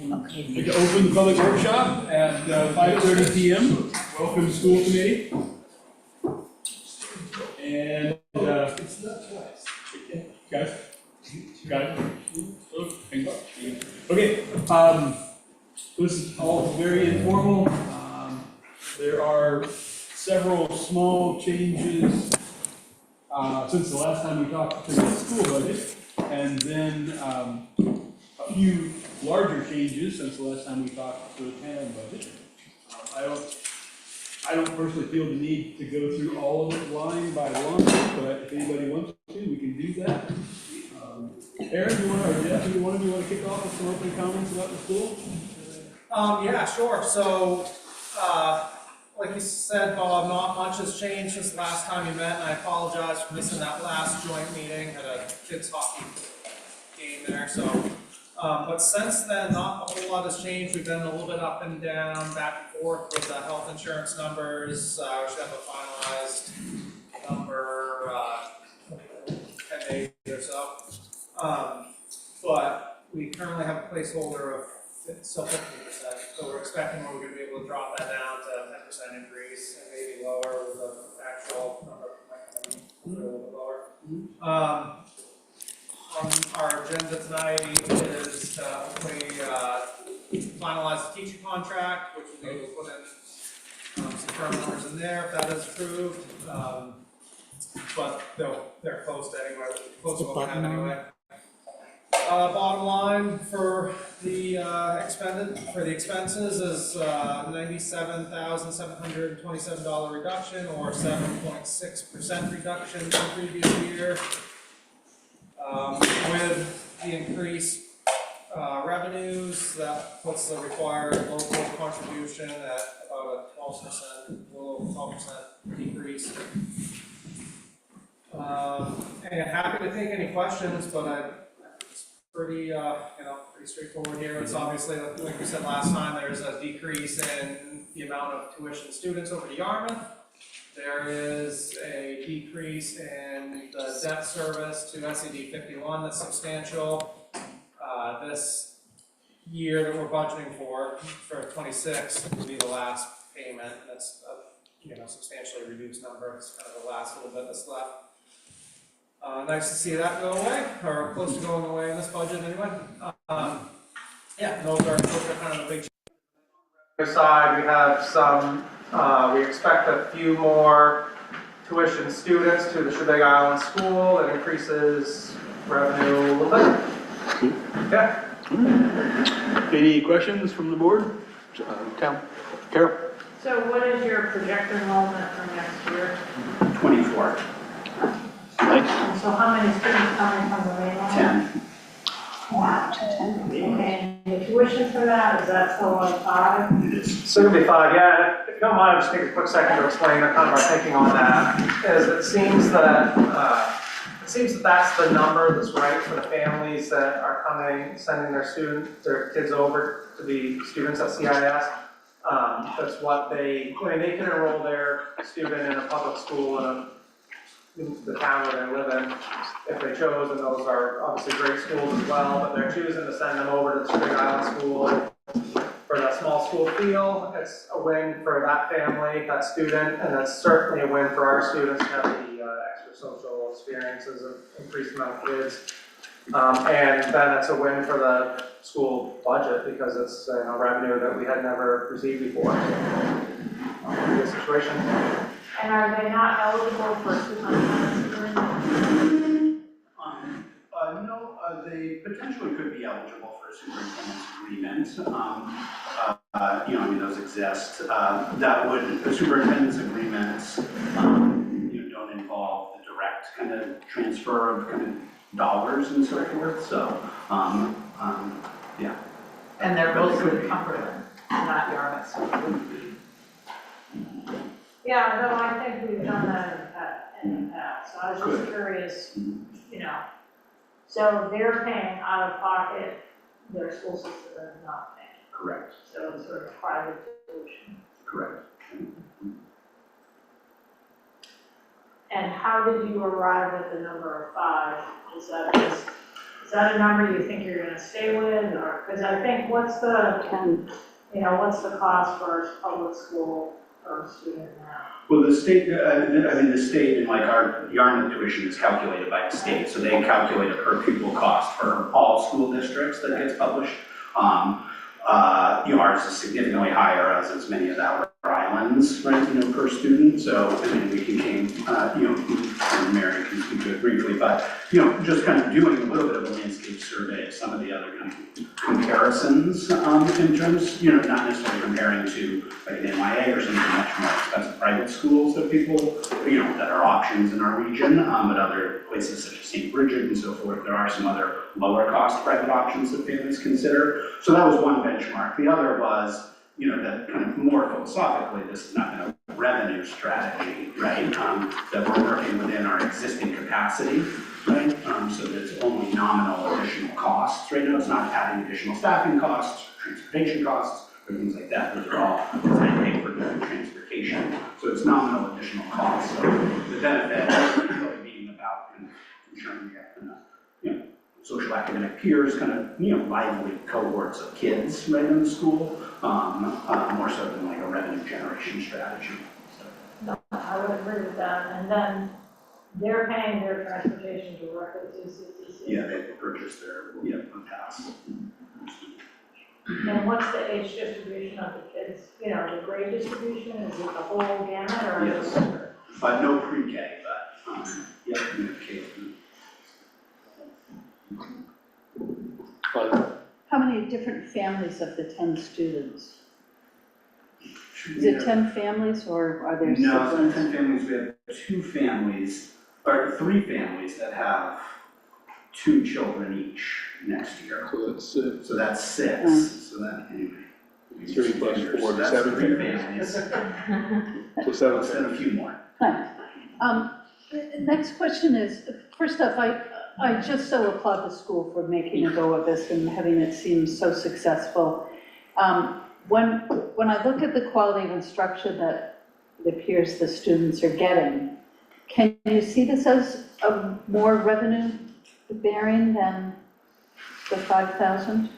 I'd like to open the public workshop at 5:30 p.m. Welcome school committee. And guys, got it? Okay, this is all very informal. There are several small changes since the last time we talked to the school budget, and then a few larger changes since the last time we talked to the town budget. I don't personally feel the need to go through all of it line by line, but if anybody wants to, we can do that. Aaron, you want to, or Jeff, do you want to kick off with some opening comments about the school? Yeah, sure. So, like you said, Bob, not much has changed since the last time you met, and I apologize for missing that last joint meeting at a kids hockey game there. So, but since then, not a whole lot has changed. We've been a little bit up and down, back and forth with the health insurance numbers. We should have a finalized number 10 days or so. But we currently have a placeholder of still 50%. So we're expecting we're going to be able to drop that down to 10% increase and maybe lower with the actual number might come in a little bit lower. On our agenda tonight is to hopefully finalize the teacher contract, which we'll be able to put in some firm numbers in there if that is approved. But they're close to anyway, close to what we have anyway. Bottom line for the expenses is $97,727 reduction, or 7.6% reduction from the previous year. With the increased revenues, that puts the required local contribution at about a 12%, a little over 12% decrease. And happy to take any questions, but it's pretty, pretty straightforward here. It's obviously, like we said last time, there's a decrease in the amount of tuition students over to Yarmouth. There is a decrease in the debt service to SED 51 that's substantial. This year that we're budgeting for 26 will be the last payment. That's a substantially reduced number. It's kind of the last little bit that's left. Nice to see that go away, or close to going away in this budget anyway. Yeah, those are kind of the big changes. On the side, we have some, we expect a few more tuition students to the Big Island School. That increases revenue a little bit. Yeah. Any questions from the board? Carol? So what is your projected enrollment for next year? 24. Nice. And so how many students coming from the mainland? 10. Wow, 10. Okay, and the tuition for that, is that still on 5? It is. So it'll be 5, yeah. If you don't mind, I'll just take a quick second to explain kind of our thinking on that. Is it seems that that's the number that's right for the families that are coming, sending their kids over to be students at CIS. That's what they can enroll their student in a public school in the town where they live in if they chose, and those are obviously great schools as well, but they're choosing to send them over to the Big Island School for that small school feel. It's a win for that family, that student, and it's certainly a win for our students to have the extra social experiences of increased amount of kids. And then it's a win for the school budget because it's revenue that we had never received before. Good situation. And are they not eligible for superintendent's agreement? No, they potentially could be eligible for a superintendent's agreement. Those exist. The superintendent's agreements, don't involve the direct kind of transfer of kind of dollars and so forth. So, yeah. And they're both with Cumberland, not Yarmouth, so it wouldn't be. Yeah, no, I think we've done that in the past, so I was just curious, So they're paying out of pocket, their school system is not paying. Correct. So it's sort of private tuition. Correct. And how did you arrive at the number of 5? Is that just Is that a number you think you're gonna stay with, or, because I think, what's the cost for public school per student now? Well, the state, the state, and like our Yarmouth tuition is calculated by the state, so they calculate a per pupil cost for all school districts that gets published. Ours is significantly higher, as is many of our islands, right, per student. So, I mean, we came, and Mary can speak to it briefly, but, just kind of doing a little bit of a landscape survey of some of the other kind of comparisons in terms, not necessarily comparing to like an NYA or something much more expensive private schools that people, that are options in our region, but other places such as St. Bridget and so forth, there are some other lower cost private options that families consider. So that was one benchmark. The other was, that kind of more philosophically, this is not a revenue strategy, right? That we're working within our existing capacity, right? So that it's only nominal additional costs. Right now, it's not adding additional staffing costs, transportation costs, or things like that. Those are all paying for the transportation. So it's nominal additional costs. So the benefit is really being about kind of ensuring we have social academic peers, kind of, lively cohorts of kids right in the school, more so than like a revenue generation strategy. So. No, I would agree with that, and then they're paying their transportation directly to CTC. Yeah, they purchase their, pass. And what's the age distribution of the kids, the grade distribution, is it the whole gamut, or is it separate? No pre-K, but, K through. How many different families of the 10 students? Is it 10 families, or are there No, it's not siblings? 10 families. We have 2 families, or 3 families that have 2 children each next year. So that's six. So that's 6. So that, anyway. 3 plus 4, So that's 7 3 families. families. So 7 Let's add a few more. Nice. The next question is, first off, I just so applaud the school for making a go of this and having it seem so successful. When I look at the quality of instruction that it appears the students are getting, can you see this as a more revenue bearing than the 5,000?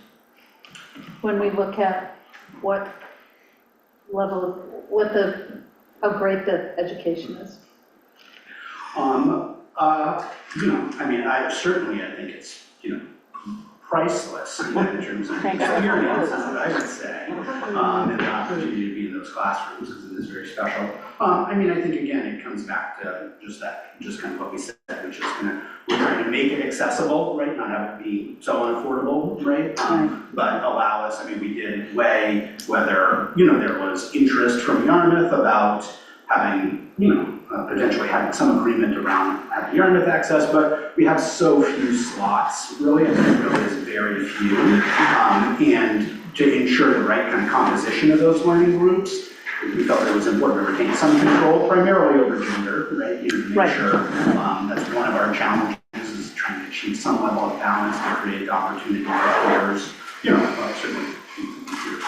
When we look at what level, how great the education is? I think it's, priceless, in terms of Thanks. experiences, I would say, and the opportunity to be in those classrooms, because it is very special. I think, again, it comes back to just kind of what we said, which is we're trying to make it accessible, right, not have it be so unaffordable, right? But allow us, we did weigh whether, there was interest from Yarmouth about having, potentially having some agreement around having Yarmouth access, but we have so few slots, really, I think there is very few. And to ensure the right kind of composition of those learning groups, we felt it was important to retain some control, primarily over gender, right? To make sure that's one of our challenges, is trying to achieve some level of balance to create the opportunity for peers, certainly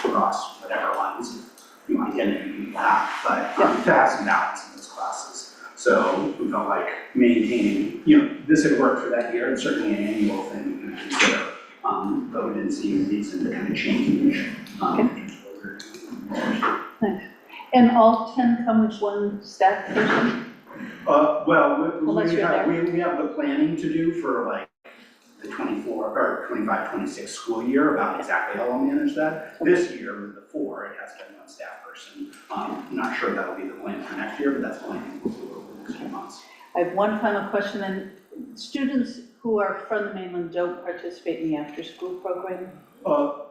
across whatever lines identity people have, but to have some balance in those classes. So we felt like maintaining, this had worked for that year, and certainly an annual thing we can consider, but we didn't see any reason to kind of change. Nice. And all 10 come with one staff person? We Unless you're have, there. we have the planning to do for like the 25-26 school year about exactly how we'll manage that. This year with the 4, it has been one staff person. I'm not sure that'll be the plan for next year, but that's planning we'll do over the next few months. I have one final question, and students who are from the mainland don't participate in the after-school program?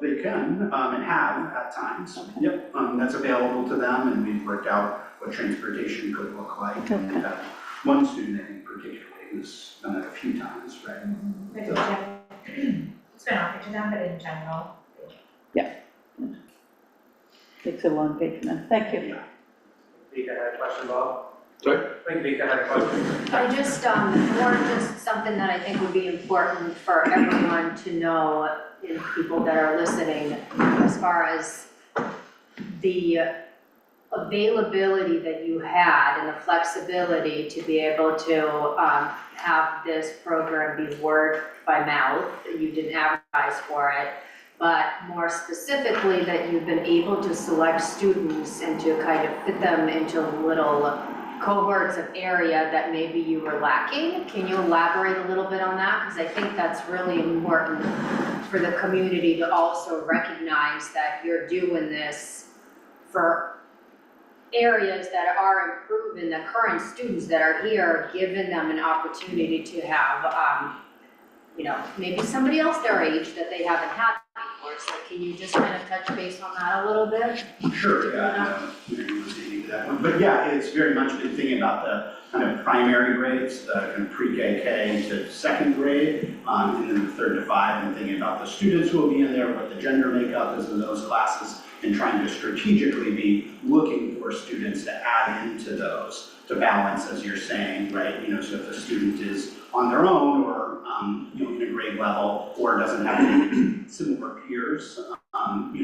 They can and have at times. Okay. Yep, that's available to them, and we've worked out what transportation could look like. Okay. And we've had one student, I think, particularly, who's done it a few times, right? It's been offered to them, but in general. Takes a long day for them. Thank you. Yeah. Vika had a question, Bob? Sorry? I think Vika had a question. I just, more just something that I think would be important for everyone to know, people that are listening, as far as the availability that you had and the flexibility to be able to have this program be word by mouth. You didn't advertise for it, but more specifically that you've been able to select students and to kind of fit them into little cohorts of area that maybe you were lacking. Can you elaborate a little bit on that? Because I think that's really important for the community to also recognize that you're doing this for areas that are improving the current students that are here, giving them an opportunity to have, maybe somebody else their age that they haven't had before. So can you just kind of touch base on that a little bit? Sure, yeah, that one. But yeah, it's very much been thinking about the kind of primary grades, the kind of pre-K to second grade, and then the 3rd to 5, and thinking about the students who will be in there, what the gender makeup is in those classes, and trying to strategically be looking for students to add into those to balance, as you're saying, right? So if a student is on their own or, in a grade level or doesn't have any similar peers,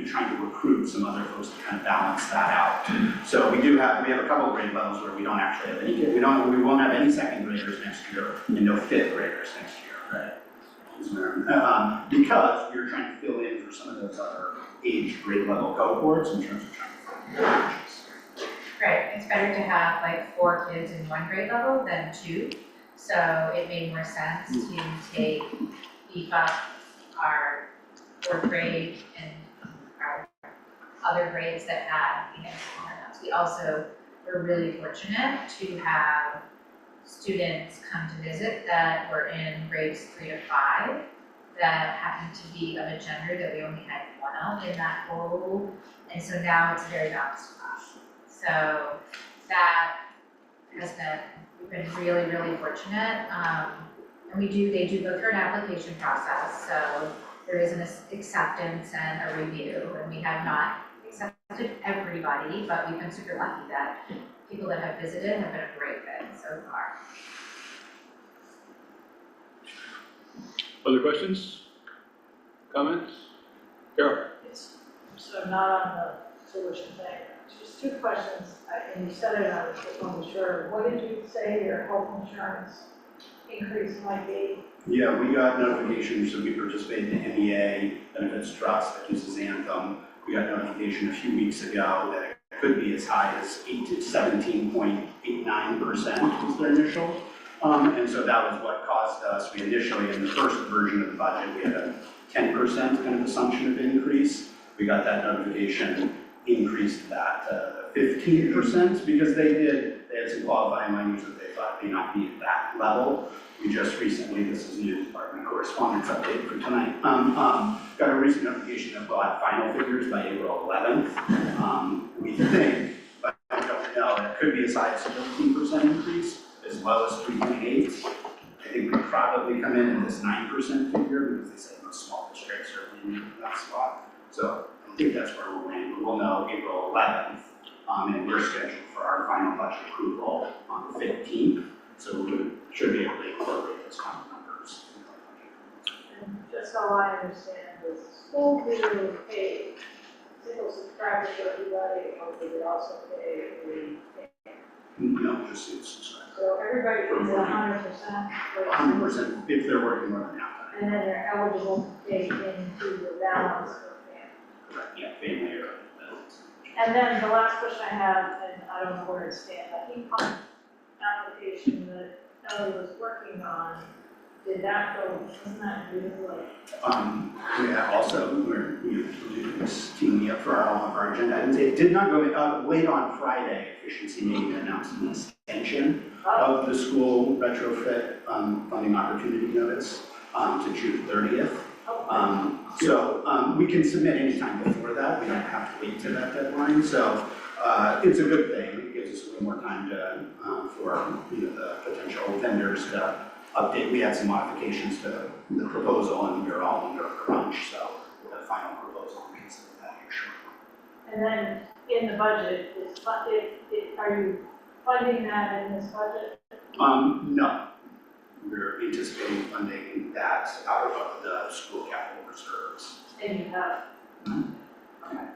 trying to recruit some other folks to kind of balance that out. So we have a couple of grade levels where we don't actually have any kids. We won't have any 2nd graders next year and no 5th graders next year, right? Because we're trying to fill in for some of those other age grade level cohorts in terms of trying to fill in ages. Right, it's better to have like 4 kids in one grade level than 2. So it made more sense to beef up our 4th grade and our other grades that had, smaller amounts. We also were really fortunate to have students come to visit that were in grades 3 to 5 that happened to be of a gender that we only had one of in that whole, and so now it's a very balanced class. So that has been, we've been really, really fortunate. And they do go through an application process, so there is an acceptance and a review, and we have not accepted everybody, but we've been super lucky that people that have visited have been a great fit so far. Other questions? Comments? Carol? So not on the tuition thing, just 2 questions, and you said it, I was just wasn't sure. What did you say your health insurance increase might be? Yeah, we got notification, so we participated in the MEA Benefits Trust that uses Anthem. We got notification a few weeks ago that it could be as high as 17.89% was their initial. And so that was what caused us, we initially, in the first version of the budget, we had a 10% kind of assumption of increase. We got that notification, increased that to 15% because they had some qualifying language that they thought may not be at that level. We just recently, this is new department correspondence update for tonight, got a recent notification that we'll have final figures by April 11th. We think, but I don't know, it could be as high as 15% increase, as well as 3.8. I think we probably come in this 9% figure because they say most small districts are in that spot. So I think that's where we'll land, but we'll know April 11th. And we're scheduled for our final budget approval on the 15th. So we should be able to incorporate those kind of numbers. And just so I understand, does the school do a single subscriber for everybody, or do they also pay No, just it's subscribed. So everybody pays 100% for a single 100% if they're working more than half time. and then they're eligible to pay into the balance for family. Correct, yeah, family or. And then the last question I have, and I don't know where it stands, I think on application that Ellie was working on, did that go, wasn't that due like? Yeah, also, we're, teaming me up for our agenda. I didn't say, it did not go, late on Friday, efficiency meeting announced an extension of the school retrofit funding opportunity notice to June 30th. So we can submit anytime before that. We don't have to wait to that deadline. So it's a good thing. It gives us a little more time to for the potential vendors to update. We had some modifications to the proposal, and we were all under a crunch. So the final proposal will be something that you're sure. And then in the budget, are you funding that in this budget? No. We're anticipating funding that out of the school capital reserves. And you have? Okay.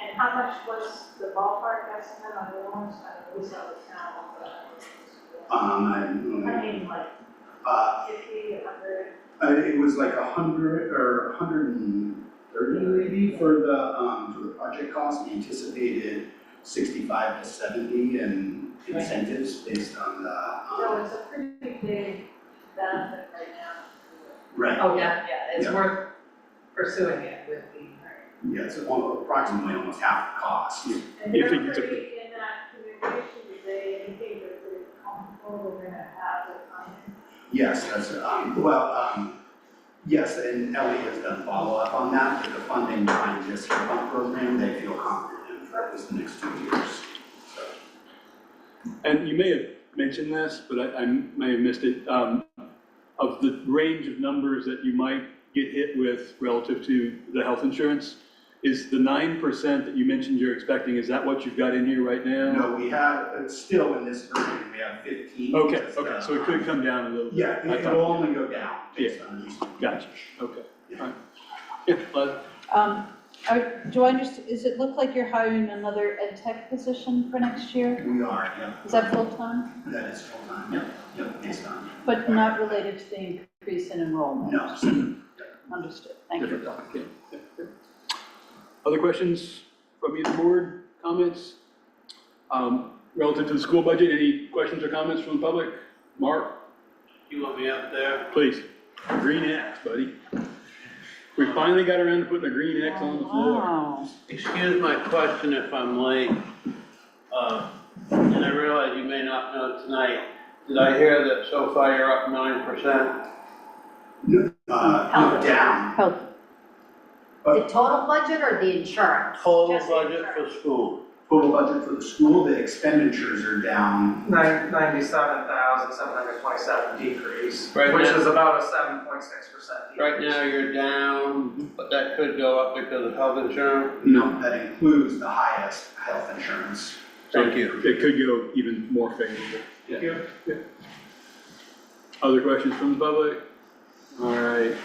And how much was the ballpark estimate on the ones? I know we saw the town, but. I mean, like, 50, 100. It was like 100 or 130 maybe for the project cost. We anticipated 65 to 70 in incentives based on the, So it's a pretty big benefit right now. right. Oh, yeah, it's Yeah. worth pursuing it with the. Yeah, it's approximately almost half the cost. And You they're think it's a- pretty, in that communication, did they indicate that they're comfortable, we're gonna have the funding? Yes, that's, yes, and Ellie has done follow-up on that, with the funding behind this heat pump program, they feel confident for at least the next 2 years. So, And you may have mentioned this, but I may have missed it, of the range of numbers that you might get hit with relative to the health insurance, is the 9% that you mentioned you're expecting, is that what you've got in here right now? no, we have, still in this version, we have 15. Okay, just, okay, so it could come down a little bit. Yeah, I thought- it'll only go down based on these. Gotcha, okay, all right. Yeah, Do I understand, does it look like you're hiring another ed tech position for next year? We are, yeah. Is that full-time? That is full-time, yep, based on, But not related to the increase in enrollment? no. Understood, thank you. Different topic, yeah. Other questions from either board, comments? Relative to the school budget, any questions or comments from the public? Mark, You want me up there? please. Green X, buddy. We finally got around to putting a green X on the floor. Wow. Excuse my question if I'm late. And I realize you may not know tonight. Did I hear that so far you're up 9%? No, down. Health, The total budget or the insurance? Total Just the budget for school? Total budget for the school, the expenditures are down. 97,727 decrease, Right which now- is about a 7.6% decrease. Right now you're down, but that could go up because of health insurance? No, that includes the highest health insurance. Thank you. It could go even more favorable. Yeah. Yeah. Other questions from the public? All right.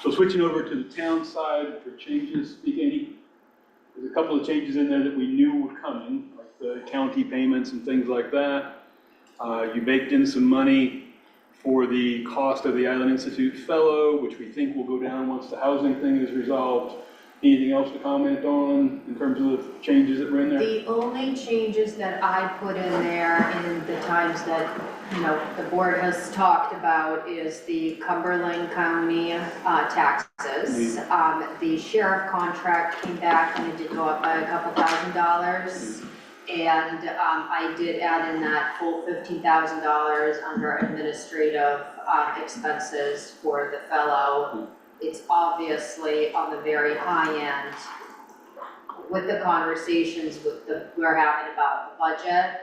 So switching over to the town side for changes, any, there's a couple of changes in there that we knew were coming, like the county payments and things like that. You baked in some money for the cost of the Island Institute Fellow, which we think will go down once the housing thing is resolved. Anything else to comment on in terms of the changes that were in there? The only changes that I put in there in the times that, the board has talked about is the Cumberland County taxes. The sheriff contract came back and it did go up by a couple $1,000s. And I did add in that full $15,000 under administrative expenses for the fellow. It's obviously on the very high end with the conversations we're having about the budget.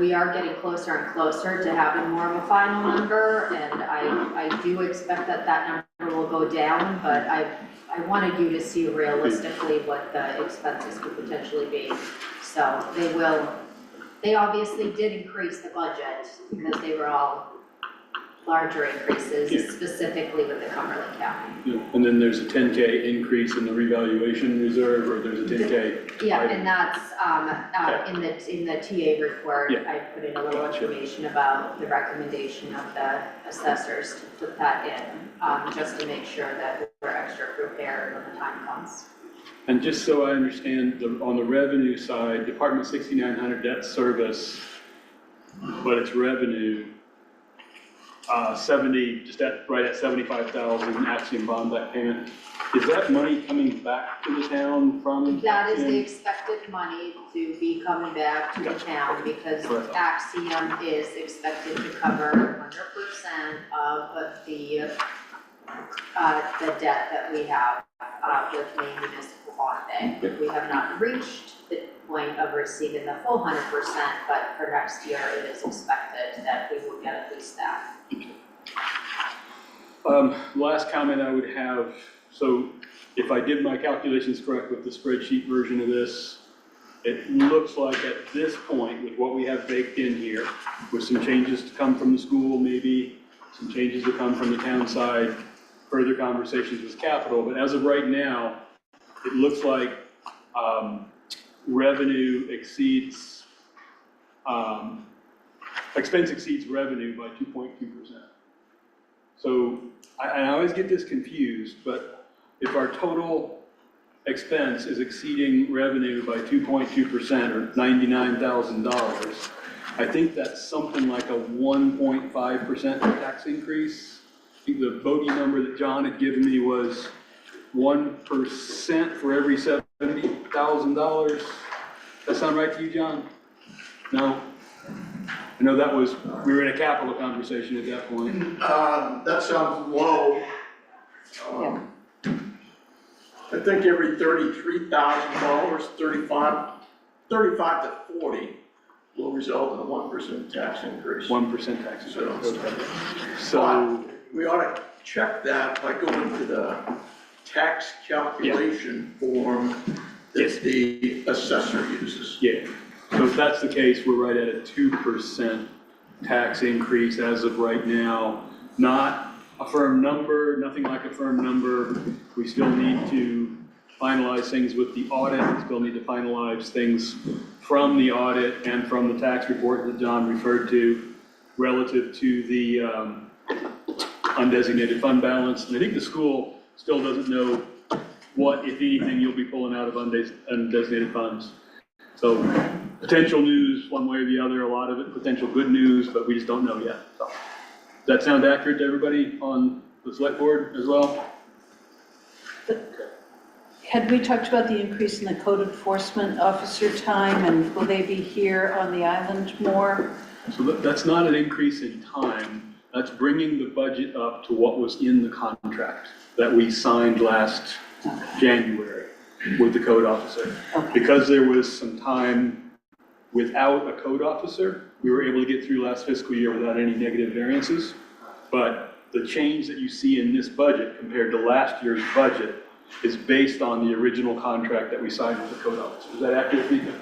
We are getting closer and closer to having more of a final number, and I do expect that number will go down, but I wanted you to see realistically what the expenses could potentially be. So they obviously did increase the budget because they were all larger increases, Yeah. specifically with the Cumberland County. Yeah, and then there's a 10K increase in the revaluation reserve, or there's a 10K. Yeah, Right. and that's, in the TA report, Yeah. I put in a little Gotcha. information about the recommendation of the assessors to put that in, just to make sure that we're extra prepared when the time comes. And just so I understand, on the revenue side, Department 6900 debt service, but it's revenue, 70, right at 75,000 Axiom bond back payment. Is that money coming back to the town from That is the Axiom? expected money to be coming back to the Gotcha. town, because Right. Axiom is expected to cover 100% of the debt that we have, with Maine Municipal Bonding. We have not reached the point of receiving the full 100%, but for next year, it is expected that we will get at least that. Last comment I would have, so if I did my calculations correct with the spreadsheet version of this, it looks like at this point, with what we have baked in here, with some changes to come from the school, maybe some changes to come from the town side, further conversations with capital, but as of right now, it looks like revenue exceeds, expense exceeds revenue by 2.2%. So I always get this confused, but if our total expense is exceeding revenue by 2.2% or $99,000, I think that's something like a 1.5% tax increase. I think the bogey number that John had given me was 1% for every $70,000. That sound right to you, John? No? I know that was, we were in a capital conversation at that point. That sounds low. I think every $33,000, 35 to 40 will result in a 1% tax increase. 1% tax increase. Okay. But So, we ought to check that by going to the tax calculation form Yes. that the assessor uses. yeah, so if that's the case, we're right at a 2% tax increase as of right now. Not a firm number, nothing like a firm number. We still need to finalize things with the audit. We still need to finalize things from the audit and from the tax report that John referred to relative to the undesignated fund balance. And I think the school still doesn't know what, if anything, you'll be pulling out of undesignated funds. So potential news, one way or the other, a lot of it potential good news, but we just don't know yet. So, does that sound accurate to everybody on the select board as well? Had we talked about the increase in the code enforcement officer time, and will they be here on the island more? So that's not an increase in time. That's bringing the budget up to what was in the contract that we signed last January with the code officer. Okay. Because there was some time without a code officer, we were able to get through last fiscal year without any negative variances. But the change that you see in this budget compared to last year's budget is based on the original contract that we signed with the code officer. Is that accurate, Mika?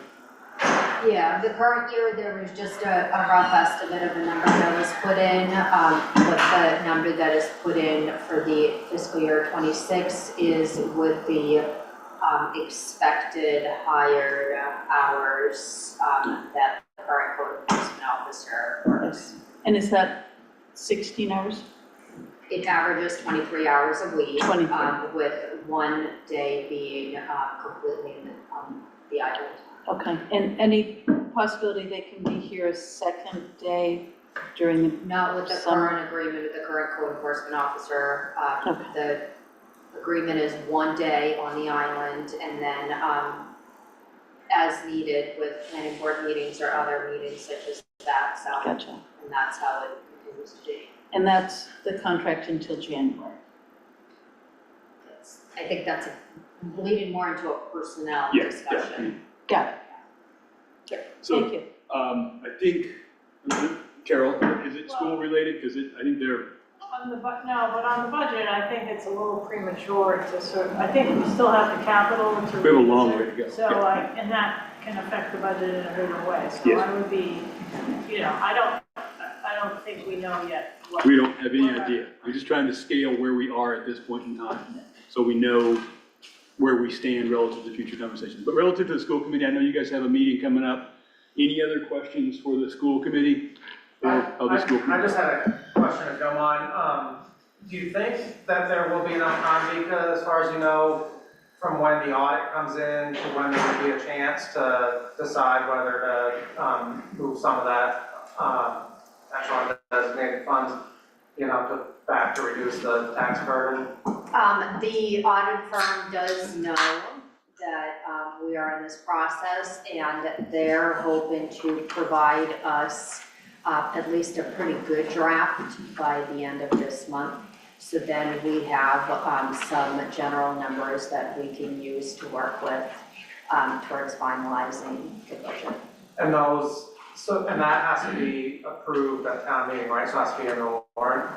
Yeah, the current year, there was just a rough estimate of the number that was put in. What the number that is put in for the fiscal year 26 is with the expected higher hours that the current code enforcement officer works. And is that 16 hours? It averages 23 hours a week, 23. with one day being completely on the island. Okay, and any possibility they can be here a second day during the, Not with the Summer. current agreement with the current code enforcement officer. Okay. The agreement is one day on the island, and then as needed with planning board meetings or other meetings such as that, so. gotcha. And that's how it continues to be. And that's the contract until January? I think that's leading more into a personnel Yeah, discussion. Got it. So, Thank you. I think, Carol, is it school related? Because I think they're, No, but on the budget, I think it's a little premature to sort of, I think we still have the capital to. we have a long way to go. So and that can affect the budget in a bigger way. So Yes. I would be, I don't think we know yet what. We don't have any idea. We're just trying to scale where we are at this point in time, so we know where we stand relative to future conversations. But relative to the school committee, I know you guys have a meeting coming up. Any other questions for the school committee? Or other school I committee? just had a question, if you don't mind. Do you think that there will be enough time, because as far as you know, from when the audit comes in to when there will be a chance to decide whether to move some of that actual undesignated funds, back to reduce the tax burden? The audit firm does know that we are in this process, and they're hoping to provide us at least a pretty good draft by the end of this month. So then we have some general numbers that we can use to work with towards finalizing the budget. And and that has to be approved at town meeting, right? So it has to be in the warrant?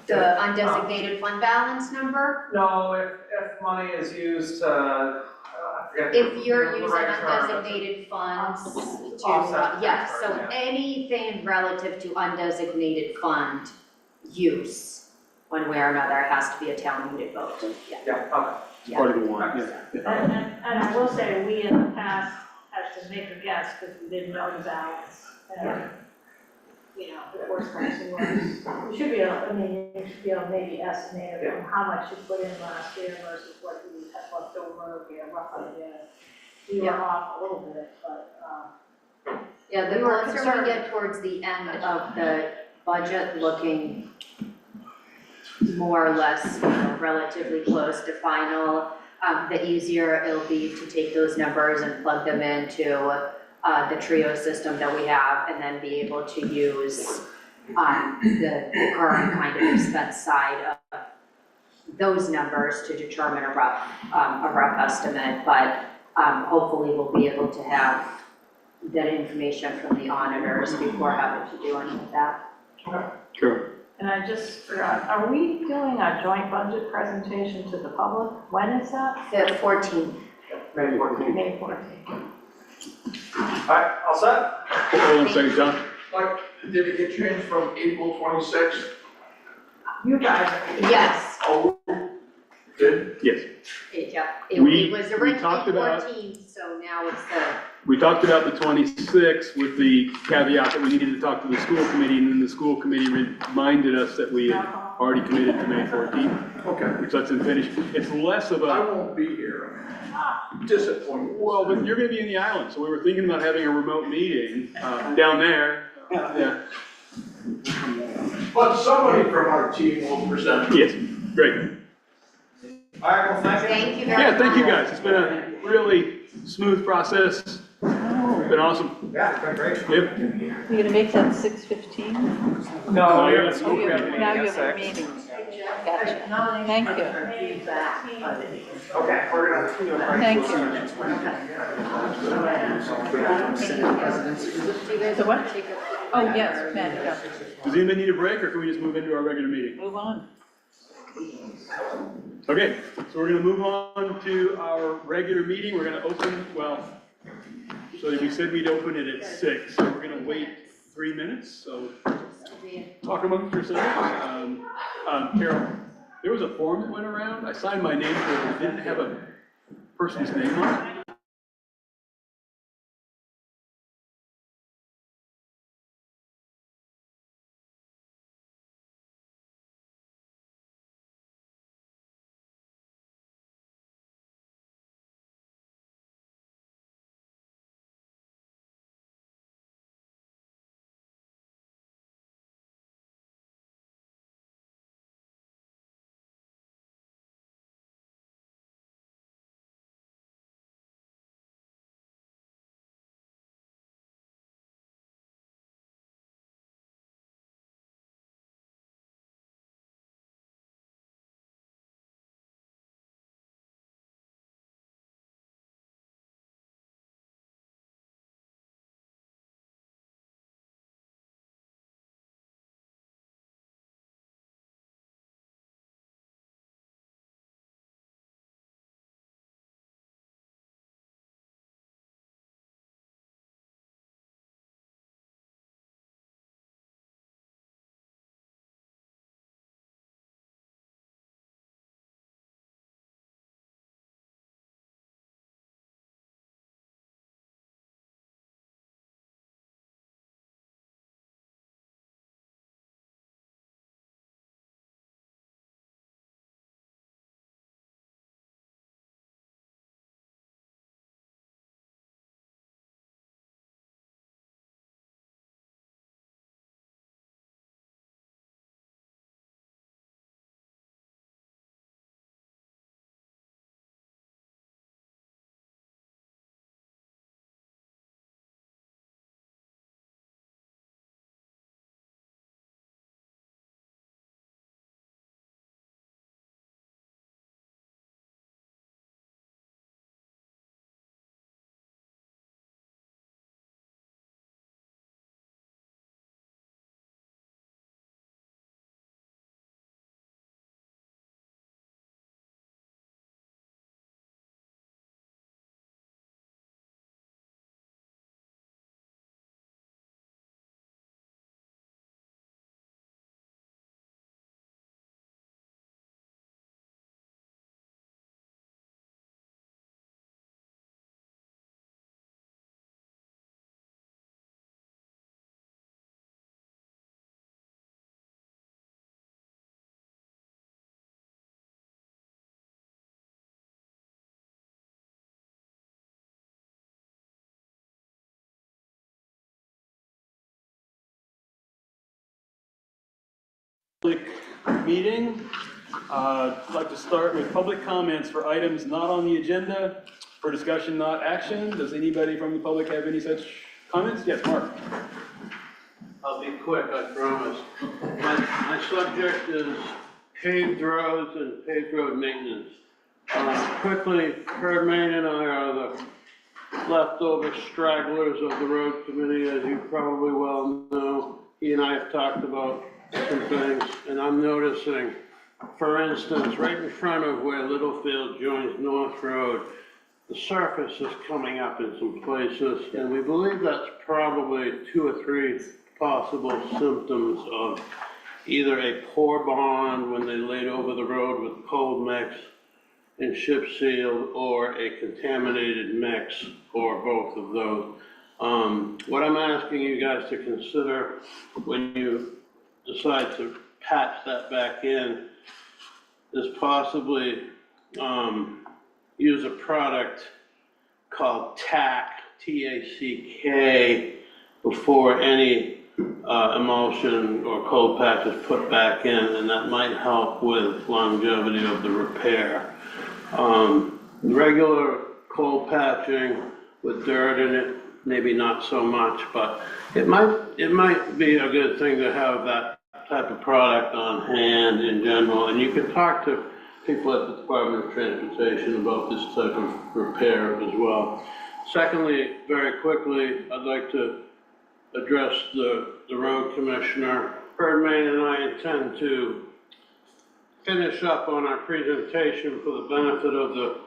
The undesignated fund balance number, No, if money is used to, I forget. if you're the using right term, undesignated funds to, Offset the yes, tax so burden, yeah. anything relative to undesignated fund use one way or another, it has to be a town meeting vote, yeah. Yeah, It's part of the warrant, yeah. And I will say, we in the past had to make a guess because we didn't know the balance. And, you know, the worst comes to worst. You should be able, I mean, you should be able to maybe estimate from how much you put in last year versus what you had left over, get a rough idea. We were off a little bit, but, Yeah, the We were closer we concerned. get towards the end of the budget, looking more or less, you know, relatively close to final, the easier it'll be to take those numbers and plug them into the Trio system that we have, and then be able to use the current kind of expense side of those numbers to determine a rough estimate, but hopefully we'll be able to have that information from the auditors before having to do any of that. Sure. and I just forgot, are we doing a joint budget presentation to the public? When is that? The 14th. May 14th. May 14th. Alright, all set? Hold on a second, John. Like, did it get changed from April 26th? You guys. Yes, Oh, did? Yes. it We was talked originally about- 14th, so now it's the, We talked about the 26th with the caveat that we needed to talk to the school committee, and then the school committee reminded us that we had already committed to May 14th, Okay. which lets them finish. It's less of I a, won't be here. Disappointed. well, but you're gonna be in the island, so we were thinking about having a remote meeting down there. Yeah, But somebody from our team will present. yes, great. Alright, well, thank you. thank you very much. Yeah, thank you guys. It's been a really smooth process. It's been awesome. Yeah, it's been great. Yep. You're gonna make that 6:15? No, we yeah, have a school Oh, you have- committee now meeting you at have a 6. meeting. Gotcha. Thank you. Okay, we're gonna. Thank you. The what? Oh, yes, Matt, yeah. Does anybody need a break, or can we just move into our regular meeting? Move on. Okay, so we're gonna move on to our regular meeting. We're gonna open, well, so we said we'd open it at 6, so we're gonna wait 3 minutes, so talk amongst yourselves. Carol, there was a form that went around. I signed my name to it, but it didn't have a person's name on it. meeting. I'd like to start with public comments for items not on the agenda, for discussion, not action. Does anybody from the public have any such comments? Yes, Mark. I'll be quick, I promise. My subject is paved roads and paved road maintenance. Quickly, Herb Main and I are the leftover stragglers of the road committee, as you probably well know. He and I have talked about some things, and I'm noticing, for instance, right in front of where Littlefield joins North Road, the surface is coming up in some places, and we believe that's probably 2 or 3 possible symptoms of either a poor bond when they laid over the road with cold mix and chip sealed, or a contaminated mix, or both of those. What I'm asking you guys to consider when you decide to patch that back in is possibly use a product called TACK, T-A-C-K, before any emulsion or cold patch is put back in, and that might help with longevity of the repair. Regular cold patching with dirt in it, maybe not so much, but it might be a good thing to have that type of product on hand in general, and you can talk to people at the Department of Transportation about this type of repair as well. Secondly, very quickly, I'd like to address the road commissioner. Herb Main and I intend to finish up on our presentation for the benefit of the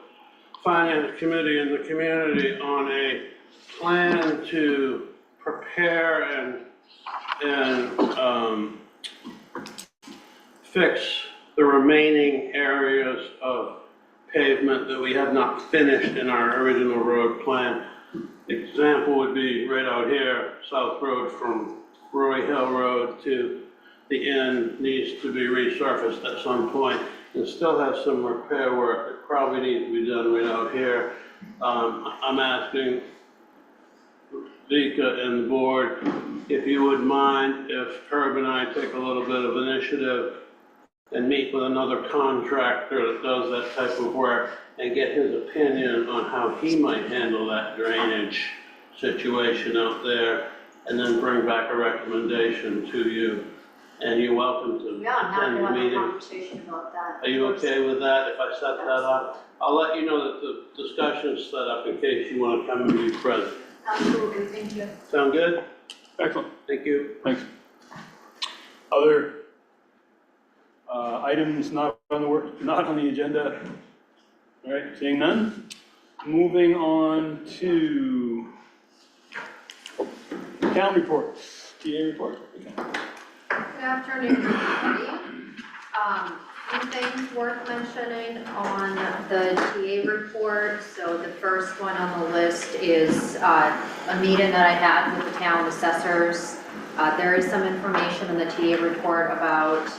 Finance Committee and the community on a plan to prepare and fix the remaining areas of pavement that we have not finished in our original road plan. Example would be right out here, South Road from Roy Hill Road to the end needs to be resurfaced at some point, and still has some repair work that probably needs to be done right out here. I'm asking Vika and the board if you would mind if Herb and I take a little bit of initiative and meet with another contractor that does that type of work and get his opinion on how he might handle that drainage situation out there, and then bring back a recommendation to you. And you're welcome to Yeah, I'm attend the happy to have a meeting. conversation about that. Are you okay with that if I set that up? I'll let you know that the discussion's set up in case you want to come and be present. Absolutely, thank you. Sound good? Excellent. Thank you. Thanks. Other items not on the agenda? All right, seeing none. Moving on to town reports, TA report. Good afternoon, everybody. Few things worth mentioning on the TA report. So the first one on the list is a meeting that I had with the town assessors. There is some information in the TA report about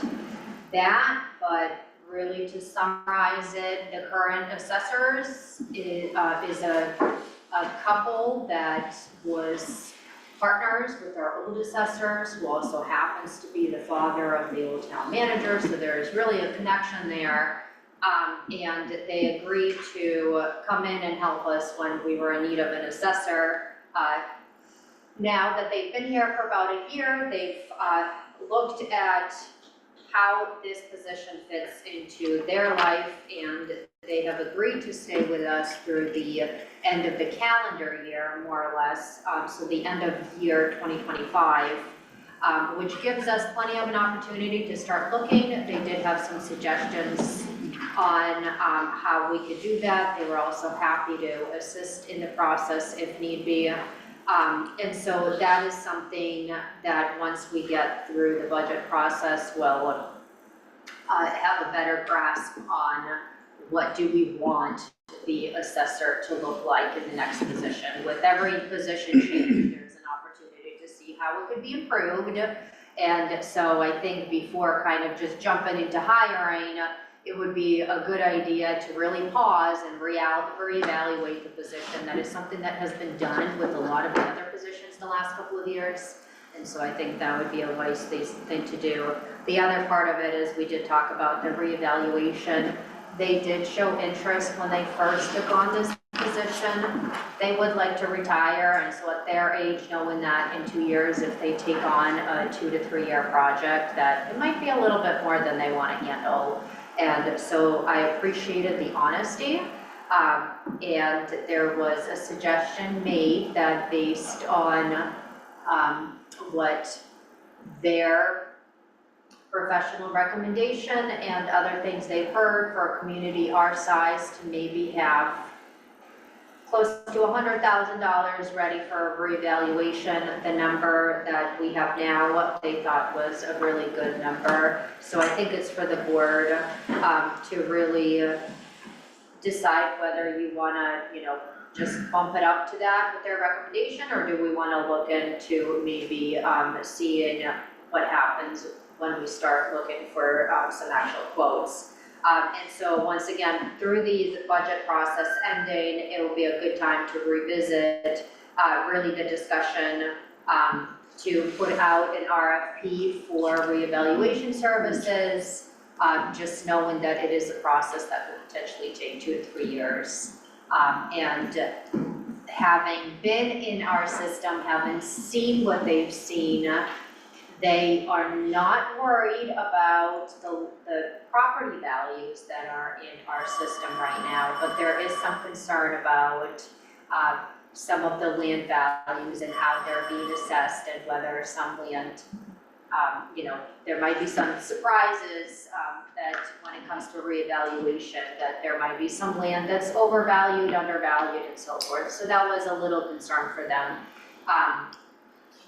that, but really to summarize it, the current assessors is a couple that was partners with our old assessors, who also happens to be the father of the old town manager, so there's really a connection there. And they agreed to come in and help us when we were in need of an assessor. Now that they've been here for about a year, they've looked at how this position fits into their life, and they have agreed to stay with us through the end of the calendar year, more or less, so the end of year 2025, which gives us plenty of an opportunity to start looking. They did have some suggestions on how we could do that. They were also happy to assist in the process if need be. And so that is something that once we get through the budget process, we'll have a better grasp on what do we want the assessor to look like in the next position. With every position change, there's an opportunity to see how it could be improved. And so I think before kind of just jumping into hiring, it would be a good idea to really pause and reevaluate the position. That is something that has been done with a lot of the other positions in the last couple of years. And so I think that would be a wise thing to do. The other part of it is we did talk about the reevaluation. They did show interest when they first took on this position. They would like to retire, and so at their age, knowing that in 2 years, if they take on a 2 to 3 year project, that it might be a little bit more than they want to handle. And so I appreciated the honesty. And there was a suggestion made that based on what their professional recommendation and other things they've heard for a community our size to maybe have close to $100,000 ready for a reevaluation. The number that we have now, what they thought was a really good number. So I think it's for the board to really decide whether you wanna, just bump it up to that with their recommendation, or do we wanna look into maybe seeing what happens when we start looking for some actual quotes. And so once again, through the budget process ending, it will be a good time to revisit really the discussion to put out an RFP for reevaluation services, just knowing that it is a process that could potentially take 2 to 3 years. And having been in our system, having seen what they've seen, they are not worried about the property values that are in our system right now, but there is some concern about some of the land values and how they're being assessed, and whether some land, there might be some surprises that when it comes to reevaluation, that there might be some land that's overvalued, undervalued, and so forth. So that was a little concern for them.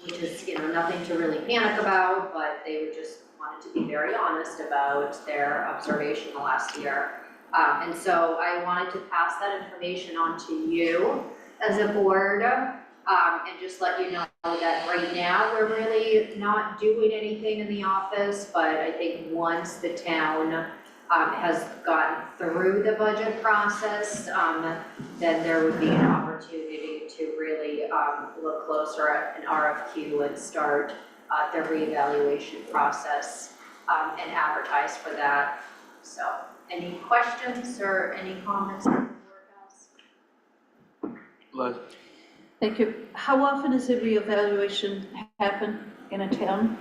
Which is, nothing to really panic about, but they would just wanted to be very honest about their observation the last year. And so I wanted to pass that information on to you as a board, and just let you know that right now, we're really not doing anything in the office, but I think once the town has gotten through the budget process, then there would be an opportunity to really look closer at an RFQ and start the reevaluation process and advertise for that. So, any questions or any comments from the board else? Les? Thank you. How often does a reevaluation happen in a town?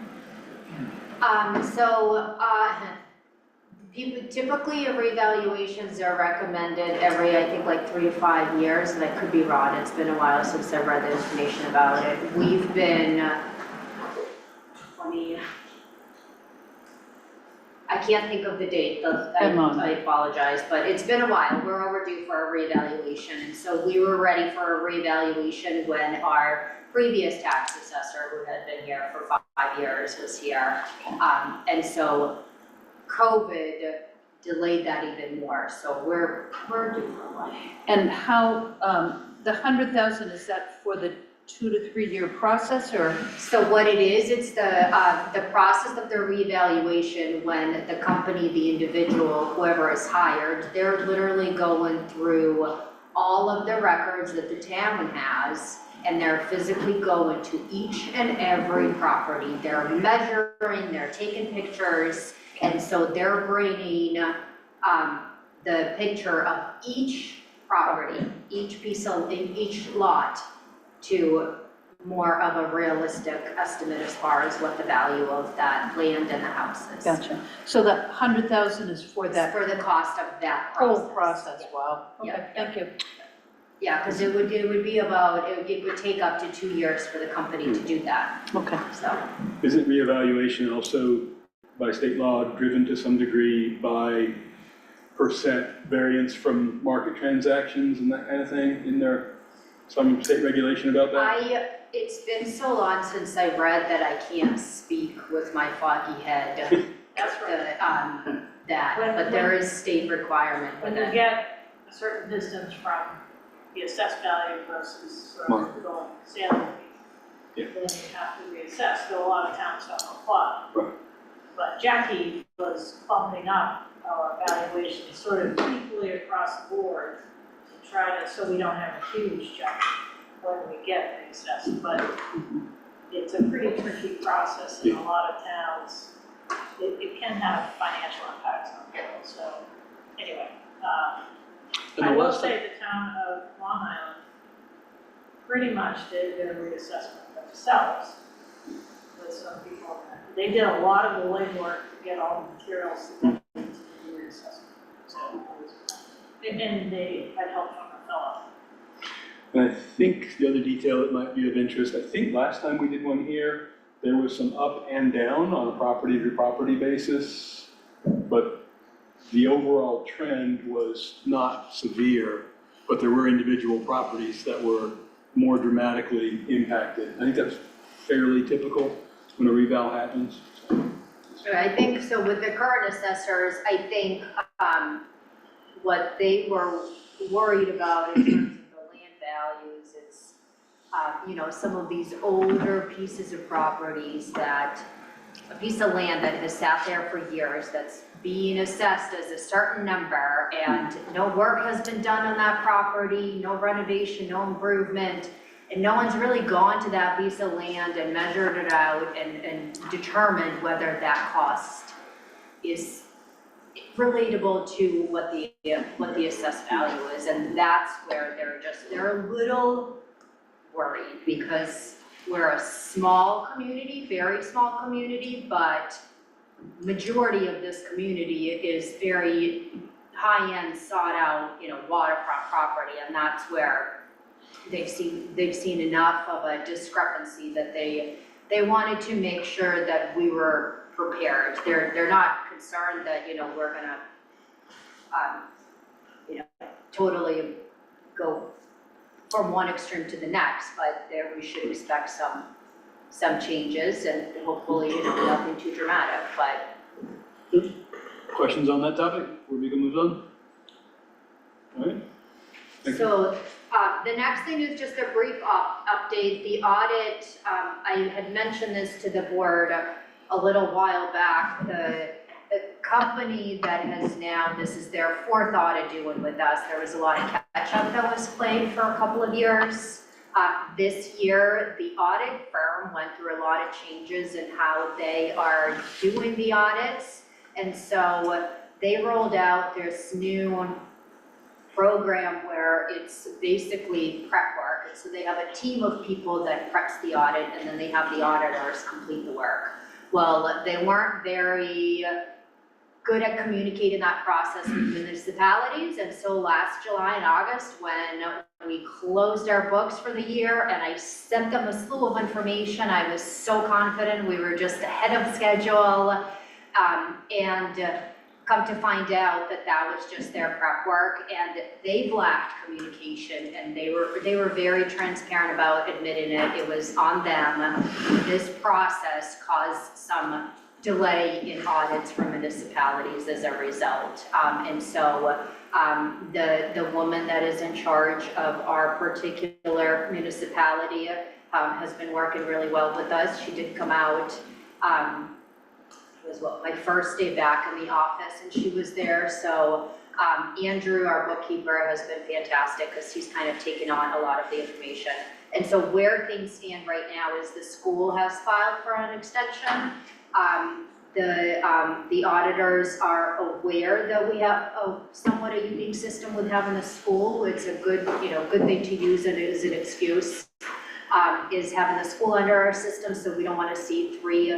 Typically, reevaluations are recommended every, I think, like 3 to 5 years, and I could be wrong, it's been a while since I've read the information about it. We've been 20, I can't think of the date, I apologize, but it's been a while, we're overdue for a reevaluation, and so we were ready for a reevaluation when our previous tax assessor, who had been here for 5 years, was here, and so COVID delayed that even more, so we're due for one. And how, the 100,000, is that for the 2 to 3 year process, or? So what it is, it's the process of the reevaluation when the company, the individual, whoever is hired, they're literally going through all of the records that the town has, and they're physically going to each and every property. They're measuring, they're taking pictures, and so they're bringing the picture of each property, each lot, to more of a realistic estimate as far as what the value of that land and the house is. Gotcha. So the 100,000 is for that For the cost of that process. whole process, wow. Yeah. Okay, thank you. Yeah, because it would be about, it would take up to 2 years for the company to do that, Okay. so. Isn't reevaluation also by state law driven to some degree by percent variance from market transactions and that kind of thing? Isn't there some state regulation about that? It's been so long since I read that I can't speak with my foggy head. That's right. But there is state requirement with When you it. get a certain distance from the assessed value versus sort Mark. of going sale, Yeah. then you have to reassess, though a lot of towns don't apply. Right. But Jackie was bumping up our valuation sort of equally across the board to try to, so we don't have a huge jump when we get reassessed, but it's a pretty tricky process in a lot of towns. It can have financial impacts on people, so anyway. And the I will last thing- say the town of Long Island pretty much did their reassessment themselves with some people. They did a lot of the legwork to get all the materials that they needed to do the reassessment. So, and they had help from a fellow. And I think the other detail that might be of interest, I think last time we did one here, there was some up and down on a property to property basis, but the overall trend was not severe, but there were individual properties that were more dramatically impacted. I think that's fairly typical when a reval happens. I think, so with the current assessors, I think, what they were worried about in terms of the land values is, some of these older pieces of properties that, a piece of land that has sat there for years, that's being assessed as a certain number, and no work has been done on that property, no renovation, no improvement, and no one's really gone to that piece of land and measured it out and determined whether that cost is relatable to what the assessed value is, and that's where they're a little worried, because we're a small community, very small community, but majority of this community is very high-end, sought-out, waterfront property, and that's where they've seen enough of a discrepancy that they wanted to make sure that we were prepared. They're not concerned that, we're gonna, totally go from one extreme to the next, but there we should expect some changes, and hopefully, nothing too dramatic, but. Questions on that topic before we can move on? All right. Thank you. So, the next thing is just a brief update. The audit, I had mentioned this to the board a little while back. The company that has now, this is their fourth audit doing with us. There was a lot of catch-up that was played for a couple of years. This year, the audit firm went through a lot of changes in how they are doing the audits. And so they rolled out this new program where it's basically prep work. And so they have a team of people that preps the audit, and then they have the auditors complete the work. Well, they weren't very good at communicating that process with municipalities, and so last July and August, when we closed our books for the year and I sent them a slew of information, I was so confident we were just ahead of schedule, and come to find out that that was just their prep work, and they lacked communication, and they were very transparent about admitting it. It was on them. This process caused some delay in audits from municipalities as a result. And so the woman that is in charge of our particular municipality has been working really well with us. She did come out, it was my first day back in the office, and she was there. So Andrew, our bookkeeper, has been fantastic because he's kind of taken on a lot of the information. And so where things stand right now is the school has filed for an extension. The auditors are aware that we have somewhat a unique system with having a school. It's a good thing to use it as an excuse, is having the school under our system, so we don't want to see three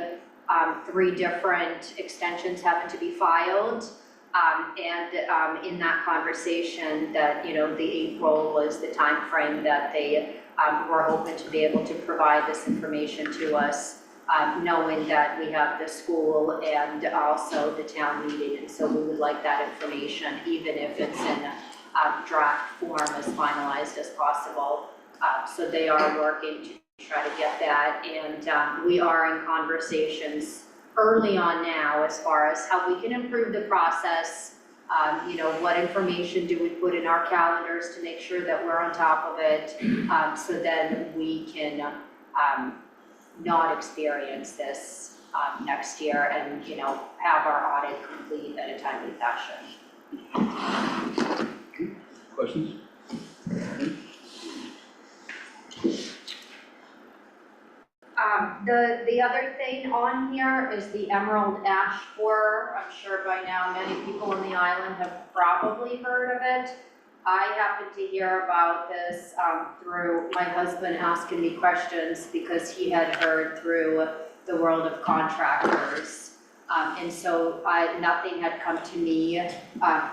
different extensions having to be filed. And in that conversation that, the April was the time frame that they were hoping to be able to provide this information to us, knowing that we have the school and also the town meeting. And so we would like that information, even if it's in draft form, as finalized as possible. So they are working to try to get that. And we are in conversations early on now as far as how we can improve the process. What information do we put in our calendars to make sure that we're on top of it, so then we can not experience this next year and, have our audit complete at a timely fashion. Questions? The other thing on here is the emerald ash borer. I'm sure by now many people in the island have probably heard of it. I happened to hear about this through my husband asking me questions because he had heard through the world of contractors. And so nothing had come to me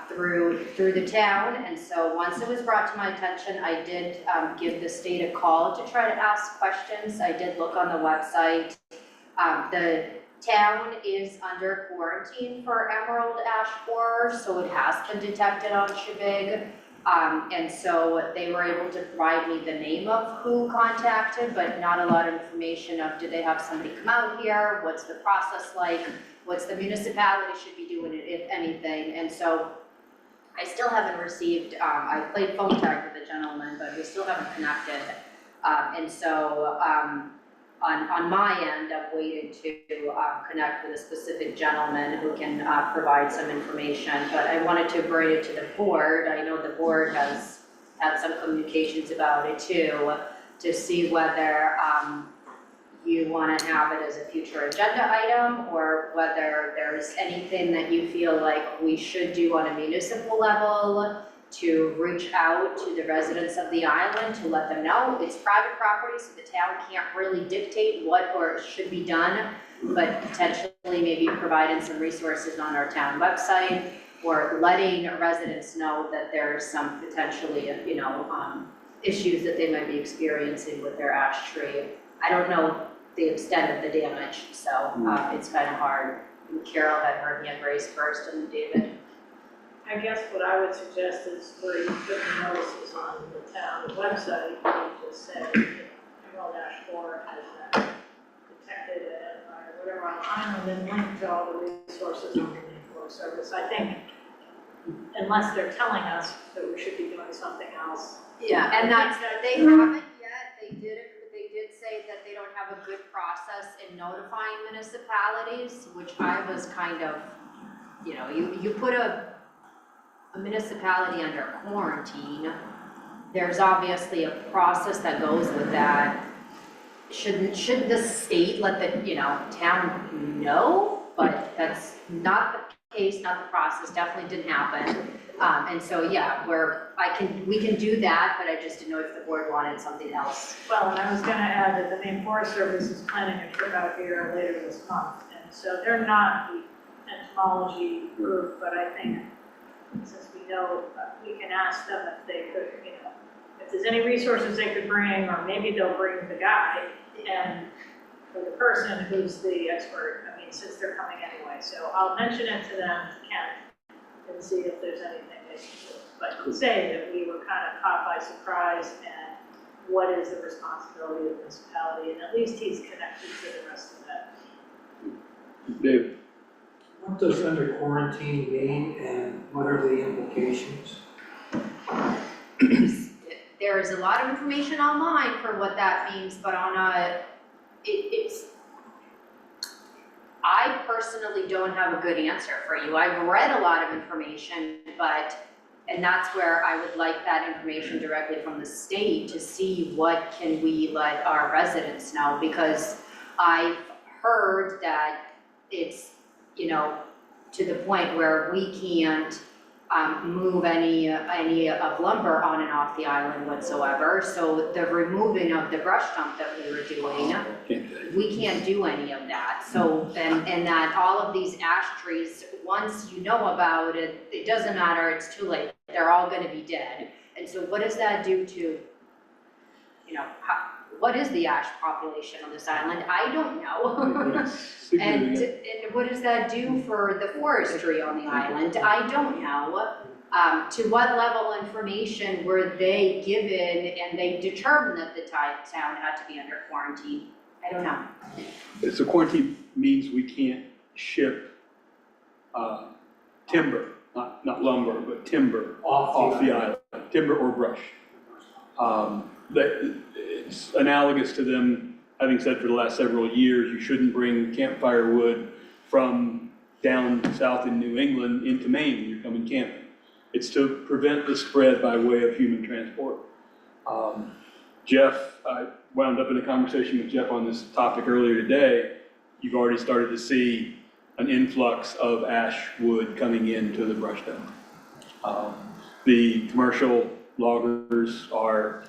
through the town, and so once it was brought to my attention, I did give the state a call to try to ask questions. I did look on the website. The town is under quarantine for emerald ash borer, so it has been detected on Shabig. And so they were able to provide me the name of who contacted, but not a lot of information of, did they have somebody come out here? What's the process like? What's the municipality should be doing it, if anything? And so I still haven't received, I played phone tag with the gentleman, but we still haven't connected. And so on my end, I'm waiting to connect with a specific gentleman who can provide some information, but I wanted to bring it to the board. I know the board has had some communications about it too, to see whether you want to have it as a future agenda item, or whether there's anything that you feel like we should do on a municipal level to reach out to the residents of the island to let them know. It's private property, so the town can't really dictate what or should be done, but potentially maybe providing some resources on our town website, or letting residents know that there's some potentially, issues that they might be experiencing with their ash tree. I don't know the extent of the damage, so it's kind of hard. Carol had her hand raised first, and David. I guess what I would suggest is where you put the notices on the town website, you just say, emerald ash borer has been detected or whatever on the island, and link to all the resources on the Forest Service. I think, unless they're telling us that we should be doing something else. Yeah, and that's, they haven't yet, they did say that they don't have a good process in notifying municipalities, which I was kind of, you put a municipality under quarantine, there's obviously a process that goes with that. Should the state let the, town know? But that's not the case, not the process, definitely didn't happen. And so, yeah, we can do that, but I just didn't know if the board wanted something else. Well, and I was gonna add that the Maine Forest Service is planning a trip out here later this month, and so they're not the entomology group, but I think since we know, we can ask them if they could, if there's any resources they could bring, or maybe they'll bring the guy and or the person who's the expert, since they're coming anyway. So I'll mention it to them, to Ken, and see if there's anything they can do. But say that we were kind of caught by surprise, and what is the responsibility of the municipality, and at least he's connected to the rest of that. David? What does under quarantine mean, and what are the implications? There is a lot of information online for what that means, but I personally don't have a good answer for you. I've read a lot of information, and that's where I would like that information directly from the state to see what can we let our residents know, because I've heard that it's, to the point where we can't move any of lumber on and off the island whatsoever. So the removing of the brush dump that we were doing, we can't do any of that. So, and that all of these ash trees, once you know about it, it doesn't matter, it's too late. They're all gonna be dead. And so what does that do to, what is the ash population on this island? I don't know. And what does that do for the forestry on the island? I don't know. To what level of information were they given and they determined that the town had to be under quarantine? I don't know. So quarantine means we can't ship timber, not lumber, but timber off the island, timber or brush. It's analogous to them having said for the last several years, you shouldn't bring campfire wood from down south in New England into Maine when you're coming camping. It's to prevent the spread by way of human transport. Jeff, I wound up in a conversation with Jeff on this topic earlier today. You've already started to see an influx of ash wood coming into the brush dump. The commercial loggers are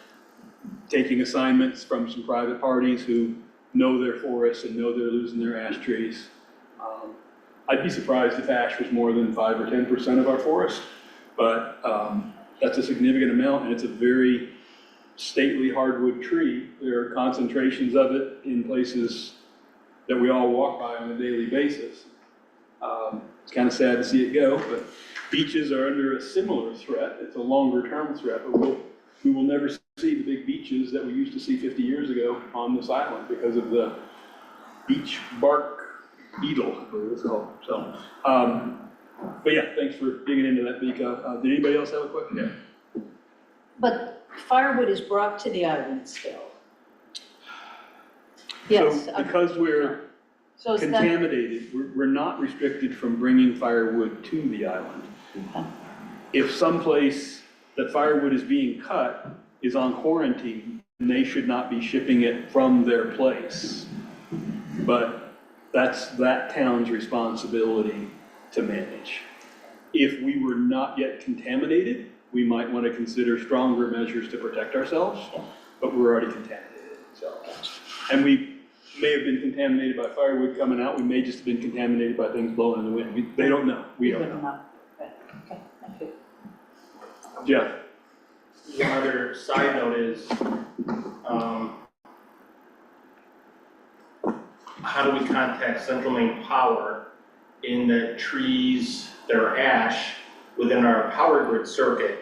taking assignments from some private parties who know their forests and know they're losing their ash trees. I'd be surprised if ash was more than 5 or 10% of our forest, but that's a significant amount, and it's a very stately hardwood tree. There are concentrations of it in places that we all walk by on a daily basis. It's kind of sad to see it go, but beeches are under a similar threat. It's a longer-term threat, but we will never see the big beeches that we used to see 50 years ago on this island because of the beech bark beetle, I believe it's called. So, but yeah, thanks for digging into that, Vika. Did anybody else have a question? Yeah. But firewood is brought to the island still? Yes. So because we're So is that, contaminated, we're not restricted from bringing firewood to the island. Okay. If someplace that firewood is being cut is on quarantine, they should not be shipping it from their place. But that's that town's responsibility to manage. If we were not yet contaminated, we might want to consider stronger measures to protect ourselves, but we're already contaminated, so. And we may have been contaminated by firewood coming out, we may just have been contaminated by things blowing in the wind. They don't know, we don't know. Okay, thank you. Jeff? One other side note is, how do we contact Central Maine Power in the trees that are ash within our power grid circuit?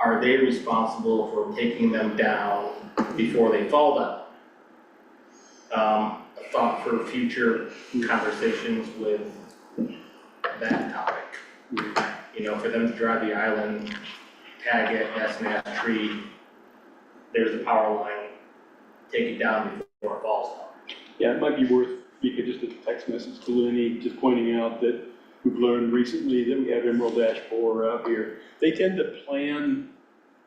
Are they responsible for taking them down before they fall down? A thought for future conversations with that topic. You know, for them to drive the island, tag it, that's an ash tree, there's the power line, take it down before it falls down. Yeah, it might be worth, Vika, just a text message to Lenny, just pointing out that we've learned recently that we have emerald ash borer out here. They tend to plan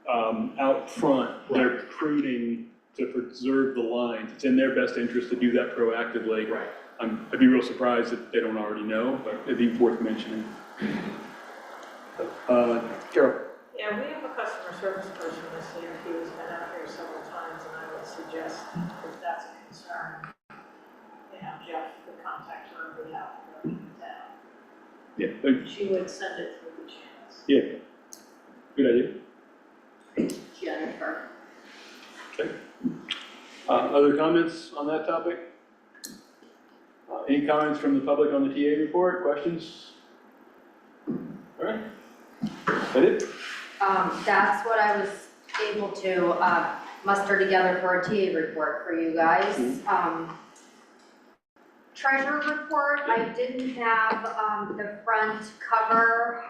out front their pruning to preserve the lines. It's in their best interest to do that proactively. Right. I'd be real surprised if they don't already know, but it'd be worth mentioning. Carol? Yeah, we have a customer service person this year, he has been out here several times, and I would suggest if that's a concern, you know, Jeff would contact her on behalf of the town. Yeah, She would send it through the channels. yeah, good idea. Jennifer. Okay. Other comments on that topic? Any comments from the public on the TA report, questions? All right, that it? That's what I was able to, muster together for a TA report for you guys. Treasurer report, I didn't have, the front cover,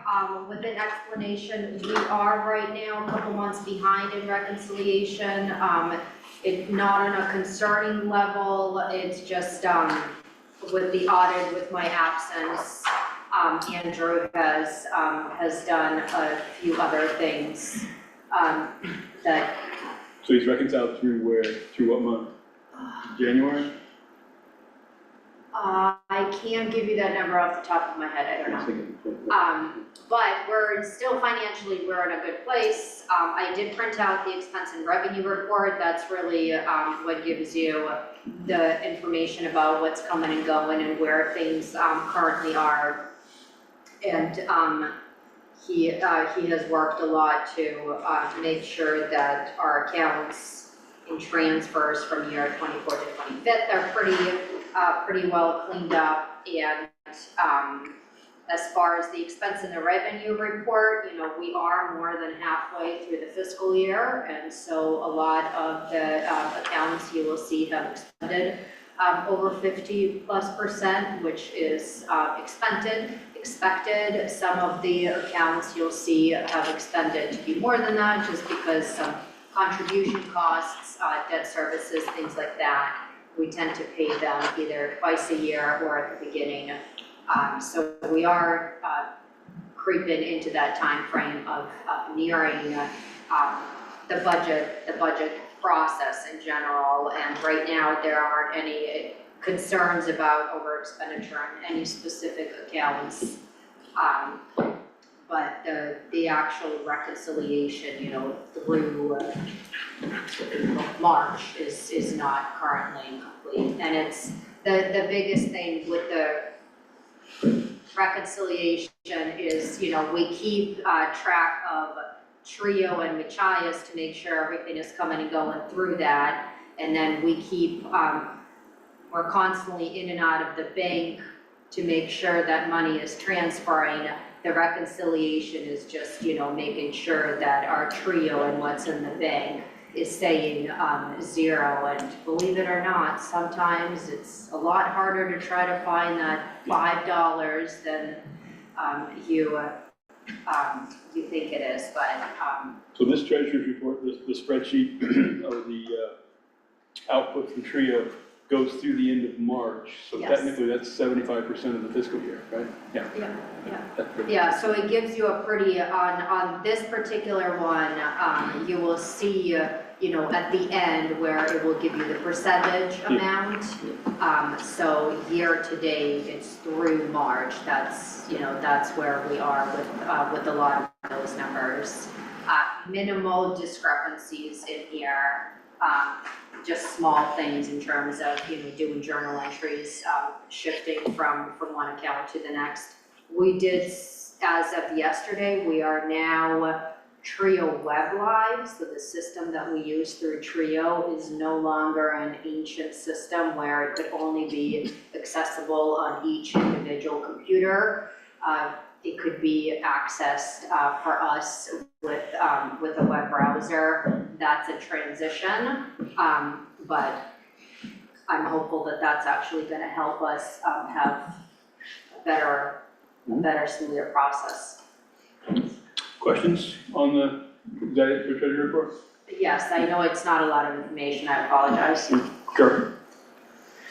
with an explanation. We are right now a couple months behind in reconciliation. It's not on a concerning level, it's just, with the audit, with my absence, Andrew has done a few other things, that, So he's reconciled through where, through what month? January? I can't give you that number off the top of my head, I don't know. But we're still financially, we're in a good place. I did print out the expense and revenue report. That's really what gives you the information about what's coming and going and where things currently are. And he has worked a lot to make sure that our accounts and transfers from year 24 to 25th are pretty well cleaned up. And as far as the expense and the revenue report, you know, we are more than halfway through the fiscal year, and so a lot of the accounts you will see have expended over 50+%, which is expected. Some of the accounts you'll see have expended to be more than that, just because some contribution costs, debt services, things like that, we tend to pay them either twice a year or at the beginning. So we are creeping into that time frame of nearing the budget process in general, and right now there aren't any concerns about over expenditure on any specific accounts. But the actual reconciliation, you know, through March is not currently complete. And it's, the biggest thing with the reconciliation is, you know, we keep track of Trio and Machias to make sure everything is coming and going through that. And then we keep, we're constantly in and out of the bank to make sure that money is transferring. The reconciliation is just, you know, making sure that our Trio and what's in the bank is staying zero. And believe it or not, sometimes it's a lot harder to try to find that $5 than you think it is, but So this treasurer's report, the spreadsheet or the output from Trio goes through the end of March. So Yes. technically that's 75% of the fiscal year, right? Yeah. yeah, so it gives you a pretty, on this particular one, you will see, you know, at the end where it will give you the percentage amount. So year to date, it's through March. That's, you know, that's where we are with a lot of those numbers. Minimal discrepancies in here. Just small things in terms of, you know, doing journal entries, shifting from one account to the next. We did, as of yesterday, we are now Trio Web Live, so the system that we use through Trio is no longer an ancient system where it could only be accessible on each individual computer. It could be accessed for us with a web browser. That's a transition, but I'm hopeful that that's actually going to help us have a better, smoother process. Questions on the, is that it for treasury report? Yes, I know it's not a lot of information, I apologize. Sure.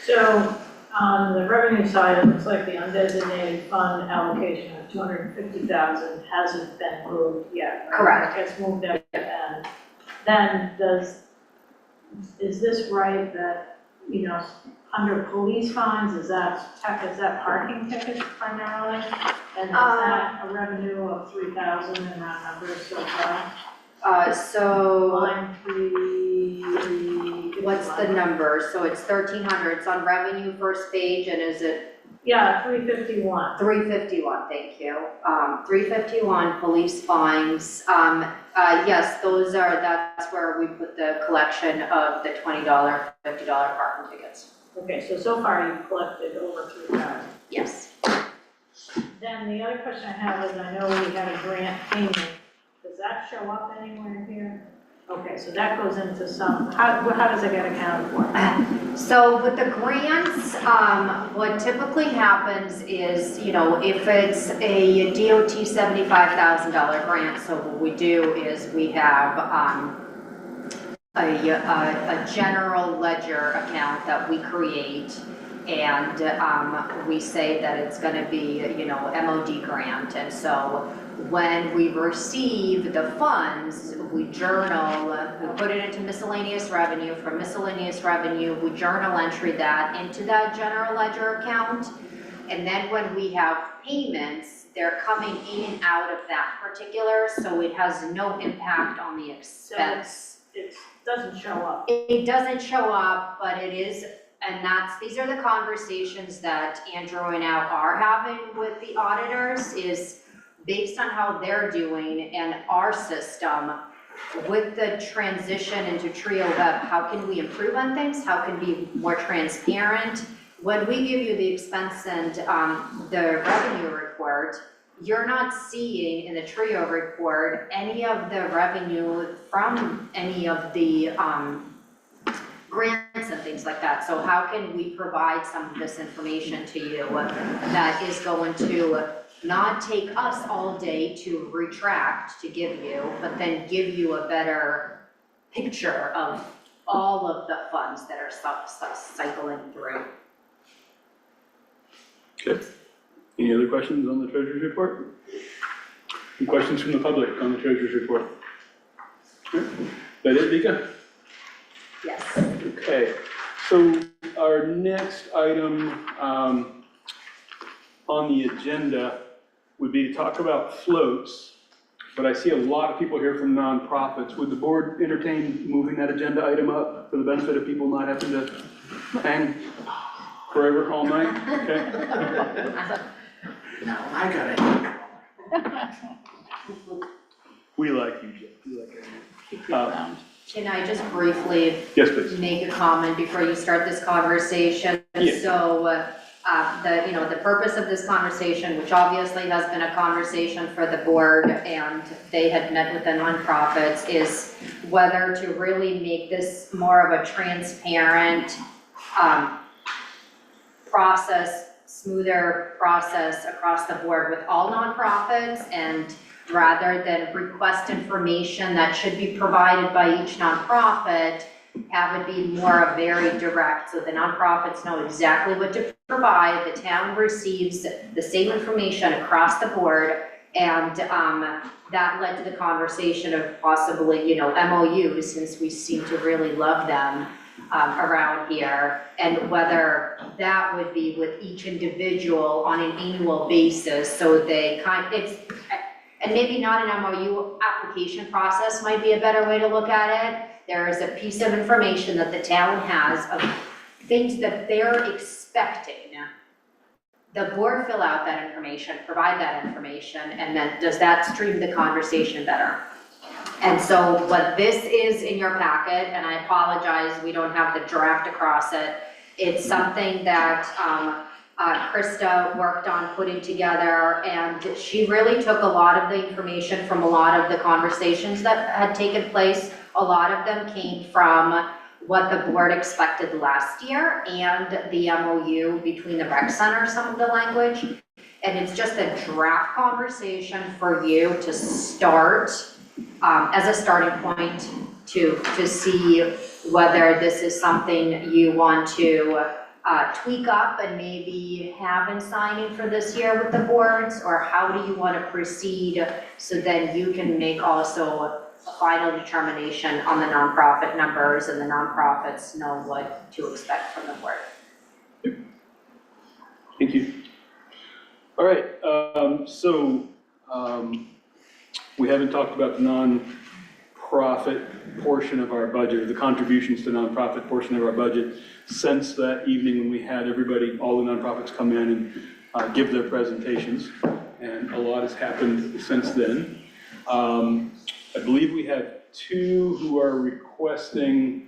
So on the revenue side, it looks like the undesignated fund allocation of 250,000 hasn't been moved yet. Right? Correct. It gets moved at the end. Then is this right that, you know, under police fines, is that parking tickets primarily? And is that a revenue of 3,000 in that number so far? So Line 3. what's the number? So it's 1,300, it's on revenue first page, and is it? Yeah, 351. 351, thank you. 351, police fines. Yes, that's where we put the collection of the $20, $50 parking tickets. Okay, so far you've collected over 3,000. Yes. Then the other question I have is, I know we had a grant payment. Does that show up anywhere here? Okay, so that goes into some, how does it get accounted for? So with the grants, what typically happens is, you know, if it's a DOT $75,000 grant, so what we do is we have a general ledger account that we create, and we say that it's going to be, you know, MOD grant. And so when we receive the funds, we journal, we put it into miscellaneous revenue. From miscellaneous revenue, we journal entry that into that general ledger account. And then when we have payments, they're coming in and out of that particular, so it has no impact on the expense. It doesn't show up. It doesn't show up, but it is, and these are the conversations that Andrew and I are having with the auditors, is based on how they're doing and our system, with the transition into Trio Web, how can we improve on things? How can we be more transparent? When we give you the expense and the revenue report, you're not seeing in the Trio report any of the revenue from any of the grants and things like that. So how can we provide some of this information to you that is going to not take us all day to retract to give you, but then give you a better picture of all of the funds that are cycling through. Good. Any other questions on the treasurer's report? Any questions from the public on the treasurer's report? That it, Vika? Okay, so our next item on the agenda would be to talk about floats, but I see a lot of people here from nonprofits. Would the board entertain moving that agenda item up for the benefit of people not having to hang forever all night? Okay? No, I got it. We like you, Jeff. We like you. Can I just briefly Yes, please. make a comment before you start this conversation? Yeah. So, the purpose of this conversation, which obviously has been a conversation for the board, and they had met with the nonprofits, is whether to really make this more of a transparent, process, smoother process across the board with all nonprofits, and rather than request information that should be provided by each nonprofit, have it be more of very direct, so the nonprofits know exactly what to provide, the town receives the same information across the board, and that led to the conversation of possibly, MOUs, since we seem to really love them around here, and whether that would be with each individual on an annual basis, so they and maybe not an MOU application process might be a better way to look at it. There is a piece of information that the town has of things that they're expecting. The board fill out that information, provide that information, and then does that stream the conversation better? And so what this is in your packet, and I apologize, we don't have the draft across it, it's something that Krista worked on putting together, and she really took a lot of the information from a lot of the conversations that had taken place. A lot of them came from what the board expected last year and the MOU between the rec center, some of the language. And it's just a draft conversation for you to start as a starting point to see whether this is something you want to tweak up and maybe have in signing for this year with the boards, or how do you want to proceed, so then you can make also a final determination on the nonprofit numbers, and the nonprofits know what to expect from the board. Thank you. All right, we haven't talked about the nonprofit portion of our budget, or the contributions to nonprofit portion of our budget, since that evening when we had everybody, all the nonprofits come in and give their presentations, and a lot has happened since then. I believe we have two who are requesting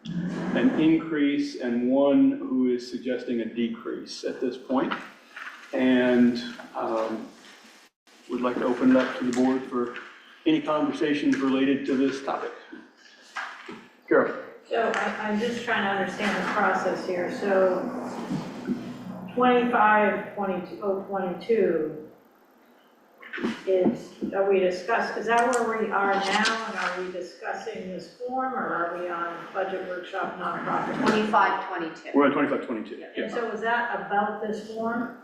an increase and one who is suggesting a decrease at this point. And would like to open it up to the board for any conversations related to this topic. Carol. So I'm just trying to understand the process here. So 25-22 is, is that where we are now, and are we discussing this form, or are we on budget workshop nonprofit? 25-22. We're on 25-22. And so is that about this form?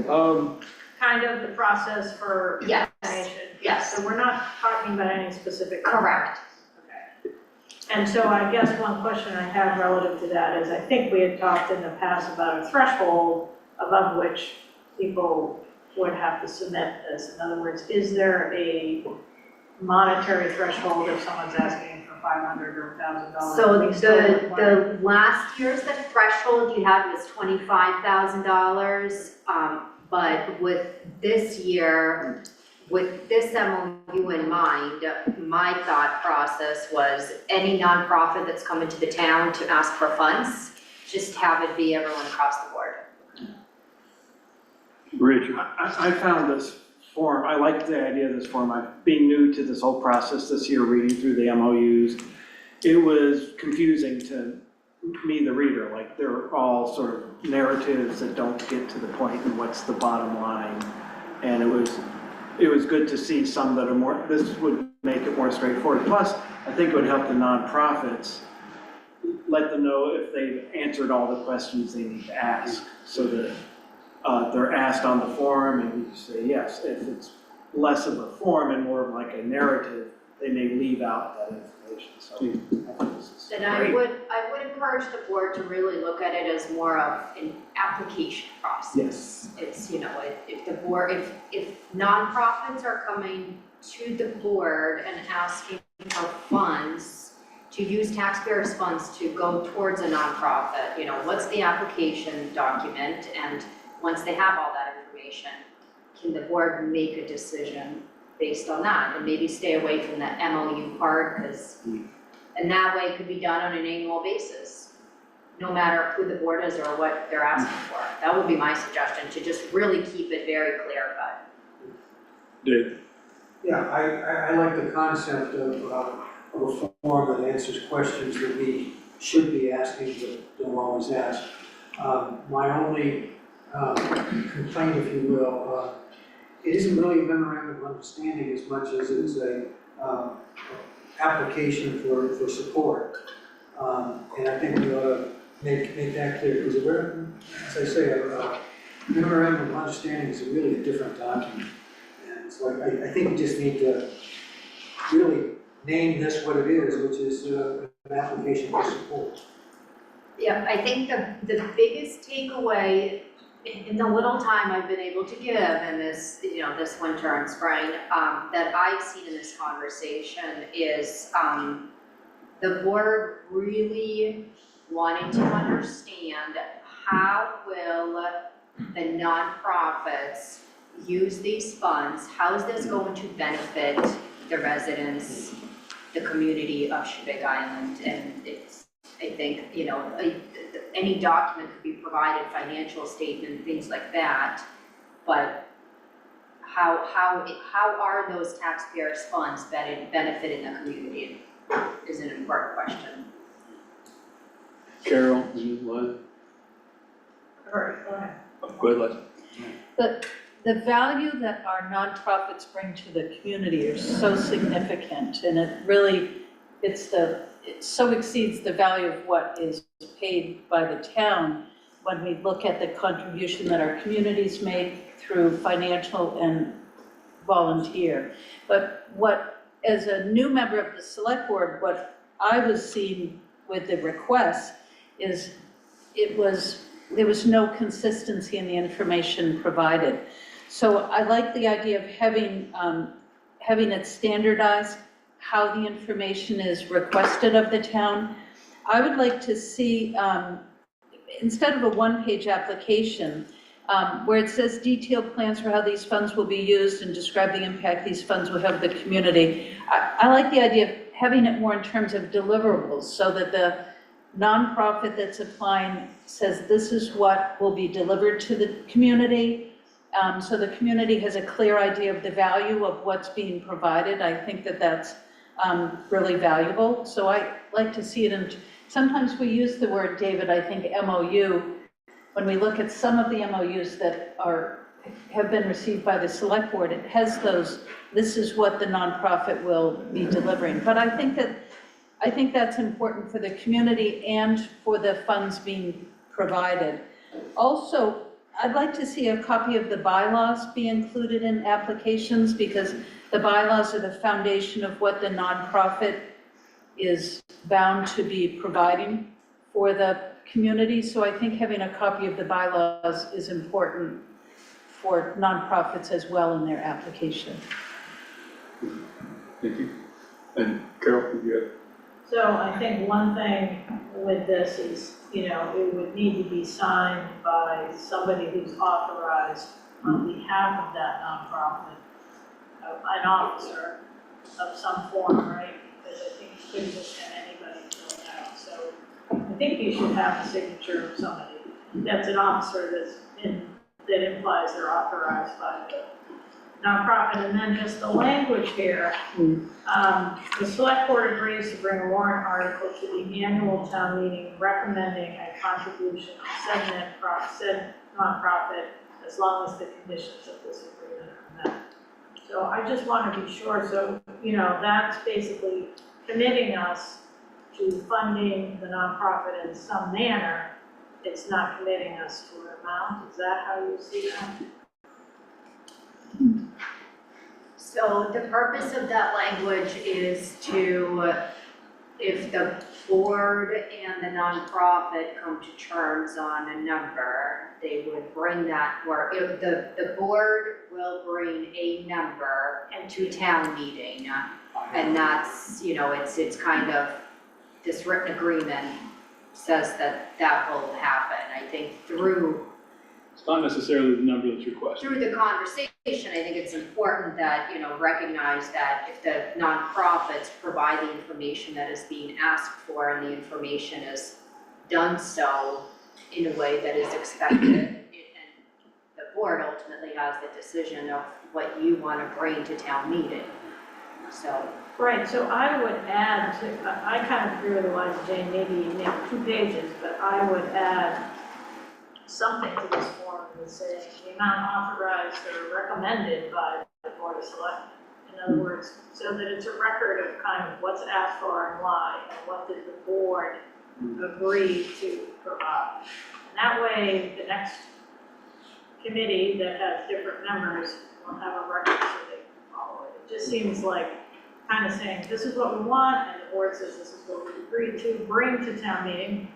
Um, Kind of the process for Yes. information? Yes. So we're not talking about any specific. Correct. Okay. And so I guess one question I have relative to that is, I think we had talked in the past about a threshold above which people would have to submit this. In other words, is there a monetary threshold if someone's asking for $500 or $1,000? So the last year's the threshold you had was $25,000, but with this year, with this MOU in mind, my thought process was any nonprofit that's coming to the town to ask for funds, just have it be everyone across the board. Richard. I found this form, I like the idea of this form, being new to this whole process this year, reading through the MOUs, it was confusing to me, the reader, like they're all sort of narratives that don't get to the point and what's the bottom line. And it was good to see some that are more, this would make it more straightforward. Plus, I think it would help the nonprofits, let them know if they've answered all the questions they need to ask, so that they're asked on the form and you say yes. If it's less of a form and more of like a narrative, they may leave out that information, so I think this is Then I great. would encourage the board to really look at it as more of an application process. Yes. It's, if the board, if nonprofits are coming to the board and asking for funds to use taxpayers' funds to go towards a nonprofit, what's the application document? And once they have all that information, can the board make a decision based on that? And maybe stay away from the MOU part, and that way it could be done on an annual basis, no matter who the board is or what they're asking for. That would be my suggestion, to just really keep it very clear cut. Dave? Yeah, I like the concept of a form that answers questions that we should be asking but don't always ask. My only complaint, if you will, it isn't really a memorandum of understanding as much as it's a application for support. And I think we ought to make that clear, because as I say, a memorandum of understanding is really a different document. And so I think we just need to really name this what it is, which is an application for support. Yeah, I think the biggest takeaway in the little time I've been able to give in this, this winter and spring, that I've seen in this conversation is the board really wanting to understand how will the nonprofits use these funds, how is this going to benefit the residents, the community of Big Island? And it's, I think, any document could be provided, financial statement, things like that, but how are those taxpayers' funds benefiting the community is an important question. Carol, you want? All right, go ahead. Go ahead, Les. The value that our nonprofits bring to the community is so significant, and it so exceeds the value of what is paid by the town when we look at the contribution that our communities make through financial and volunteer. But as a new member of the select board, what I was seeing with the requests is there was no consistency in the information provided. So I like the idea of having it standardized, how the information is requested of the town. I would like to see, instead of a one-page application, where it says detailed plans for how these funds will be used and describe the impact these funds will have on the community. I like the idea of having it more in terms of deliverables, so that the nonprofit that's applying says this is what will be delivered to the community. So the community has a clear idea of the value of what's being provided. I think that that's really valuable. So I like to see it in, sometimes we use the word, David, I think MOU, when we look at some of the MOUs that have been received by the select board, it has this is what the nonprofit will be delivering. But I think that's important for the community and for the funds being provided. Also, I'd like to see a copy of the bylaws be included in applications, because the bylaws are the foundation of what the nonprofit is bound to be providing for the community. So I think having a copy of the bylaws is important for nonprofits as well in their application. Thank you. And Carol, you have? So I think one thing with this is, it would need to be signed by somebody who's authorized on behalf of that nonprofit, an officer of some form, right? Because I think you couldn't just have anybody fill it out. So I think you should have a signature of somebody that's an officer that implies they're authorized by the nonprofit. And then just the language here, the select board agrees to bring a warrant article to the annual town meeting recommending a contribution of said nonprofit as long as the conditions of this agreement are met. So I just want to be sure, so, that's basically committing us to funding the nonprofit in some manner. It's not committing us to an amount. Is that how you see that? So So the purpose of that language is to, if the board and the nonprofit come to terms on a number, they would bring that, or if the board will bring a number to town meeting. And that's, it's kind of, this written agreement says that that will happen. I think through It's not necessarily the number that's requested. through the conversation, I think it's important that, recognize that if the nonprofits provide the information that is being asked for and the information is done so in a way that is expected, and the board ultimately has the decision of what you want to bring to town meeting, so. Right, so I would add to, I kind of agree with Eliza Jane, maybe 2 pages, but I would add something to this form that says the amount authorized or recommended by the Board of Selectmen. In other words, so that it's a record of kind of what's asked for and why, and what did the board agree to provide. And that way, the next committee that has different members will have a record so they can follow it. It just seems like kind of saying, this is what we want, and the board says this is what we agreed to bring to town meeting,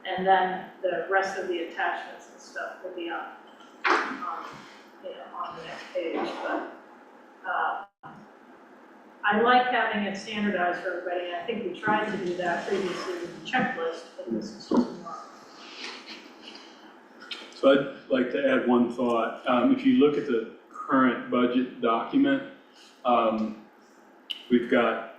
and then the rest of the attachments and stuff will be on the next page, but, I like having it standardized for everybody, and I think we tried to do that previously with the checklist, but this is just more. So I'd like to add one thought. If you look at the current budget document, we've got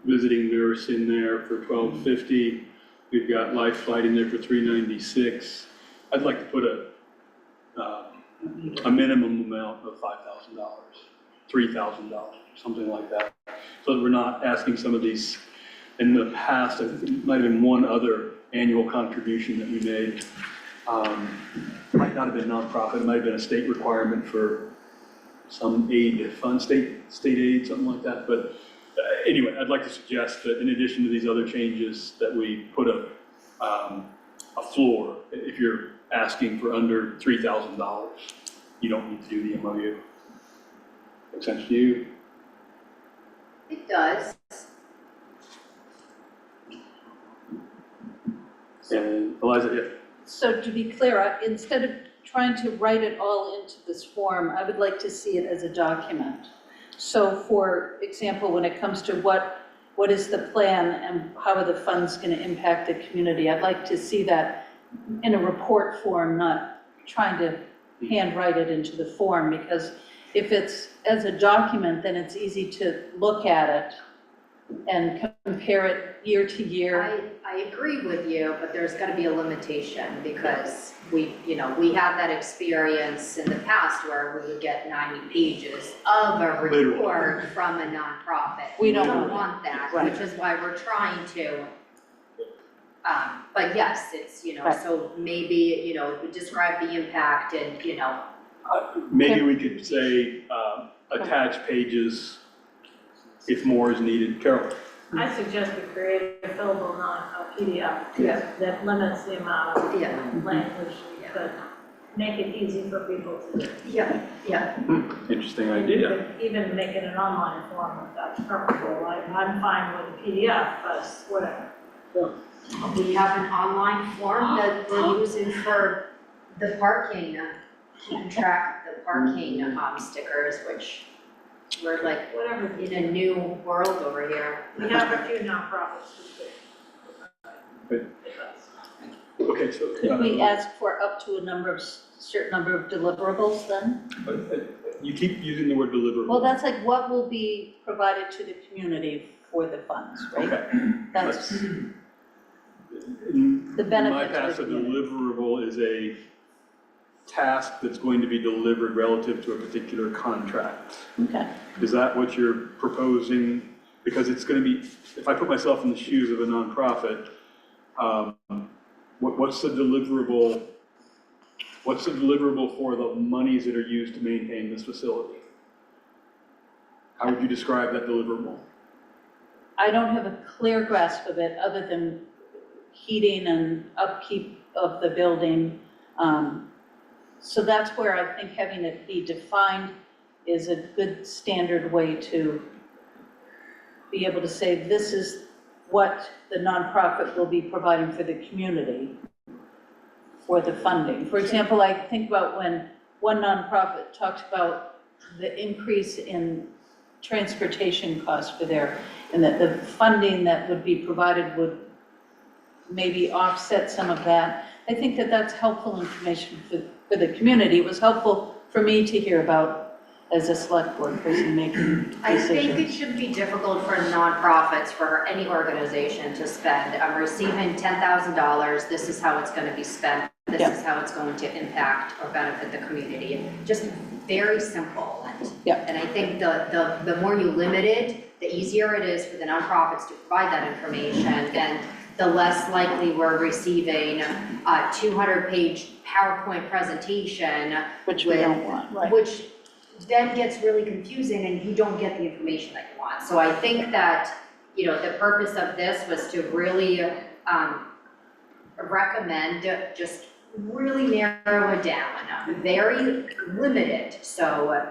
visiting nurse in there for $1,250. We've got life flight in there for $396. I'd like to put a minimum amount of $5,000, $3,000, something like that. So that we're not asking some of these, in the past, it might have been one other annual contribution that we made. Might not have been nonprofit, it might have been a state requirement for some aid fund, state aid, something like that. But anyway, I'd like to suggest that in addition to these other changes, that we put a floor. If you're asking for under $3,000, you don't need to do the MOU. Make sense to you? It does. And Eliza, yeah. So to be clear, instead of trying to write it all into this form, I would like to see it as a document. So for example, when it comes to what is the plan and how are the funds going to impact the community, I'd like to see that in a report form, not trying to handwrite it into the form, because if it's as a document, then it's easy to look at it and compare it year to year. I agree with you, but there's gotta be a limitation, because we had that experience in the past where we would get 90 pages of a report from a nonprofit. We don't want that, Right. which is why we're trying to. But yes, it's, Right. so maybe, we describe the impact and, Maybe we could say, attach pages if more is needed. Carol? I suggest we create a fillable PDF Yeah. that limits the amount of Yeah. language, but make it easy for people to do. yeah. Interesting idea. Even make it an online form if that's preferable. I'm fine with a PDF, but whatever. We have an online form that we're using for the parking, keeping track of the parking stickers, which we're like Whatever. in a new world over here. We have a few nonprofits who do. Okay, so. Could we ask for up to a certain number of deliverables then? You keep using the word deliverable. Well, that's like what will be provided to the community for the funds, right? Okay. That's In the benefit my to the past, a community. deliverable is a task that's going to be delivered relative to a particular contract. Okay. Is that what you're proposing? Because it's going to be, if I put myself in the shoes of a nonprofit, what's the deliverable? What's the deliverable for the monies that are used to maintain this facility? How would you describe that deliverable? I don't have a clear grasp of it, other than heating and upkeep of the building. So that's where I think having it be defined is a good standard way to be able to say, this is what the nonprofit will be providing for the community for the funding. For example, I think about when one nonprofit talked about the increase in transportation costs for their, and that the funding that would be provided would maybe offset some of that. I think that that's helpful information for the community. It was helpful for me to hear about as a select board person making decisions. I think it should be difficult for nonprofits, for any organization to spend. I'm receiving $10,000, this is how it's going to be spent, this is how it's going to impact or benefit the community. Just very simple. And I think the more you limit it, the easier it is for the nonprofits to provide that information, and the less likely we're receiving a 200-page PowerPoint presentation. Which we don't want, right. Which then gets really confusing and you don't get the information that you want. So I think that, you know, the purpose of this was to really recommend just really narrow it down, very limited. So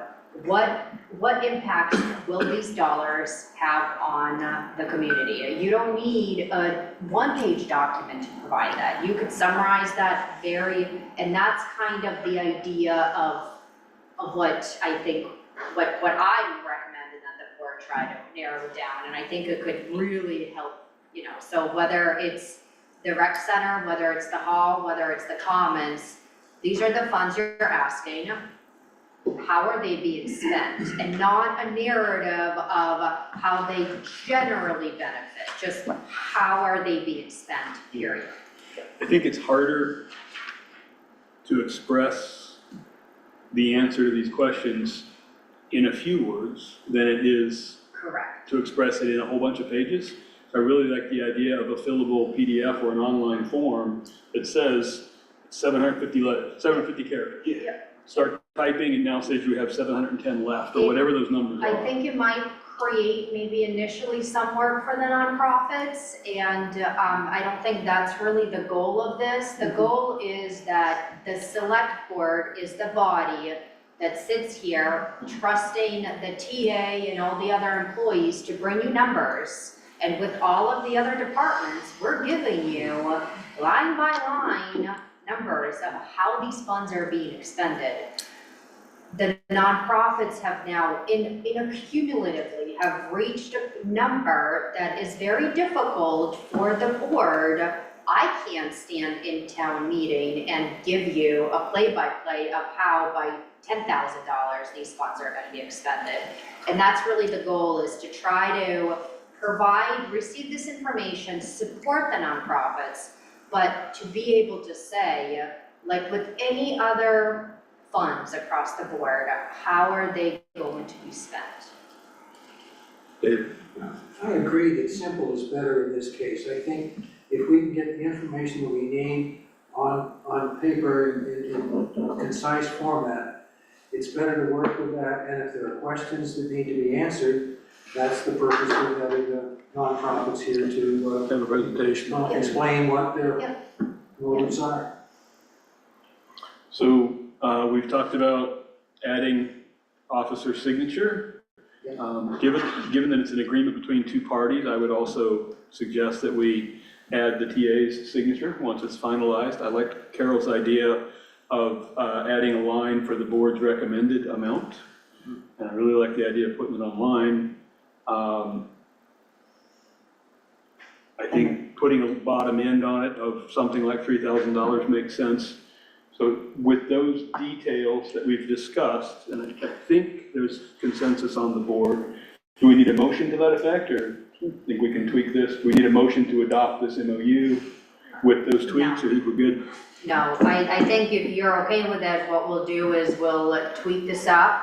what impact will these dollars have on the community? You don't need a one-page document to provide that. You could summarize that and that's kind of the idea of what I think, what I would recommend, and that the board try to narrow it down, and I think it could really help, you know, so whether it's the rec center, whether it's the hall, whether it's the commons, these are the funds you're asking, how are they being spent? And not a narrative of how they generally benefit, just how are they being spent, period. I think it's harder to express the answer to these questions in a few words than it is Correct. to express it in a whole bunch of pages. So I really like the idea of a fillable PDF or an online form that says 750 characters. Yeah. Start typing and now says you have 710 left, or whatever those numbers are. I think it might create maybe initially some work for the nonprofits, and I don't think that's really the goal of this. The goal is that the select board is the body that sits here trusting the TA and all the other employees to bring you numbers. And with all of the other departments, we're giving you line by line numbers of how these funds are being expended. The nonprofits have now, cumulatively, have reached a number that is very difficult for the board. I can't stand in town meeting and give you a play-by-play of how by $10,000 these funds are going to be expended. And that's really the goal, is to try to receive this information, support the nonprofits, but to be able to say, like with any other funds across the board, how are they going to be spent? Dave? I agree that simple is better in this case. I think if we can get the information that we need on paper in a concise format, it's better to work with that, and if there are questions that need to be answered, that's the purpose of having the nonprofits here to Have a presentation. explain what their motives are. So we've talked about adding officer signature. Given that it's an agreement between two parties, I would also suggest that we add the TA's signature once it's finalized. I liked Carol's idea of adding a line for the board's recommended amount. And I really like the idea of putting it online. I think putting a bottom end on it of something like $3,000 makes sense. So with those details that we've discussed, and I think there's consensus on the board, do we need a motion to that effect, or do you think we can tweak this? Do we need a motion to adopt this MOU with those tweaks, or think we're good? No, I think if you're okay with it, what we'll do is we'll tweak this up,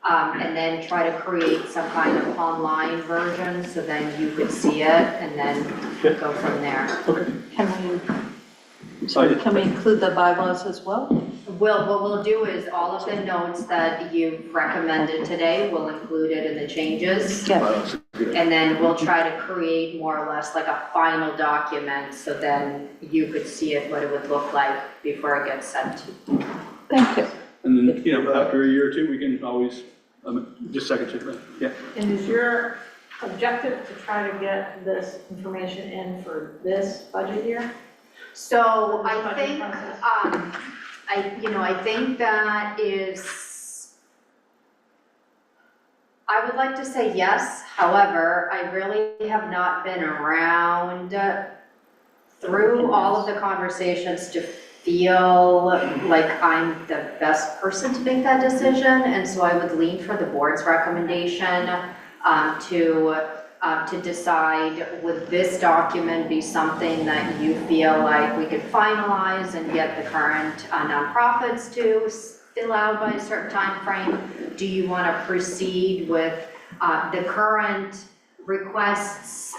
and then try to create some kind of online version, so then you could see it, and then go from there. Okay. Can we include the bylaws as well? What we'll do is all of the notes that you've recommended today, we'll include it in the changes. Yeah. And then we'll try to create more or less like a final document, so then you could see it, what it would look like before it gets sent to you. Thank you. And then, after a year or two, we can always Just a second, Chief. Yeah. And is your objective to try to get this information in for this budget year? So I Budget think, process. I think that is, I would like to say yes, however, I really have not been around through all of the conversations to feel like I'm the best person to make that decision, and so I would lean for the board's recommendation to decide, would this document be something that you feel like we could finalize and get the current nonprofits to fill out by a certain time frame? Do you want to proceed with the current requests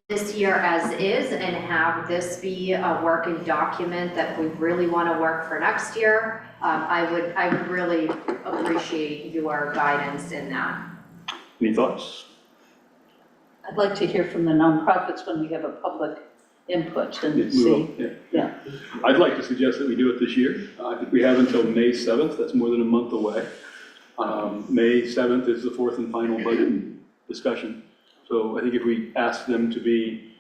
this year as is and have this be a working document that we really want to work for next year? I would really appreciate your guidance in that. Any thoughts? I'd like to hear from the nonprofits when we have a public input and We will, see. yeah. I'd like to suggest that we do it this year. I think we have until May 7th, that's more than a month away. May 7th is the fourth and final budget discussion. So I think if we ask them to be,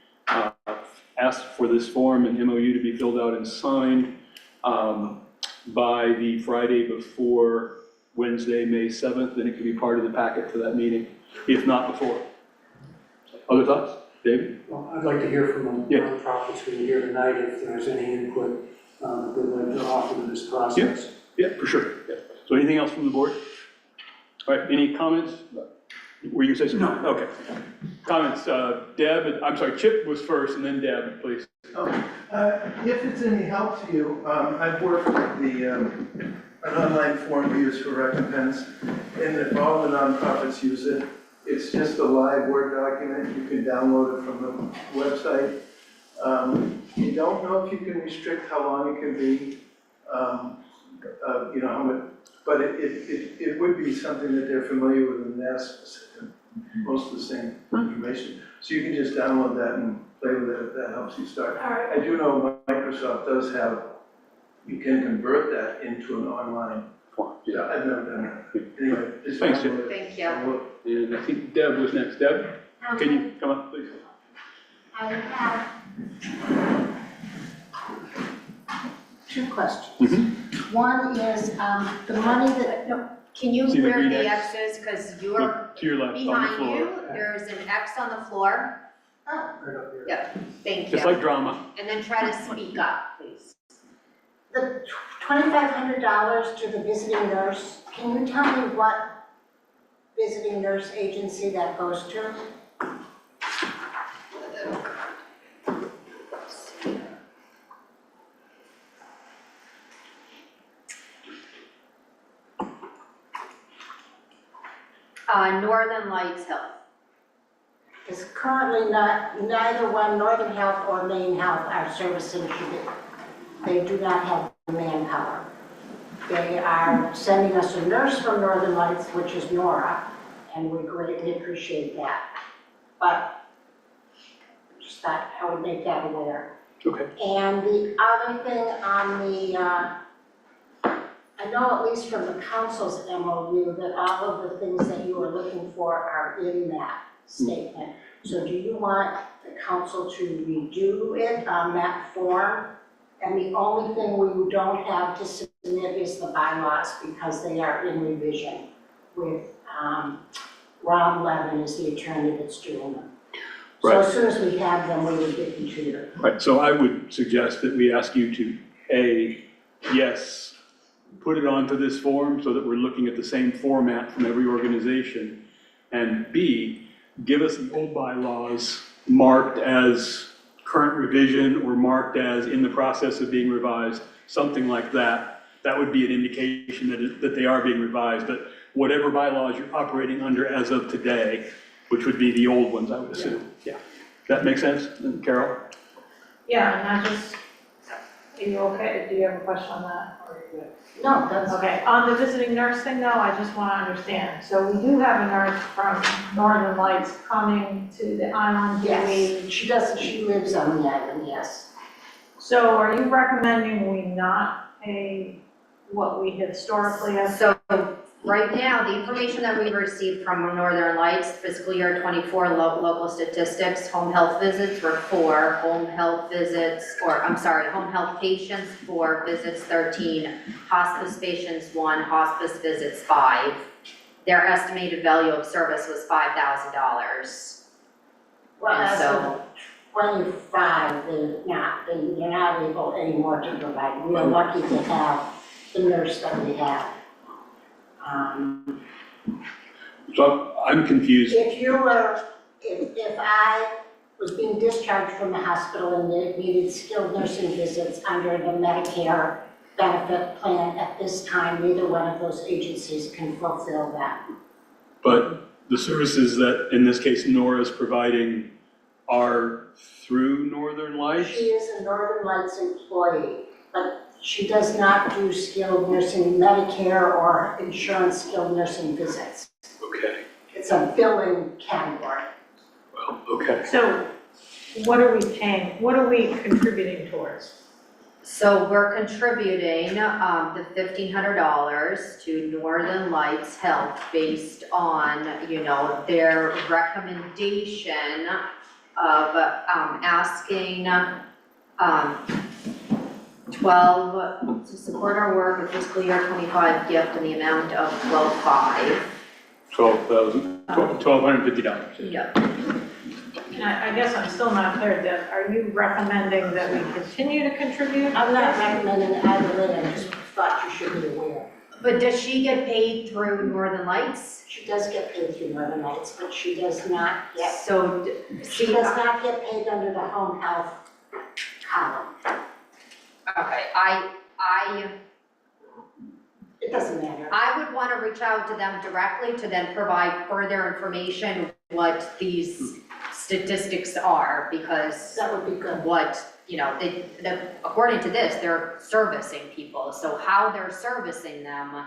asked for this form and MOU to be filled out and signed by the Friday before Wednesday, May 7th, then it could be part of the packet for that meeting, if not before. Other thoughts? David? Well, I'd like to hear from the Yeah. nonprofits who are here tonight, if there's any input they'd like to offer to this process. Yeah, for sure. Yeah. So anything else from the board? All right, any comments? Were you gonna say something? No. Okay. Comments, Deb, I'm sorry, Chip was first and then Deb, please. If it's any help to you, I've worked with an online form we use for recompense, and if all the nonprofits use it, it's just a live Word document. You can download it from the website. You don't know if you can restrict how long it can be, how much, but it would be something that they're familiar with and ask most of the same information. So you can just download that and play with it if that helps you start. All right. I do know Microsoft does have, you can convert that into an online form. Yeah, I've never done that. Anyway, just Thanks, download it. Thank you. And look. And I think Deb was next. Deb, can you come up, please? I have two questions. Mm-hmm. One is, the money that, no, Can you See the clear green the X? X's, because you're Look to your left on the behind floor. you, there's an X on the floor. oh, Right up here. Yep, thank Just you. like drama. And then try to speak up, please. the $2,500 to the visiting nurse, can you tell me what visiting nurse agency that goes to? Northern Lights Health. Because currently neither one, Northern Health or Maine Health, are servicing Quebec. They do not have the manpower. They are sending us a nurse from Northern Lights, which is Nora, and we greatly appreciate that. But just thought I would make that aware. Okay. And the other thing on the, I know at least from the council's MOU that all of the things that you are looking for are in that statement. So do you want the council to redo it on that form? And the only thing we don't have to submit is the bylaws because they are in revision with, Ron Levin is the attorney that's doing them. So Right. as soon as we have them, we will get them to you. Right, so I would suggest that we ask you to, A, yes, put it onto this form so that we're looking at the same format from every organization. And B, give us the old bylaws marked as current revision or marked as in the process of being revised, something like that. That would be an indication that they are being revised, but whatever bylaws you're operating under as of today, which would be the old ones, I would assume. Yeah. That make sense, Carol? Yeah, and I just, are you okay? Do you have a question on that, or are you good? No, that's. Okay, on the visiting nurse thing though, I just want to understand. So we do have a nurse from Northern Lights coming to the island. Do Yes, she does, she lives on the island, yes. So are you recommending we not pay what we historically have? So Right now, the information that we received from Northern Lights, fiscal year 24 local statistics, home health visits were 4, home health patients 4, visits 13, hospice patients 1, hospice visits 5. Their estimated value of service was $5,000. Well, And as so- of 25, they're not able anymore to provide. We're lucky to have the nurse that we have. So I'm confused. If I was being discharged from the hospital and they needed skilled nursing visits under the Medicare benefit plan at this time, neither one of those agencies can fulfill that. But the services that, in this case, Nora's providing are through Northern Lights? She is a Northern Lights employee, but she does not do skilled nursing Medicare or insurance skilled nursing visits. Okay, It's a billing category. well, okay. So what are we paying, what are we contributing towards? So we're contributing the $1,500 to Northern Lights Health based on, their recommendation of asking 12, to support our work with fiscal year 25 gift in the amount of $12,500. $1,250. Yeah. And I guess I'm still not clear, Deb, are you recommending that we continue to contribute? I'm not recommending either way, I just thought you should be aware. But does she get paid through Northern Lights? She does get paid through Northern Lights, but she does not get, So, she does not get paid under the home health column. okay, It doesn't matter. I would want to reach out to them directly to then provide further information what these statistics are, because That would be good. according to this, they're servicing people, so how they're servicing them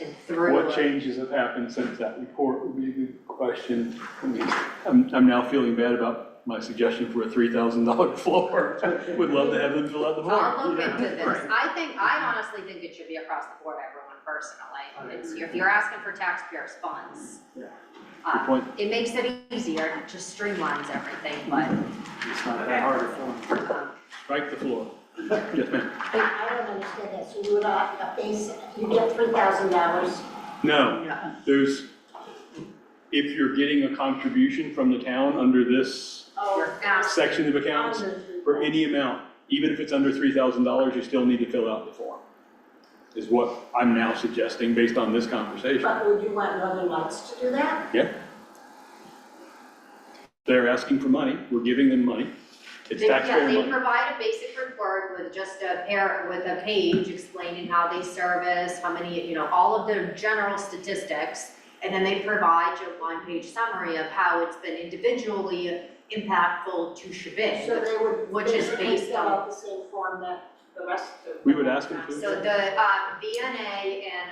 and through. What changes have happened since that report would be a good question. I mean, I'm now feeling bad about my suggestion for a $3,000 floor. Would love to have them fill out the form. I'll look into this. I honestly think it should be across the board, everyone personally. If you're asking for taxpayers' funds. Good point. It makes it easier, it just streamlines everything, but, It's not that hard to fill. Strike the floor. Yes, ma'am. I don't understand that, so you would you get $3,000. No, if you're getting a contribution from the town under this you're asking. section of accounts, for any amount, even if it's under $3,000, you still need to fill out the form, is what I'm now suggesting based on this conversation. But would you want Northern Lights to do that? Yeah. They're asking for money, we're giving them money, it's taxpayer They money. provide a basic report with just with a page explaining how they service, how many, all of their general statistics, and then they provide you a one-page summary of how it's been individually impactful to Shebang. So they would Which is basically based fill on- out the same form that the rest of the. We would ask them to. So the VNA and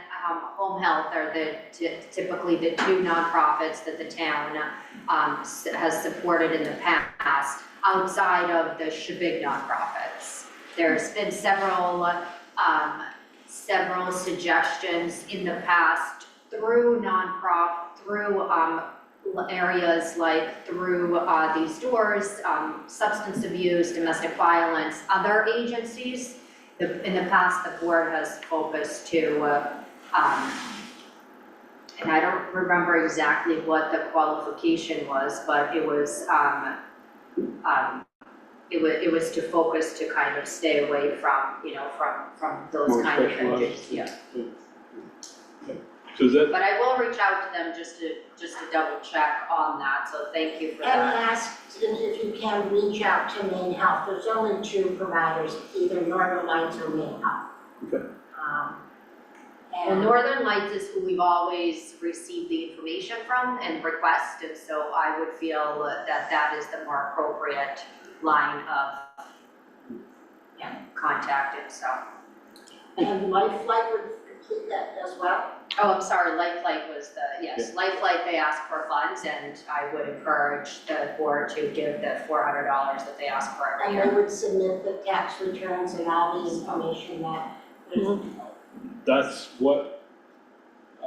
Home Health are typically the two nonprofits that the town has supported in the past, outside of the Shebang nonprofits. There's been several suggestions in the past through areas like through these doors, substance abuse, domestic violence, other agencies. In the past, the board has focused to, and I don't remember exactly what the qualification was, but it was it was to focus to kind of stay away from, from those More kind of specialized. entities, yeah. So is that, But I will reach out to them just to double check on that, so thank you for And that. ask if you can reach out to Maine Health, there's only two providers, either Northern Lights or Maine Health. Okay. Well, Northern Lights is who we've always received the information from and request, and so I would feel that is the more appropriate line of contact, and so. And Lifeline would complete that as well? Oh, I'm sorry, Lifeline was yes, Lifeline, they asked for funds, and I would encourage the board to give the $400 that they ask for every And year. they would submit the tax returns and all the information that. that's what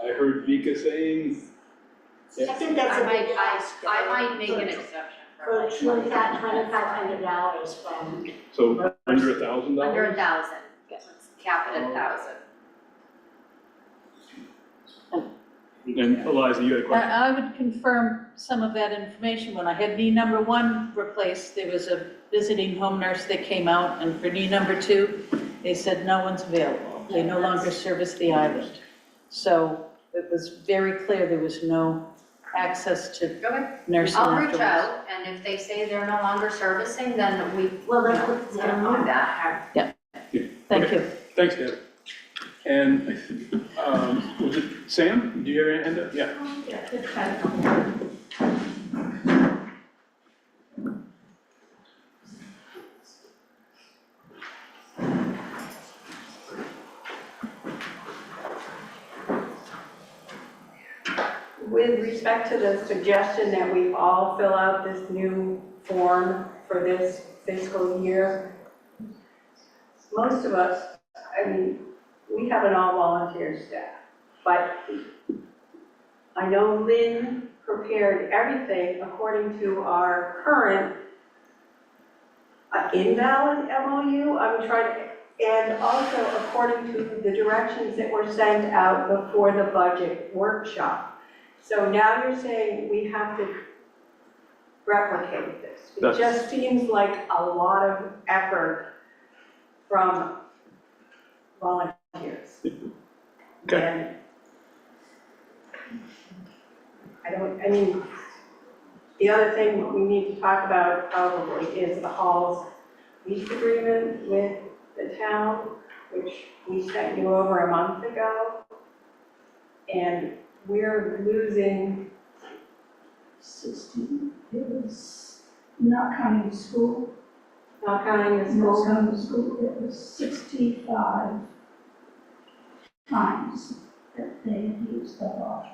I heard Vika saying, I think that's a big ask. I might make an exception For for $2,500 from, so under $1,000? under 1,000, let's cap it at 1,000. And Eliza, you had a question? I would confirm some of that information. When I had knee number 1 replaced, there was a visiting home nurse that came out, and for knee number 2, they said no one's available. They no longer service the island. So it was very clear there was no access to Okay. nursing I'll reach afterwards. out, and if they say they're no longer servicing, then we, well, you that's know, what, can't find that. Thank you. Thanks, Deb. And, was it Sam? Do you have any hand up? Yeah. With respect to the suggestion that we all fill out this new form for this fiscal year, most of us, I mean, we have an all-volunteer staff, but I know Lynn prepared everything according to our current invalid MOU, I'm trying to, and also according to the directions that were sent out before the budget workshop. So now you're saying we have to replicate this. It That's- just seems like a lot of effort from volunteers. Okay. And I mean, the other thing we need to talk about probably is the Hall's lease agreement with the town, which we sent you over a month ago. And we're losing 16, it was not counting the school, not counting the not school. counting the school, it was 65 times that they had used the law.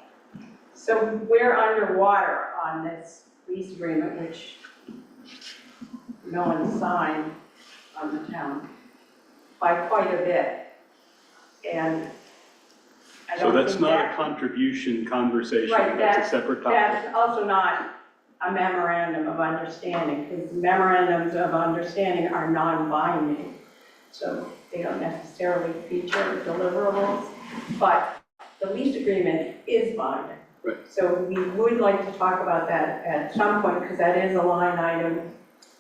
So we're underwater on this lease agreement, which no one signed on the town by quite a bit. And I So don't that's think not a that- contribution conversation, Right, that's a separate topic. That's also not a memorandum of understanding, because memorandums of understanding are non-binding. So they don't necessarily feature deliverables, but the lease agreement is binding. Right. So we would like to talk about that at some point, because that is a line item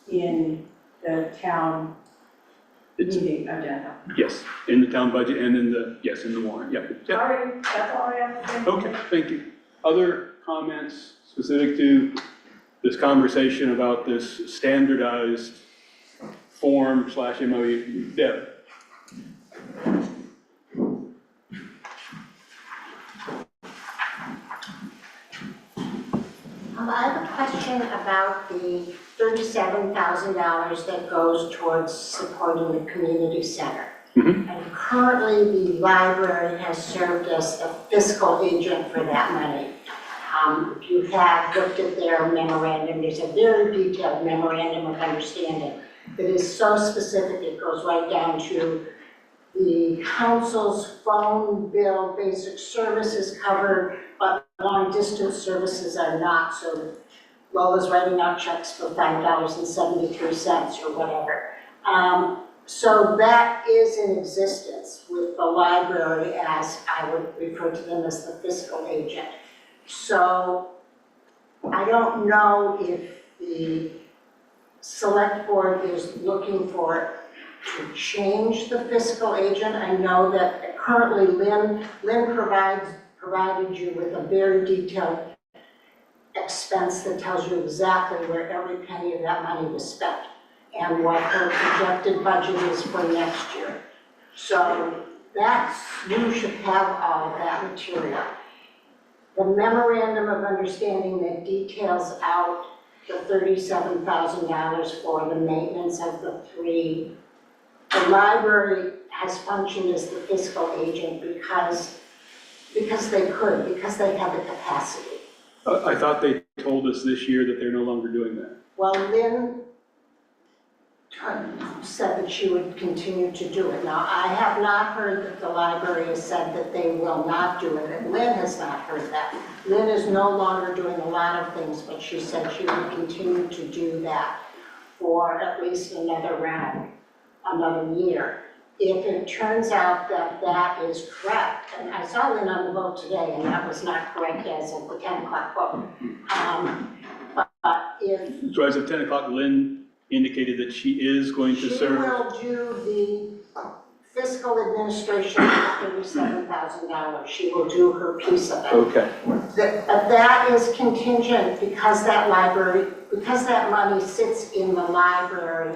in the town It's- meeting agenda. Yes, in the town budget and in the, yes, in the warrant, yeah. Yeah. All right, that's all I have to say. Okay, thank you. Other comments specific to this conversation about this standardized form/MOU? Deb? I have a question about the $37,000 that goes towards supporting the community center. Mhm. And currently, the library has served as the fiscal agent for that money. If you have looked at their memorandum, there's a very detailed memorandum of understanding that is so specific, it goes right down to the council's phone bill, basic services covered, but long-distance services are not, so Lola's writing out checks for $5.73 or whatever. So that is in existence with the library, as I would refer to them as the fiscal agent. So I don't know if the select board is looking for to change the fiscal agent. I know that currently Lynn provided you with a very detailed expense that tells you exactly where every penny of that money was spent and what her projected budget is for next year. So you should have all of that material. The memorandum of understanding that details out the $37,000 for the maintenance of the three. The library has functioned as the fiscal agent because they could, because they have the capacity. I thought they told us this year that they're no longer doing that. Well, Lynn said that she would continue to do it. Now, I have not heard that the library has said that they will not do it, and Lynn has not heard that. Lynn is no longer doing a lot of things, but she said she would continue to do that for at least another round, another year. If it turns out that that is correct, and I saw Lynn on the vote today, and that was not correct as of the 10 o'clock vote. But if So as of 10 o'clock, Lynn indicated that she is going to she serve. will do the fiscal administration for $37,000, she will do her piece of it. Okay. That is contingent because that money sits in the library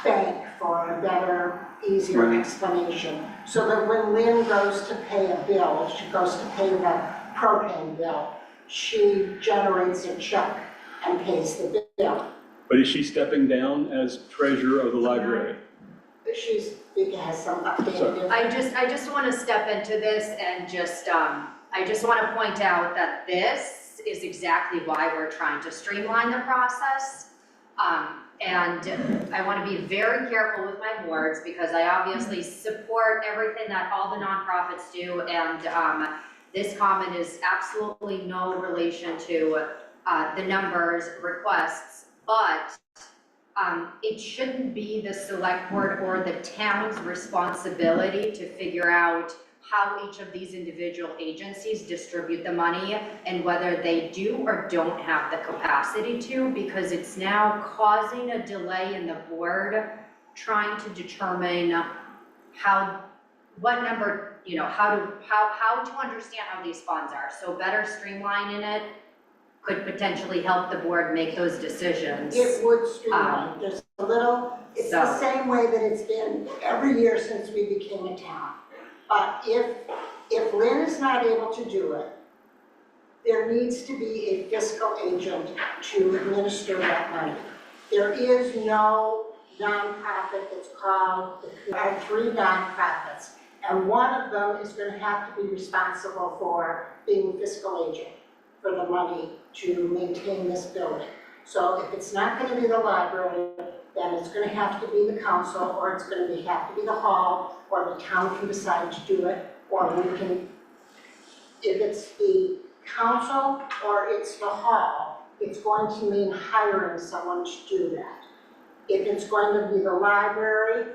bank for a better, easier explanation. So that when Lynn goes to pay a bill, she goes to pay the propane bill, she generates a check and pays the bill. But is she stepping down as treasurer of the library? Has some updated. I just want to step into this and I just want to point out that this is exactly why we're trying to streamline the process. And I want to be very careful with my words because I obviously support everything that all the nonprofits do, and this comment is absolutely no relation to the numbers, requests, but it shouldn't be the select board or the town's responsibility to figure out how each of these individual agencies distribute the money and whether they do or don't have the capacity to, because it's now causing a delay in the board trying to determine how to understand how these funds are. So better streamlining it could potentially help the board make those decisions. It would streamline, just a little, it's the same way that it's been every year since we became a town. But if Lynn is not able to do it, there needs to be a fiscal agent to administer that money. There is no nonprofit that's called, there are 3 nonprofits, and one of them is going to have to be responsible for being fiscal agent for the money to maintain this building. So if it's not going to be the library, then it's going to have to be the council, or it's going to have to be the hall, or the town can decide to do it, or we can, if it's the council or it's the hall, it's going to mean hiring someone to do that. If it's going to be the library,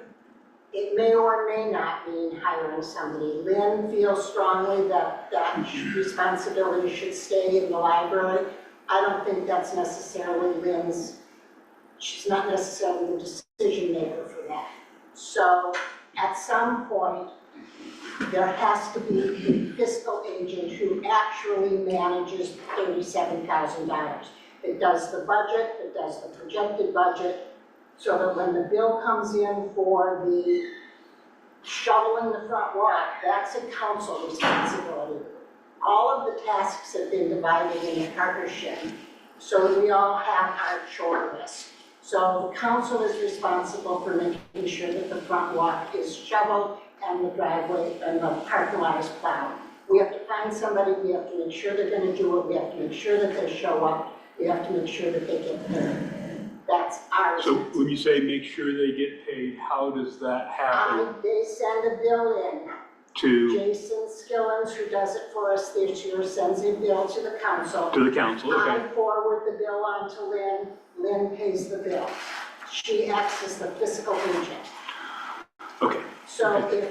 it may or may not mean hiring somebody. Lynn feels strongly that that responsibility should stay in the library. I don't think that's necessarily Lynn's, she's not necessarily the decision maker for that. So at some point, there has to be a fiscal agent who actually manages $37,000. It does the budget, it does the projected budget, so that when the bill comes in for the shoveling the front walk, that's a council responsibility. All of the tasks have been divided in a partnership, so we all have our chore list. So the council is responsible for making sure that the front walk is shoveled and the driveway and the parking lot is plowed. We have to find somebody, we have to make sure they're going to do it, we have to make sure that they show up, we have to make sure that they get paid. That's our So when you say make sure they get paid, how does that happen? They send a bill in. To Jason Skillens, who does it for us this year, sends a bill to the council. the council, okay. I forward the bill on to Lynn, Lynn pays the bill. She acts as the fiscal agent. Okay. So if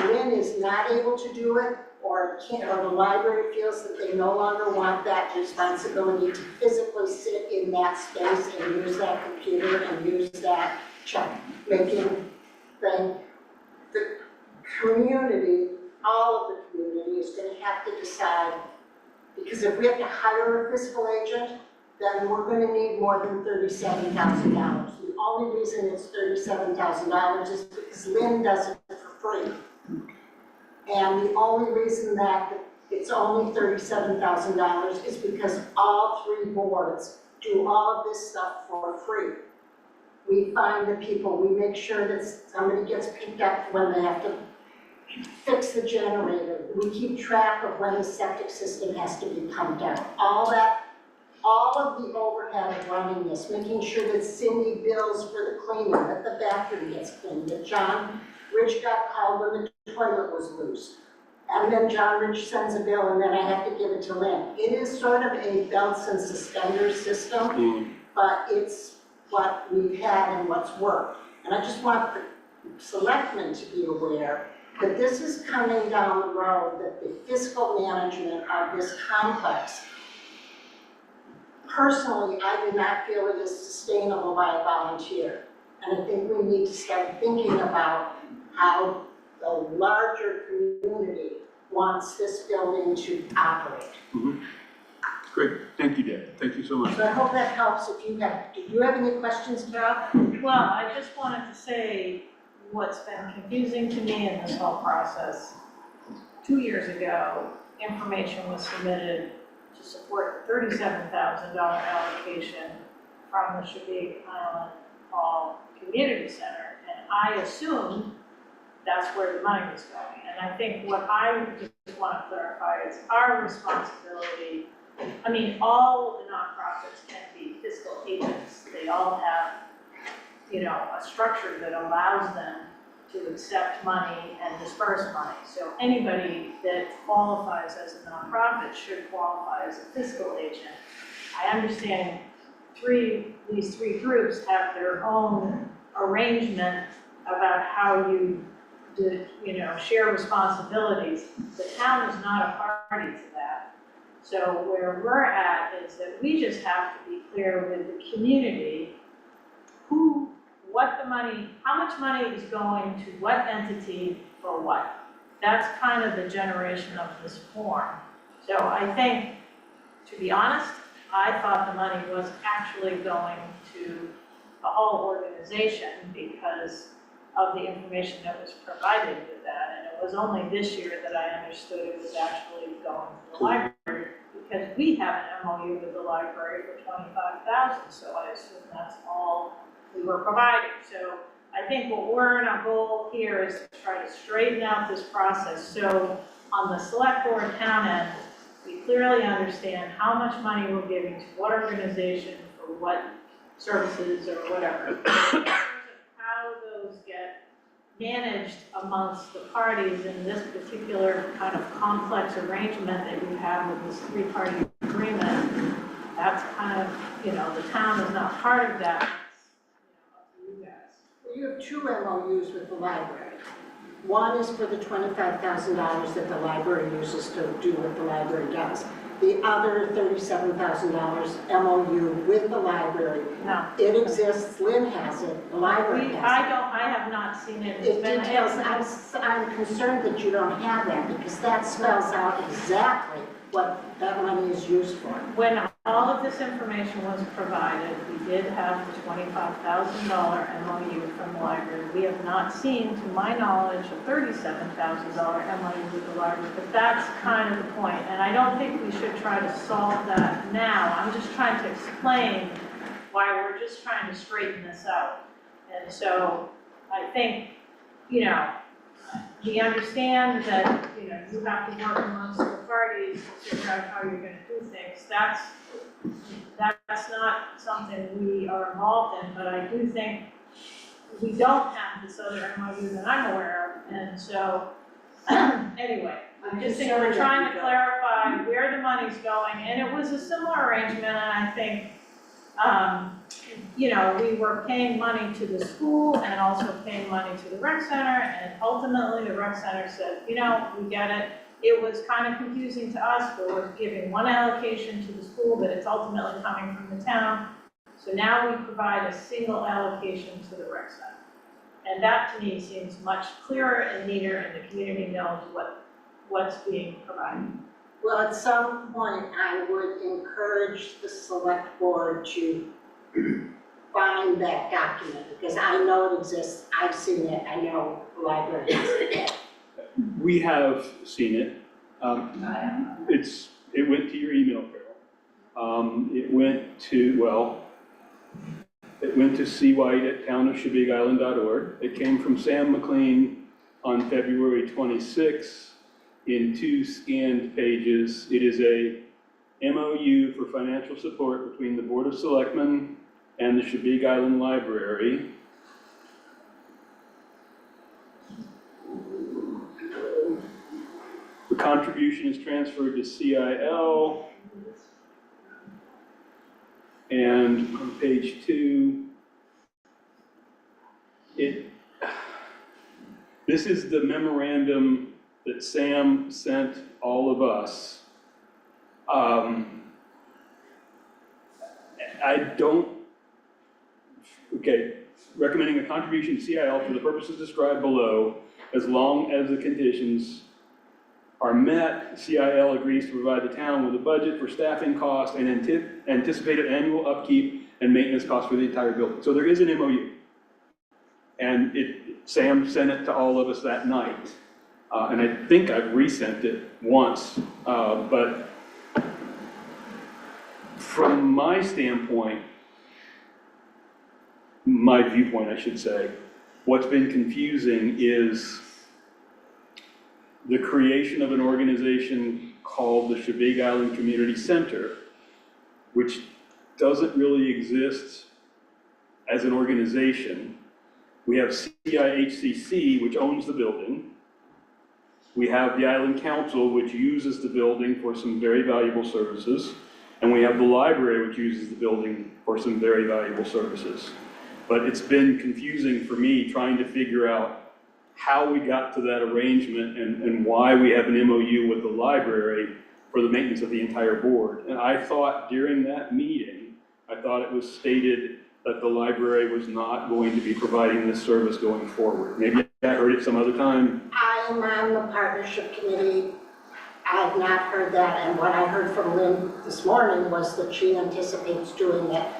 Lynn is not able to do it, or the library feels that they no longer want that responsibility to physically sit in that space and use that computer and use that check-making thing, the community, all of the community is going to have to decide, because if we have to hire a fiscal agent, then we're going to need more than $37,000. The only reason it's $37,000 is because Lynn does it for free. And the only reason that it's only $37,000 is because all 3 boards do all of this stuff for free. We find the people, we make sure that somebody gets picked up when they have to fix the generator. We keep track of when the septic system has to be pumped out. All that all of the overhead of running this, making sure that Cindy bills for the cleaning, that the bathroom gets cleaned, that Rich got called when the toilet was loose. And then Rich sends a bill and then I have to give it to Lynn. It is sort of a belts and suspenders system, but it's what we've had and what's worked. And I just want the selectmen to be aware that this is coming down the road, that the fiscal management of this complex, personally, I do not feel it is sustainable by a volunteer. And I think we need to start thinking about how the larger community wants this building to operate. Great, thank you, Deb, thank you so much. So I hope that helps. If you have, do you have any questions, Carol? Well, I just wanted to say what's been confusing to me in this whole process. 2 years ago, information was submitted to support the $37,000 allocation from the Shabig Island Hall Community Center, and I assumed that's where the money was going. And I think what I just want to clarify is our responsibility. I mean, all of the nonprofits can be fiscal agents. They all have, you know, a structure that allows them to accept money and disperse money. So anybody that qualifies as a nonprofit should qualify as a fiscal agent. I understand these three groups have their own arrangement about how you share responsibilities. The town is not a party to that. So where we're at is that we just have to be clear with the community how much money is going to what entity for what. That's kind of the generation of this form. So I think, to be honest, I thought the money was actually going to the whole organization because of the information that was provided with that. And it was only this year that I understood it was actually going to the library, because we have an MOU with the library for $25,000, so I assume that's all we were providing. So I think what our goal here is to try to straighten out this process. So on the select board town end, we clearly understand how much money we're giving to what organization for what services or whatever. In terms of how those get managed amongst the parties in this particular kind of complex arrangement that you have with this three-party agreement, that's kind of, the town is not part of that. It's, up to you guys. Well, you have two MOUs with the library. One is for the $25,000 that the library uses to do what the library does. The other $37,000 MOU with the library. No. It exists, Lynn has it, the library has it. I have not seen it. It details, I'm concerned that you don't have that, because that spells out exactly what that money is used for. When all of this information was provided, we did have the $25,000 MOU from the library. We have not seen, to my knowledge, a $37,000 MOU with the library, but that's kind of the point. And I don't think we should try to solve that now. I'm just trying to explain why we're just trying to straighten this out. And so I think, we understand that, you have to work amongst the parties to figure out how you're gonna do things. That's not something we are involved in, but I do think we don't have this other MOU that I'm aware of. And so, anyway, I just think we're trying to clarify where the money's going. And it was a similar arrangement, and I think, we were paying money to the school and also paying money to the rec center, and ultimately the rec center said, we get it. It was kind of confusing to us, but we're giving one allocation to the school, but it's ultimately coming from the town. So now we provide a single allocation to the rec center. And that to me seems much clearer and neater, and the community knows what's being provided. Well, at some point, I would encourage the select board to find that document, because I know it exists, I've seen it, I know the library has it. We have seen it. It went to your email, Carol. It went to cwhite@townofshabigisland.org. It came from Sam McLean on February 26th in 2 scanned pages. It is a MOU for financial support between the Board of Selectmen and the Shabig Island Library. The contribution is transferred to CIL. And on page 2, this is the memorandum that Sam sent all of us. Recommending a contribution to CIL for the purposes described below, as long as the conditions are met, CIL agrees to provide the town with a budget for staffing costs and anticipated annual upkeep and maintenance costs for the entire building. So there is an MOU. And Sam sent it to all of us that night. And I think I've resent it once, but from my standpoint, my viewpoint, I should say, what's been confusing is the creation of an organization called the Shabig Island Community Center, which doesn't really exist as an organization. We have CIHCC, which owns the building. We have the Island Council, which uses the building for some very valuable services. And we have the library, which uses the building for some very valuable services. But it's been confusing for me trying to figure out how we got to that arrangement and why we have an MOU with the library for the maintenance of the entire board. And I thought during that meeting, I thought it was stated that the library was not going to be providing this service going forward. Maybe I heard it some other time. I am on the partnership committee. I have not heard that, and what I heard from Lynn this morning was that she anticipates doing that.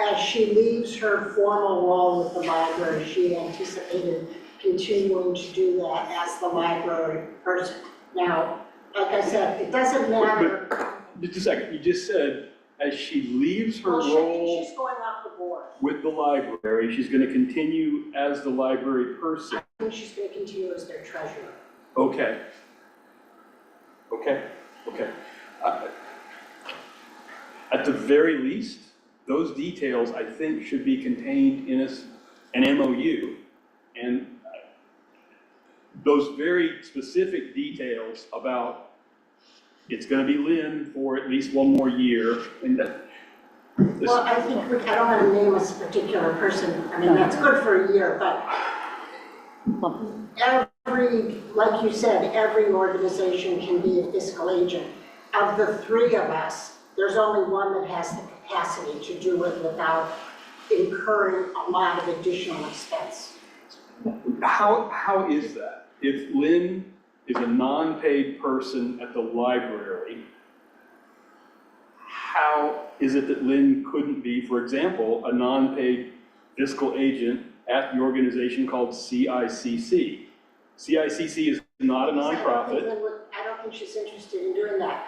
As she leaves her formal role with the library, she anticipated continuing to do that as the library person. Now, like I said, it doesn't matter. But just a second, you just said as she leaves her Well, role she's going off the board. with the library, she's going to continue as the library person. I think she's going to continue as their treasurer. Okay. At the very least, those details, I think, should be contained in an MOU. And those very specific details about it's going to be Lynn for at least one more year. And Well, I think, I don't want to name a particular person. I mean, that's good for a year, but like you said, every organization can be a fiscal agent. Of the three of us, there's only one that has the capacity to do it without incurring a lot of additional expense. How is that? If Lynn is a non-paid person at the library, how is it that Lynn couldn't be, for example, a non-paid fiscal agent at the organization called CICC? CICC is not a nonprofit. I don't think she's interested in doing that.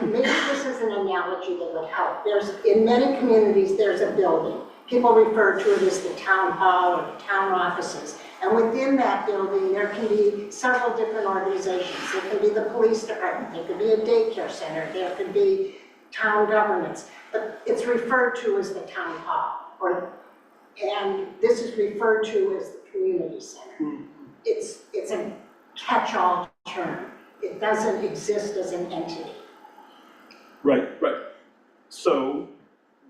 Maybe this is an analogy that would help. In many communities, there's a building. People refer to it as the town hall or the town offices. And within that building, there can be several different organizations. There can be the police department, there could be a daycare center, there could be town governments. But it's referred to as the town hall, and this is referred to as the community center. It's a catch-all term. It doesn't exist as an entity. Right. So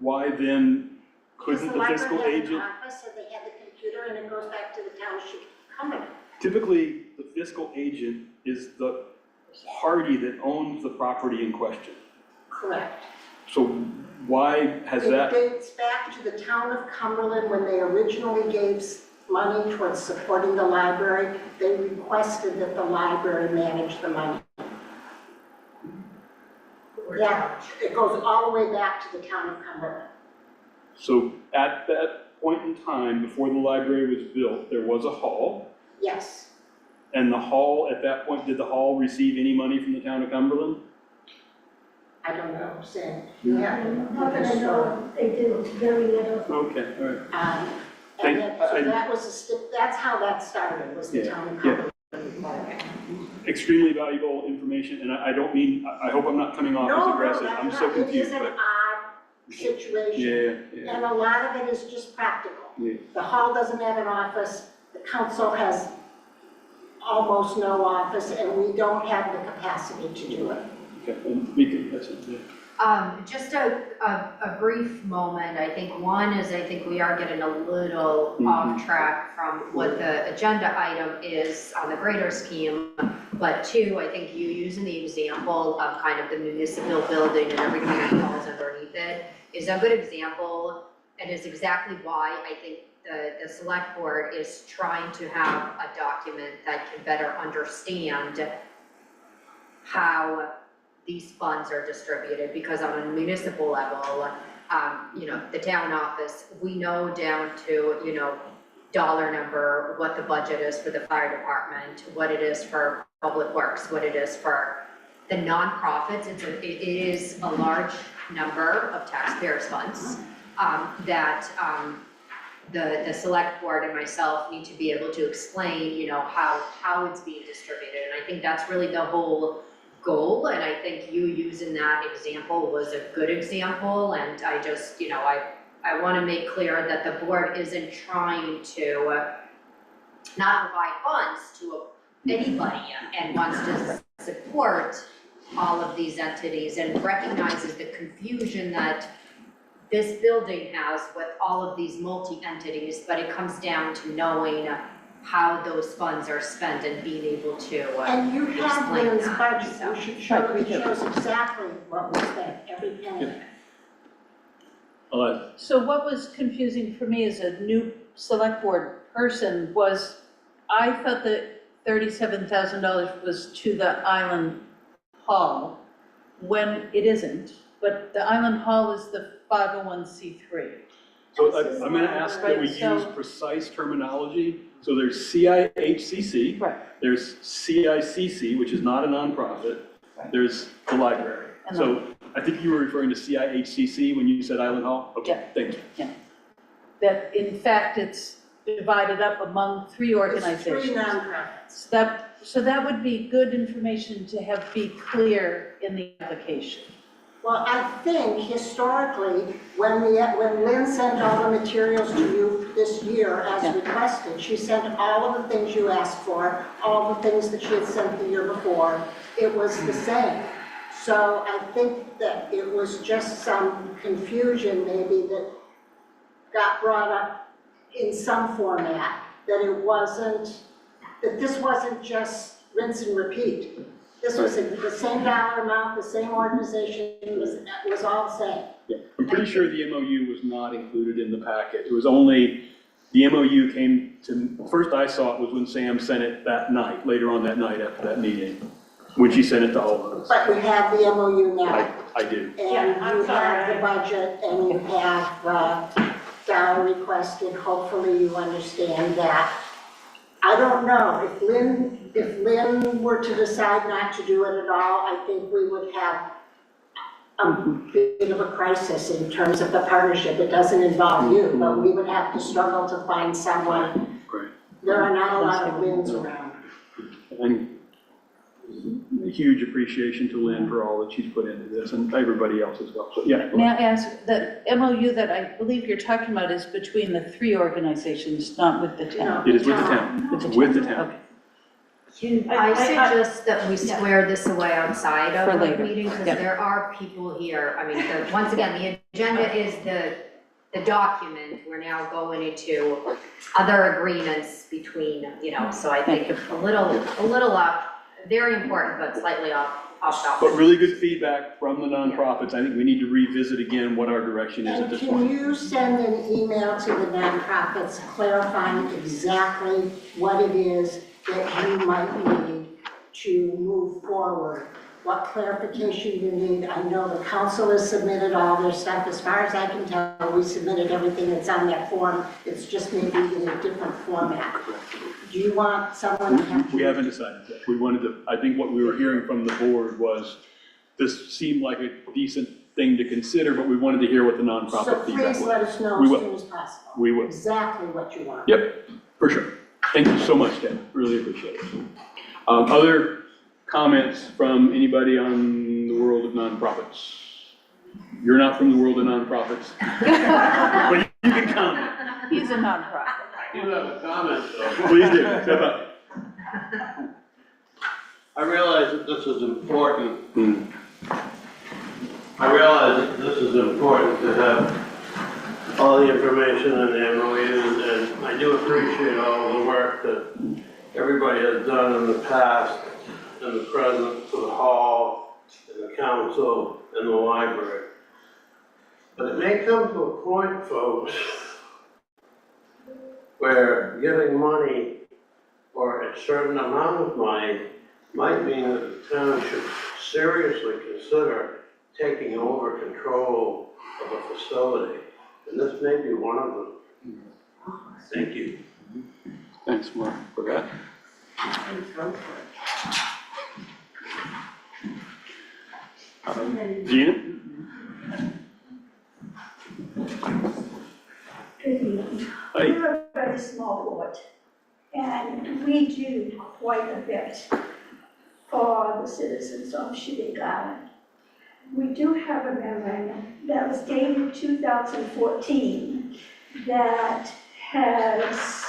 why then couldn't the fiscal Because the library agent? had an office and they had the computer and it goes back to the township company. Typically, the fiscal agent is the party that owns the property in question. Correct. So why has that? It dates back to the town of Cumberland when they originally gave money towards supporting the library. They requested that the library manage the money. Yeah, it goes all the way back to the town of Cumberland. So at that point in time, before the library was built, there was a hall. Yes. And the hall, at that point, did the hall receive any money from the town of Cumberland? I don't know, Sam. You have Not that I know of, they do, very little. Okay, all right. And that, so that was that's how that started, was the town of Cumberland. extremely valuable information, and I don't mean, I hope I'm not coming off as aggressive, I'm so It is confused, an but. odd situation. Yeah. And a lot of it is just practical. Yeah. The hall doesn't have an office, the council has almost no office, and we don't have the capacity to do it. Okay, and we can, that's it, yeah. Just a brief moment, I think one is, I think we are getting a little off track from what the agenda item is on the greater scheme. But two, I think you using the example of kind of the municipal building and everything that falls underneath it is a good example, and is exactly why I think the select board is trying to have a document that can better understand how these funds are distributed, because on a municipal level, the town office, we know down to, dollar number, what the budget is for the fire department, what it is for public works, what it is for the nonprofits. It is a large number of taxpayers' funds that the select board and myself need to be able to explain, how it's being distributed. And I think that's really the whole goal, and I think you using that example was a good example, and I just, I want to make clear that the board isn't trying to not provide funds to anybody and wants to support all of these entities and recognizes the confusion that this building has with all of these multi-entities, but it comes down to knowing how those funds are spent and being able to And you have explain Lynn's that, budget, so. you should show, it shows exactly what we spent, every penny. So what was confusing for me as a new select board person was, I thought that $37,000 was to the Island Hall, when it isn't, but the Island Hall is the 501c3. So I'm gonna ask that we use precise terminology. So there's CIHCC. Right. There's CICC, which is not a nonprofit. Right. There's the library. And So I think you were referring to CIHCC when you said Island Hall? Okay, thank you. That in fact, it's divided up among 3 organizations. It's 3 nonprofits. So that would be good information to have be clear in the application. Well, I think historically, when Lynn sent all the materials to you this year as requested, she sent all of the things you asked for, all the things that she had sent the year before, it was the same. So I think that it was just some confusion maybe that got brought up in some format, that this wasn't just rinse and repeat. This was the same dollar amount, the same organization, was all the same. Yeah, I'm pretty sure the MOU was not included in the packet. It was only, the MOU came to, first I saw it was when Sam sent it that night, later on that night after that meeting, when she sent it to all of us. But we have the MOU now. I do. And you have the budget, and you have dollar requested, hopefully you understand that. I don't know, if Lynn were to decide not to do it at all, I think we would have a bit of a crisis in terms of the partnership. It doesn't involve you, but we would have to struggle to find someone. Great. There are not a lot of Lynn's around. And a huge appreciation to Lynn for all that she's put into this, and everybody else as well. So, yeah. May I ask, the MOU that I believe you're talking about is between the 3 organizations, not with the town? It is with the town. It's with the town. Okay. I suggest that we square this away outside For of the later. meeting, because Yep. there are people here, I mean, once again, the agenda is the document, we're now going into other agreements between, so I think a little very important, but slightly off topic. But really good feedback from the nonprofits. I think we need to revisit again what our direction is at And this can point. you send an email to the nonprofits clarifying exactly what it is that you might need to move forward? What clarification you need? I know the council has submitted all their stuff. As far as I can tell, we submitted everything that's on that form. It's just maybe in a different format. Do you want someone to have to? We haven't decided yet. We wanted to, I think what we were hearing from the board was this seemed like a decent thing to consider, but we wanted to hear what the nonprofit So feedback please let was. us know We as will. soon as possible. We will. Exactly what you want. Yep, for sure. Thank you so much, Deb. Really appreciate it. Other comments from anybody on the world of nonprofits? You're not from the world of nonprofits, but you can comment. He's a nonprofit. You have a comment though. Please do, step up. I realize that this is important. I realize that this is important to have all the information in the MOUs, and I do appreciate all the work that everybody has done in the past, and the present, for the hall, and the council, and the library. But it may come to a point, folks, where giving money, or a certain amount of money, might mean that the town should seriously consider taking over control of a facility. And this may be one of them. Thank you. Thanks, Mark, for that. Gina? Good evening. Hi. We're a very small board, and we do quite a bit for the citizens of Shindig Island. We do have a memorandum that was dated 2014 that has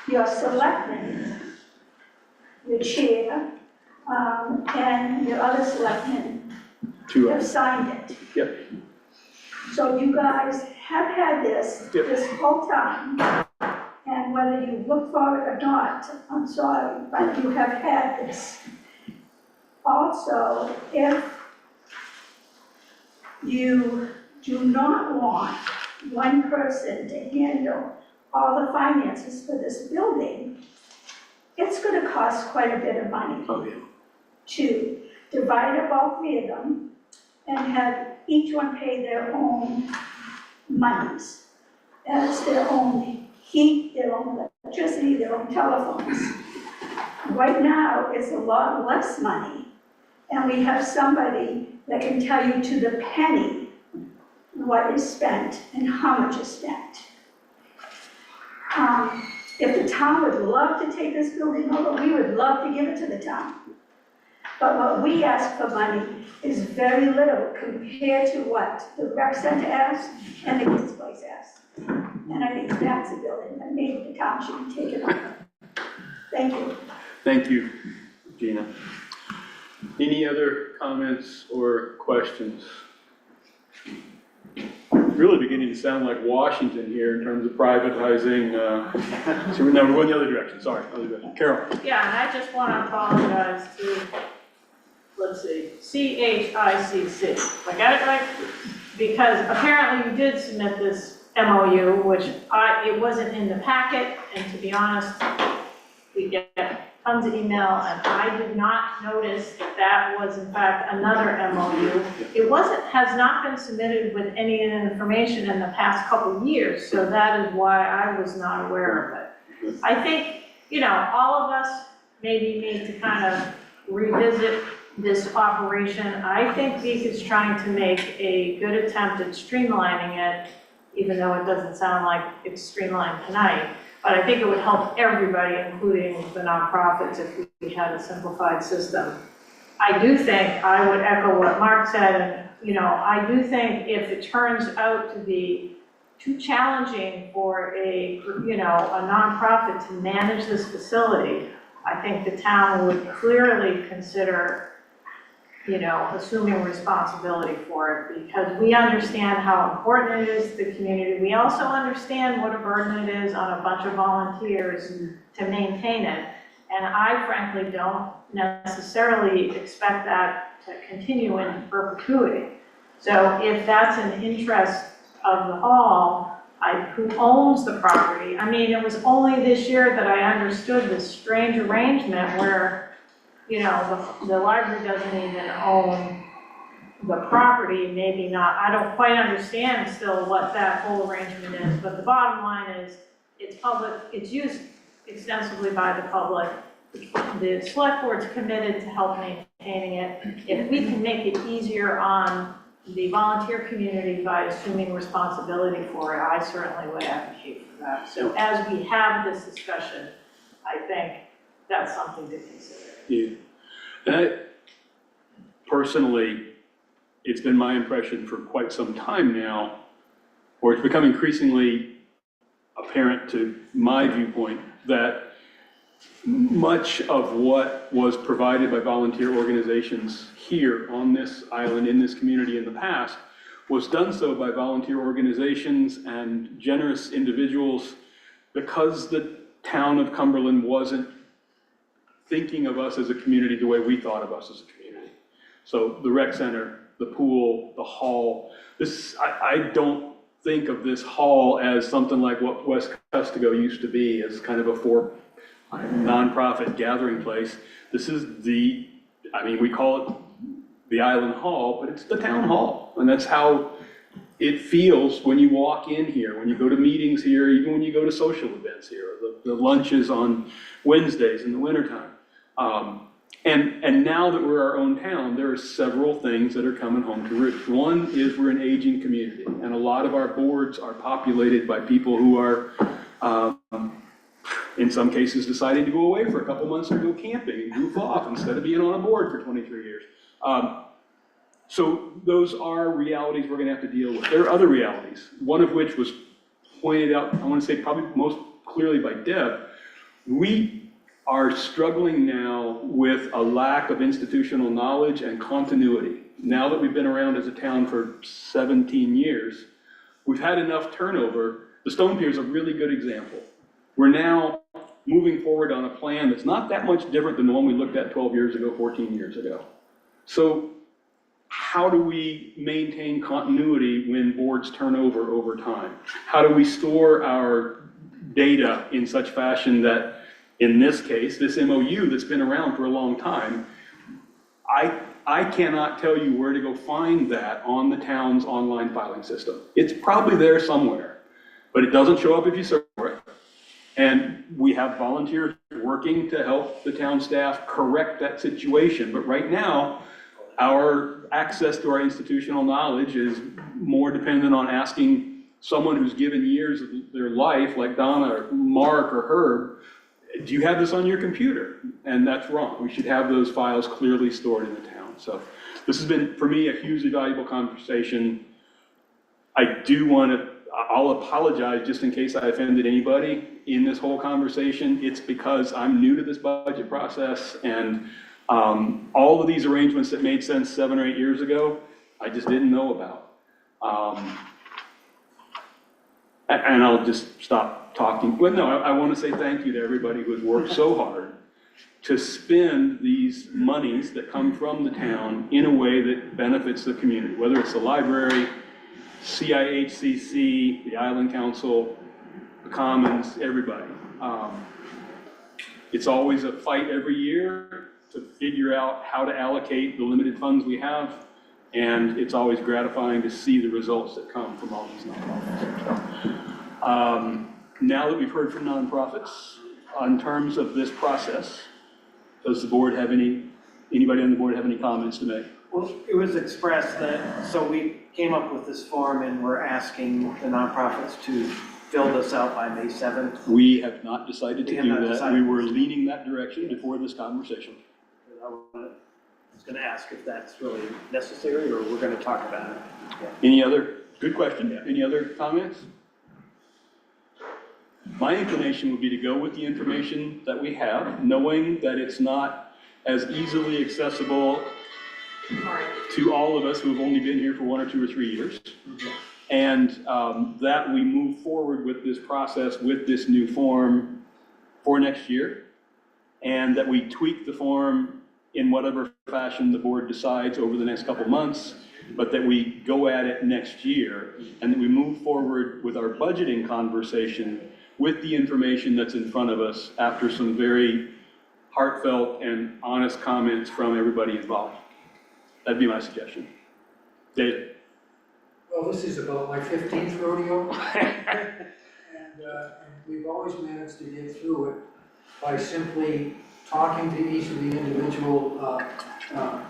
your selectmen, your chair, and your other selectmen have signed it. Yep. So you guys have had this whole time, and whether you look for it or not, I'm sorry, but you have had this. Also, if you do not want one person to handle all the finances for this building, it's gonna cost quite a bit of money. Oh, yeah. To divide up all three of them and have each one pay their own monies. As their own heat, their own electricity, their own telephones. Right now, it's a lot less money, and we have somebody that can tell you to the penny what is spent and how much is spent. If the town would love to take this building over, we would love to give it to the town. But what we ask for money is very little compared to what the rec center asks and the kids' place asks. And I think that's a building that maybe the town should be taking over. Thank you. Thank you, Gina. Any other comments or questions? Really beginning to sound like Washington here in terms of privatizing, so we're going the other direction, sorry, other direction. Carol? Yeah, and I just want to apologize to, let's see, CHICC. I got it right? Because apparently you did submit this MOU, which it wasn't in the packet, and to be honest, we get tons of email, and I did not notice that that was in fact another MOU. It has not been submitted with any information in the past couple of years, so that is why I was not aware of it. I think, all of us maybe need to kind of revisit this operation. I think Beek is trying to make a good attempt at streamlining it, even though it doesn't sound like it's streamlined tonight. But I think it would help everybody, including the nonprofits, if we had a simplified system. I do think, I would echo what Mark said, and I do think if it turns out to be too challenging for a nonprofit to manage this facility, I think the town would clearly consider assuming responsibility for it, because we understand how important it is to the community. We also understand what a burden it is on a bunch of volunteers to maintain it. And I frankly don't necessarily expect that to continue in perpetuity. So if that's an interest of the hall, who owns the property, it was only this year that I understood this strange arrangement where the library doesn't even own the property, maybe not. I don't quite understand still what that whole arrangement is, but the bottom line is it's public, it's used extensively by the public. The select board's committed to help maintaining it. If we can make it easier on the volunteer community by assuming responsibility for it, I certainly would advocate for that. So as we have this discussion, I think that's something to consider. Yeah. And personally, it's been my impression for quite some time now, or it's become increasingly apparent to my viewpoint, that much of what was provided by volunteer organizations here on this island, in this community in the past, was done so by volunteer organizations and generous individuals because the town of Cumberland wasn't thinking of us as a community the way we thought of us as a community. So the rec center, the pool, the hall, I don't think of this hall as something like what West Custigo used to be, as kind of a nonprofit gathering place. This is we call it the Island Hall, but it's the town hall. And that's how it feels when you walk in here, when you go to meetings here, even when you go to social events here, the lunches on Wednesdays in the wintertime. And now that we're our own town, there are several things that are coming home to roost. One is we're an aging community, and a lot of our boards are populated by people who are, in some cases, deciding to go away for a couple months or go camping and goof off instead of being on a board for 23 years. So those are realities we're going to have to deal with. There are other realities, one of which was pointed out, I want to say probably most clearly by Deb. We are struggling now with a lack of institutional knowledge and continuity. Now that we've been around as a town for 17 years, we've had enough turnover. The Stone Pier is a really good example. We're now moving forward on a plan that's not that much different than the one we looked at 12 years ago, 14 years ago. So how do we maintain continuity when boards turn over time? How do we store our data in such fashion that, in this case, this MOU that's been around for a long time, I cannot tell you where to go find that on the town's online filing system. It's probably there somewhere, but it doesn't show up if you search for it. And we have volunteers working to help the town staff correct that situation. But right now, our access to our institutional knowledge is more dependent on asking someone who's given years of their life, like Donna or Mark or Herb, do you have this on your computer? And that's wrong. We should have those files clearly stored in the town. So this has been, for me, a hugely valuable conversation. I'll apologize just in case I offended anybody in this whole conversation. It's because I'm new to this budget process, and all of these arrangements that made sense 7 or 8 years ago, I just didn't know about. And I'll just stop talking. But no, I want to say thank you to everybody who has worked so hard to spend these monies that come from the town in a way that benefits the community, whether it's the library, CIHCC, the Island Council, the Commons, everybody. It's always a fight every year to figure out how to allocate the limited funds we have, and it's always gratifying to see the results that come from all these nonprofits. Now that we've heard from nonprofits, in terms of this process, does the board have anybody on the board have any comments to make? Well, it was expressed that, so we came up with this form and we're asking the nonprofits to fill this out by May 7th. We have not decided to We have do not that. decided. We were leaning that direction before this conversation. I was going to ask if that's really necessary or we're going to talk about it. Any other, good question, any other comments? My inclination would be to go with the information that we have, knowing that it's not as easily accessible to all of us who have only been here for 1 or 2 or 3 years. And that we move forward with this process, with this new form for next year. And that we tweak the form in whatever fashion the board decides over the next couple months, but that we go at it next year. And that we move forward with our budgeting conversation with the information that's in front of us after some very heartfelt and honest comments from everybody involved. That'd be my suggestion. David? Well, this is about my 15th rodeo, and we've always managed to get through it by simply talking to each of the individual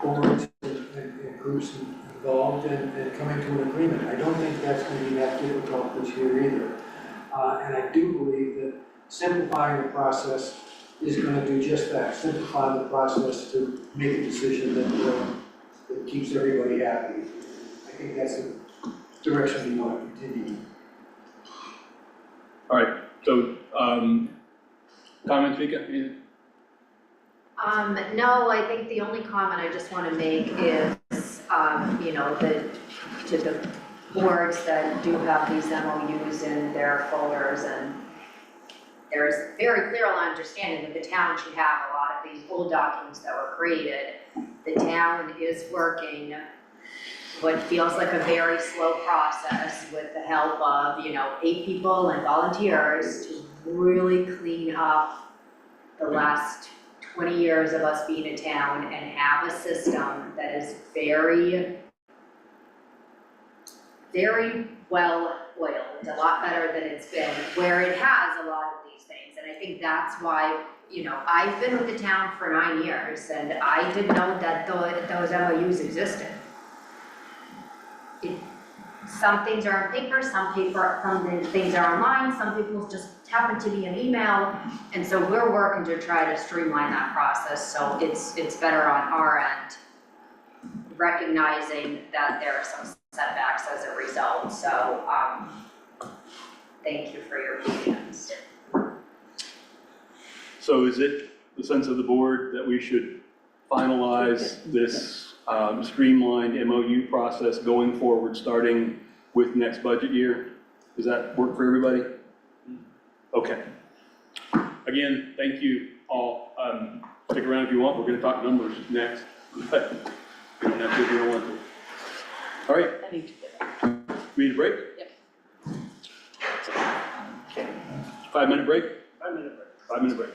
boards and groups involved and coming to an agreement. I don't think that's going to be that difficult this year either. And I do believe that simplifying the process is gonna do just that, simplify the process to make a decision that keeps everybody happy. I think that's the direction we want to continue. All right, so, comments, Vika? Anything? No, I think the only comment I just wanna make is, you know, to the boards that do have these MOUs in their folders, and there's very clear understanding that the town should have a lot of these old documents that were created. The town is working what feels like a very slow process with the help of, you know, 8 people and volunteers to really clean up the last 20 years of us being a town and have a system that is very, very well oiled, a lot better than it's been, where it has a lot of these things. And I think that's why, you know, I've been with the town for 9 years and I didn't know that those MOUs existed. Some things are on paper, some things are online, some people just happen to be an email. And so we're working to try to streamline that process so it's better on our end, recognizing that there are some setbacks as a result. So thank you for your patience. So is it the sense of the board that we should finalize this streamlined MOU process going forward, starting with next budget year? Does that work for everybody? Okay. Again, thank you all. Stick around if you want. We're going to talk numbers next. But you don't have to if you don't want to. All right. I need to get We need a break? Yep. 5-minute break? 5-minute break. 5-minute break.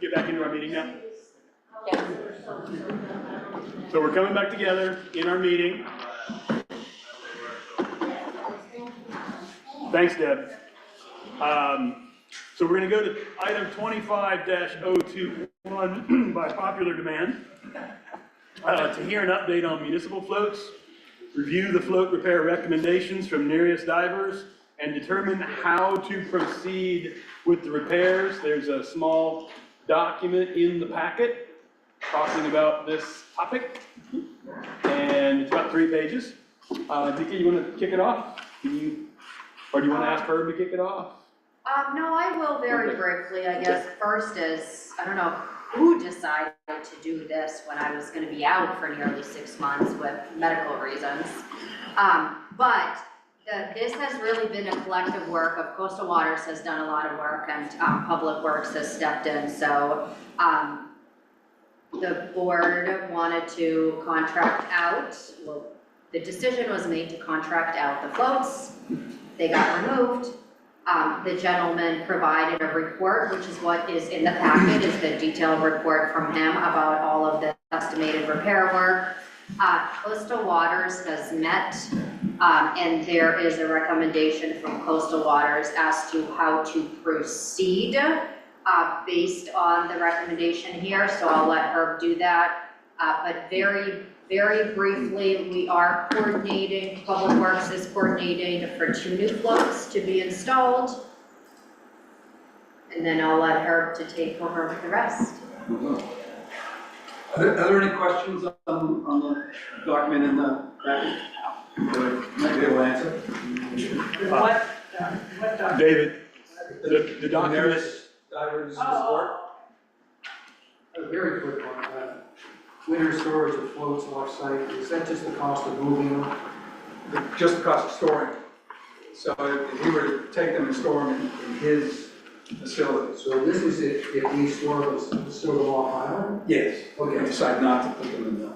get back into our meeting now? So we're coming back together in our meeting. Thanks, Deb. So we're gonna go to item 25-021 by popular demand. To hear an update on municipal floats, review the float repair recommendations from nearest divers, and determine how to proceed with the repairs. There's a small document in the packet talking about this topic, and it's about 3 pages. Vicky, you wanna kick it off? Or do you wanna ask Herb to kick it off? No, I will very briefly, I guess. First is, I don't know who decided to do this when I was gonna be out for nearly 6 months with medical reasons. But this has really been a collective work of Coastal Waters has done a lot of work and Public Works has stepped in. So the board wanted to contract out, well, the decision was made to contract out the floats. They got removed. The gentleman provided a report, which is what is in the packet, is the detailed report from him about all of the estimated repair work. Coastal Waters has met, and there is a recommendation from Coastal Waters as to how to proceed based on the recommendation here, so I'll let Herb do that. But very briefly, we are coordinating, Public Works is coordinating for 2 new floats to be installed. And then I'll let Herb to take over with the rest. Are there any questions on the document in the packet? Might be able to answer. What David, the document. Nearest divers report. A very quick one. Winter storage of floats off-site, is that just the cost of moving them? Just the cost of storing. So if he were to take them and store them in his facility. So this is if we store them off island? Yes. Okay, decide not to put them in the.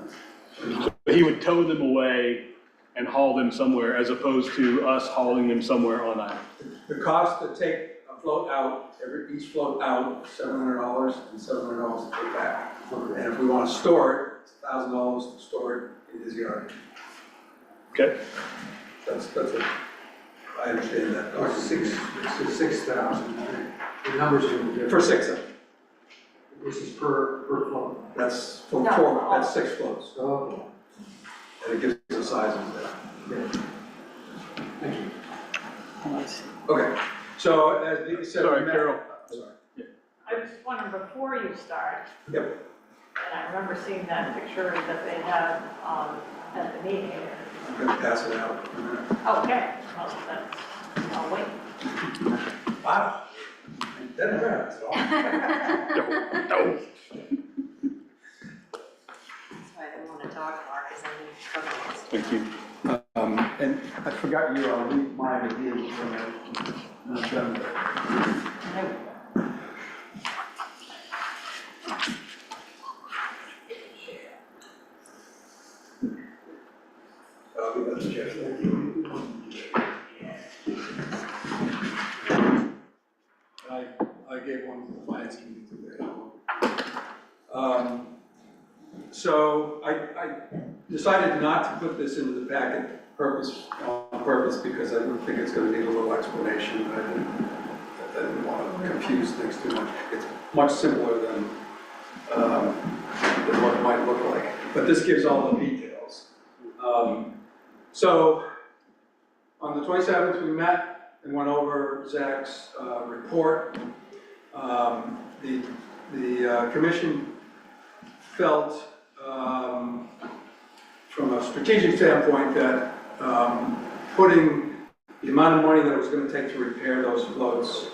But he would tow them away and haul them somewhere as opposed to us hauling them somewhere on island. The cost to take a float out, each float out, $700 and $700 to take back. And if we want to store it, it's $1,000 to store it in his yard. Okay. That's it. I understand that. It's 6,000. The numbers are different. For 6 of them. This is per float. That's for 4, that's 6 floats. Oh. And it gives the sizes there. Yeah. Thank you. Okay, so as Vicky said. Sorry, Carol. Sorry. I was wondering, before you start, Yep. and I remember seeing that picture that they had at the meeting. I'm gonna pass it out. Okay, well, that's, I'll wait. Wow. That's all. That's why I didn't want to talk more, because I need to. Thank you. And I forgot you, I'll leave mine with you when I'm done. I gave one to the finance committee today. So I decided not to put this into the packet on purpose because I think it's going to need a little explanation. I didn't want to confuse things too much. It's much simpler than what it might look like. But this gives all the details. So on the 27th, we met and went over Zach's report. The commission felt, from a strategic standpoint, that putting the amount of money that it was going to take to repair those floats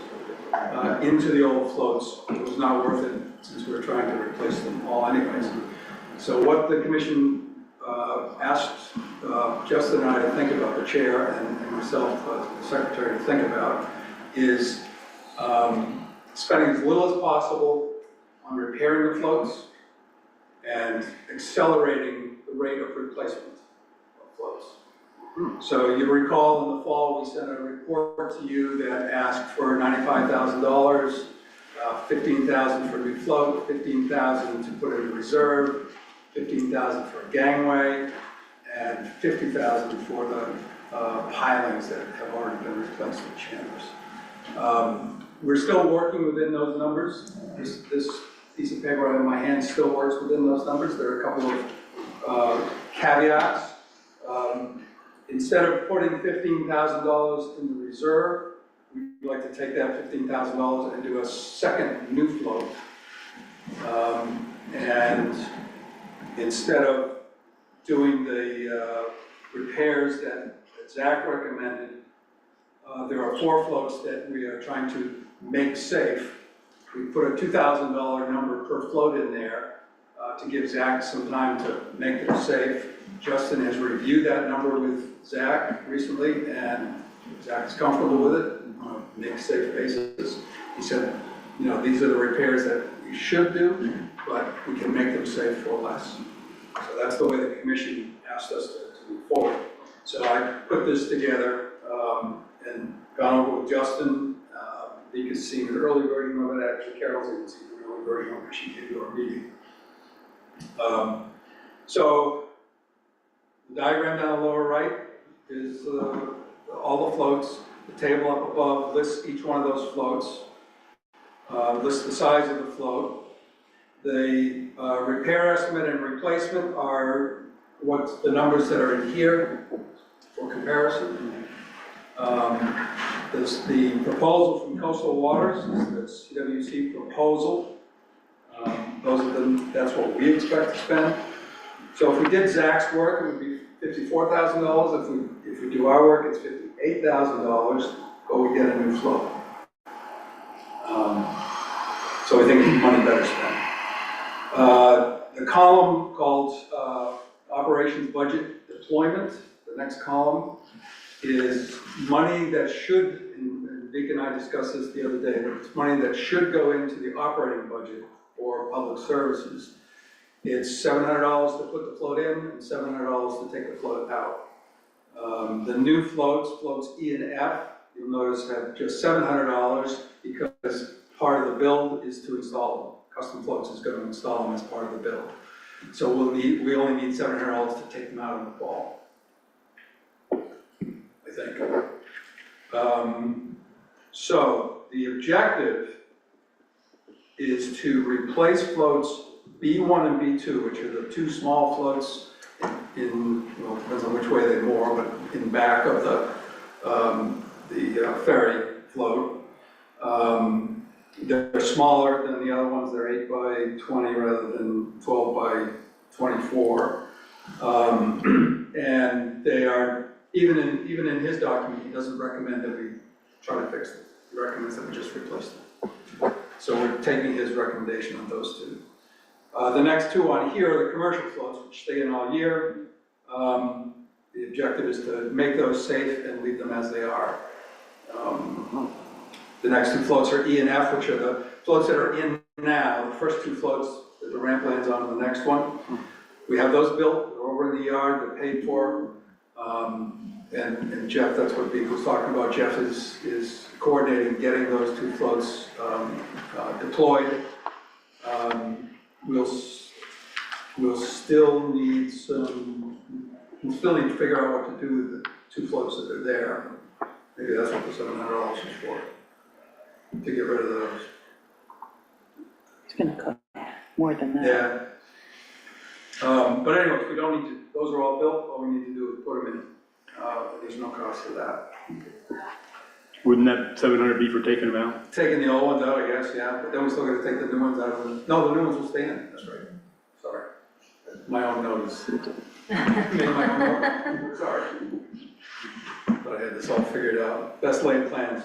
into the old floats was not worth it, since we were trying to replace them all anyways. So what the commission asked Justin and I to think about, the chair and myself, the secretary, to think about is spending as little as possible on repairing the floats and accelerating the rate of replacement of floats. So you recall in the fall we sent a report to you that asked for $95,000 15,000 for a new float, 15,000 to put in reserve, 15,000 for a gangway, and 50,000 for the pilings that have already been replaced with chambers. We're still working within those numbers. This piece of paper I have in my hand still works within those numbers. There are a couple of caveats. Instead of putting $15,000 in the reserve, we'd like to take that $15,000 and do a second new float. And instead of doing the repairs that Zach recommended, there are 4 floats that we are trying to make safe. We put a $2,000 number per float in there to give Zach some time to make them safe. Justin has reviewed that number with Zach recently, and Zach's comfortable with it on a make safe basis. He said, you know, these are the repairs that we should do, but we can make them safe for less. So that's the way the commission asked us to move forward. So I put this together and gone over with Justin. Vika's seen an early version of it. Actually, Carol's even seen an early version of it. She came to our meeting. So the diagram down the lower right is all the floats. The table up above lists each one of those floats, lists the size of the float. The repair estimate and replacement are what's the numbers that are in here for comparison. There's the proposal from Coastal Waters, is the CWC proposal. That's what we expect to spend. So if we did Zach's work, it would be $54,000. If we do our work, it's $58,000, but we get a new float. So I think it's money better spent. The column called Operations Budget Deployment, the next column, is money that should, and Vic and I discussed this the other day, but it's money that should go into the operating budget for public services. It's $700 to put the float in and $700 to take the float out. The new floats E and F, you'll notice have just $700 because part of the build is to install them. Custom Floats is going to install them as part of the build. So we only need $700 to take them out in the fall, I think. So the objective is to replace floats B1 and B2, which are the 2 small floats well, depends on which way they moor, but in back of the ferry float. They're smaller than the other ones. They're 8 by 20 rather than 12 by 24. And they are, even in his document, he doesn't recommend that we try to fix them. He recommends that we just replace them. So we're taking his recommendation on those 2. The next 2 on here are the commercial floats, which stay in all year. The objective is to make those safe and leave them as they are. The next 2 floats are E and F, which are the floats that are in now. The first 2 floats that the ramp lands on the next one. We have those built. They're over in the yard. They're paid for. And Jeff, that's what Vic was talking about. Jeff is coordinating getting those 2 floats deployed. We'll still need to figure out what to do with the 2 floats that are there. Maybe that's what the $700 is for, to get rid of those. It's gonna cost more than that. Yeah. But anyways, we don't need to, those are all built. All we need to do is put them in. There's no cost for that. Wouldn't that 700 be for taking them out? Taking the old ones out, I guess, yeah, but then we still got to take the new ones out of them. No, the new ones will stay in, that's right. Sorry. My own notes. Made my own note. Sorry. But I had this all figured out. Best laid plans.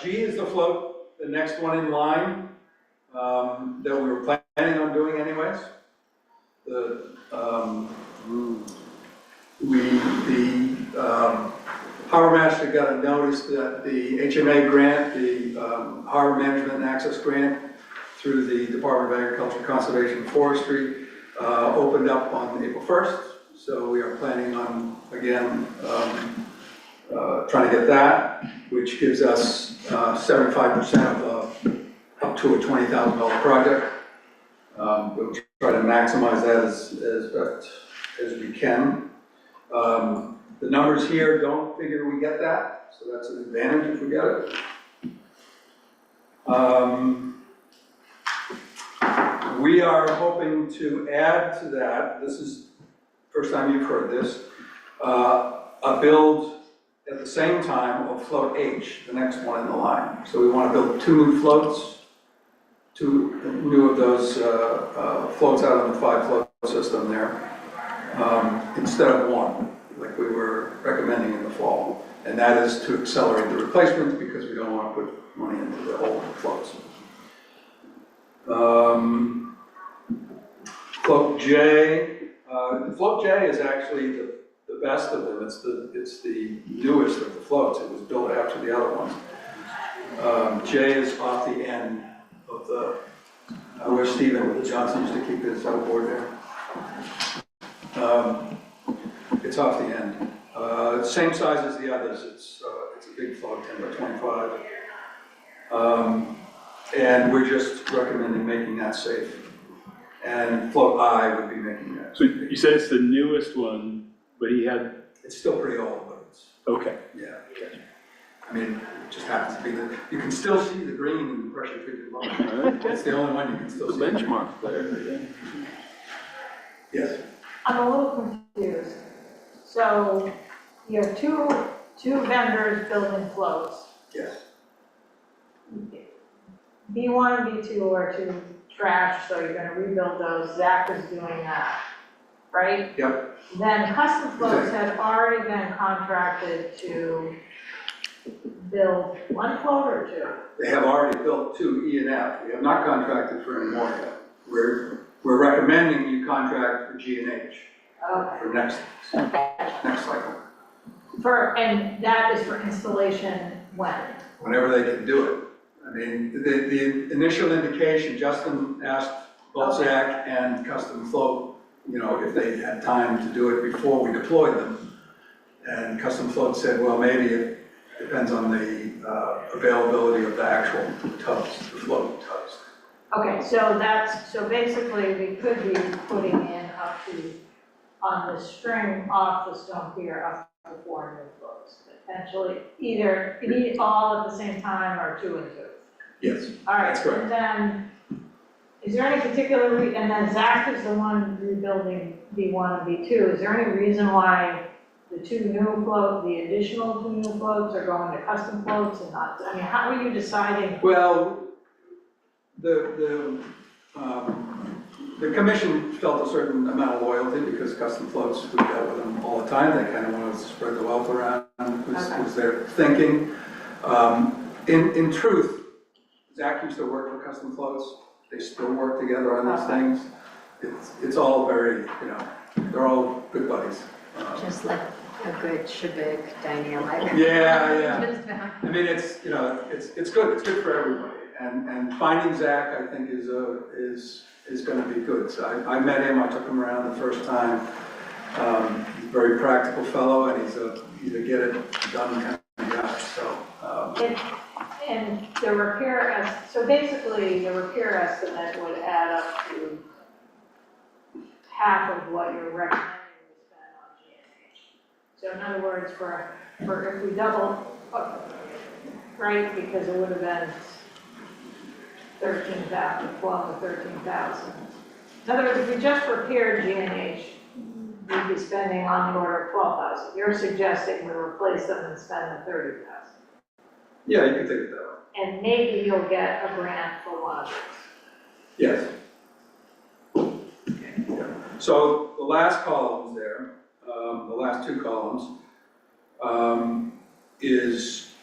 G is the float, the next one in line that we were planning on doing anyways. The Harbor Master got a notice that the HMA grant, the Harbor Management and Access Grant through the Department of Agriculture, Conservation and Forestry opened up on April 1st. So we are planning on, again, trying to get that, which gives us 75% of to a $20,000 project. We'll try to maximize that as best as we can. The numbers here don't figure we get that, so that's an advantage if we get it. We are hoping to add to that, this is first time you've heard this, a build at the same time of float H, the next one in the line. So we want to build 2 new floats, 2 new of those floats out on the 5-float system there, instead of 1, like we were recommending in the fall. And that is to accelerate the replacements because we don't want to put money into the old floats. Float J, float J is actually the best of them. It's the newest of the floats. It was built after the other ones. J is off the end of the, where Stephen Johnson used to keep his board there. It's off the end. Same size as the others. It's a big float, 10 by 25. And we're just recommending making that safe. And float I would be making that. So you said it's the newest one, but he had, It's still pretty old, but it's, okay. yeah. I mean, it just happens to be that, you can still see the green in the pressure treated line. It's the only one you can still The see. benchmark there. Yes. I'm a little confused. So you have two vendors building floats. Yes. B1 and B2 are two trash, so you're gonna rebuild those. Zach is doing that, right? Yep. Then Custom Floats had already been contracted to build 1 float or 2? They have already built 2 E and F. We have not contracted for any more yet. We're recommending you contract for G and H Okay. for next cycle. And that is for installation when? Whenever they can do it. I mean, the initial indication, Justin asked both Zach and Custom Float, if they had time to do it before we deployed them. And Custom Float said, well, maybe it depends on the availability of the actual tubs, the float tubs. Okay, so basically we could be putting in up to, on the string off the stone pier, up to 4 new floats. Potentially either all at the same time or 2 and 2. Yes, All right, that's correct. and then, is there any particular, and then Zach is the one rebuilding B1 and B2, is there any reason why the 2 new floats, the additional 2 new floats are going to Custom Floats and not, I mean, how are you deciding? Well, the commission felt a certain amount of loyalty because Custom Floats, we dealt with them all the time. They kind of wanted to spread the wealth around, was their thinking. In truth, Zach used to work for Custom Floats. They still work together on these things. It's all very, they're all good buddies. Just like a good shebig dynamic. Yeah. I mean, it's good. It's good for everybody. And finding Zach, I think, is going to be good. So I met him. I took him around the first time. He's a very practical fellow, and he's a get it done kind of guy. So. And the repair, so basically the repair estimate would add up to half of what you're recommending to spend on G&H. So in other words, for if we double, right, because it would have been 12 to 13,000. In other words, if we just repaired G&H, we'd be spending on the order of 12,000. You're suggesting we replace them and spend the 30,000. Yeah, you can take it that way. And maybe you'll get a grant for one of those. Yes. Yeah. So the last columns there, the last 2 columns, is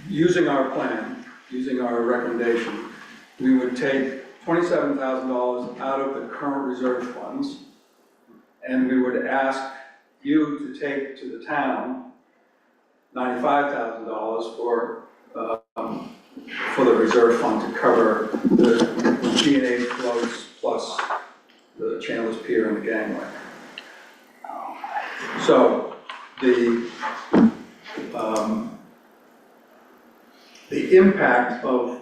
using our plan, using our recommendation, we would take $27,000 out of the current reserve funds, and we would ask you to take to the town $95,000 for the reserve fund to cover the G&H floats plus the Chandler's Pier and the gangway. So the impact of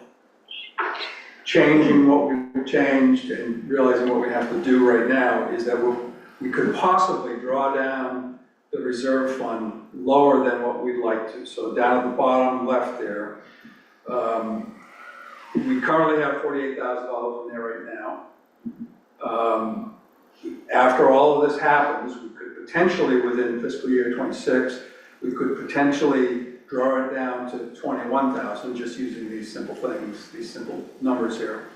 changing what we've changed and realizing what we have to do right now is that we could possibly draw down the reserve fund lower than what we'd like to. So down at the bottom left there, we currently have $48,000 in there right now. After all of this happens, we could potentially, within fiscal year '26, we could potentially draw it down to 21,000, just using these simple things, these simple numbers here.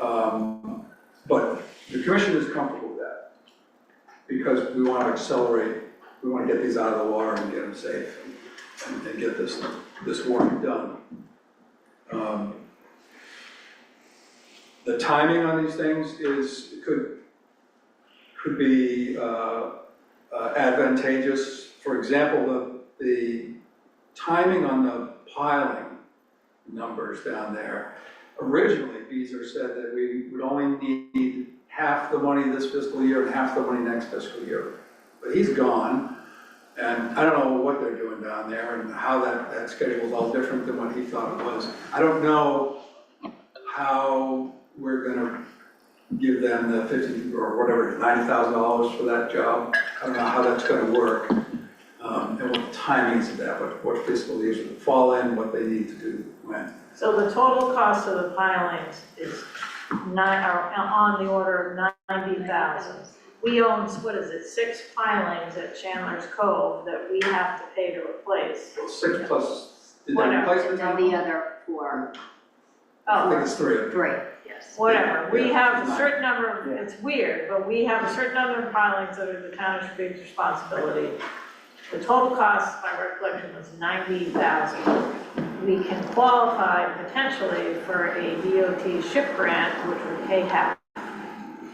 But the commission is comfortable with that because we want to accelerate, we want to get these out of the water and get them safe and get this work done. The timing on these things could be advantageous. For example, the timing on the piling numbers down there, originally Beazer said that we would only need half the money this fiscal year and half the money next fiscal year. But he's gone, and I don't know what they're doing down there and how that schedule is all different than what he thought it was. I don't know how we're gonna give them the $50 or whatever, $90,000 for that job. I don't know how that's gonna work. And what the timings of that, what fiscal years it will fall in, what they need to do when. So the total cost of the pilings is on the order of 90,000. We own, what is it, 6 pilings at Chandler's Cove that we have to pay to replace. Well, 6 plus, did they Whatever. replace the And the other 4, I think it's 3 of them. 3, yes. Whatever, we Yeah, have a certain number of, it's weird, but we have a certain number of pilings that are the township's responsibility. The total cost, my recollection, was 90,000. We can qualify potentially for a DOT ship grant, which would pay half.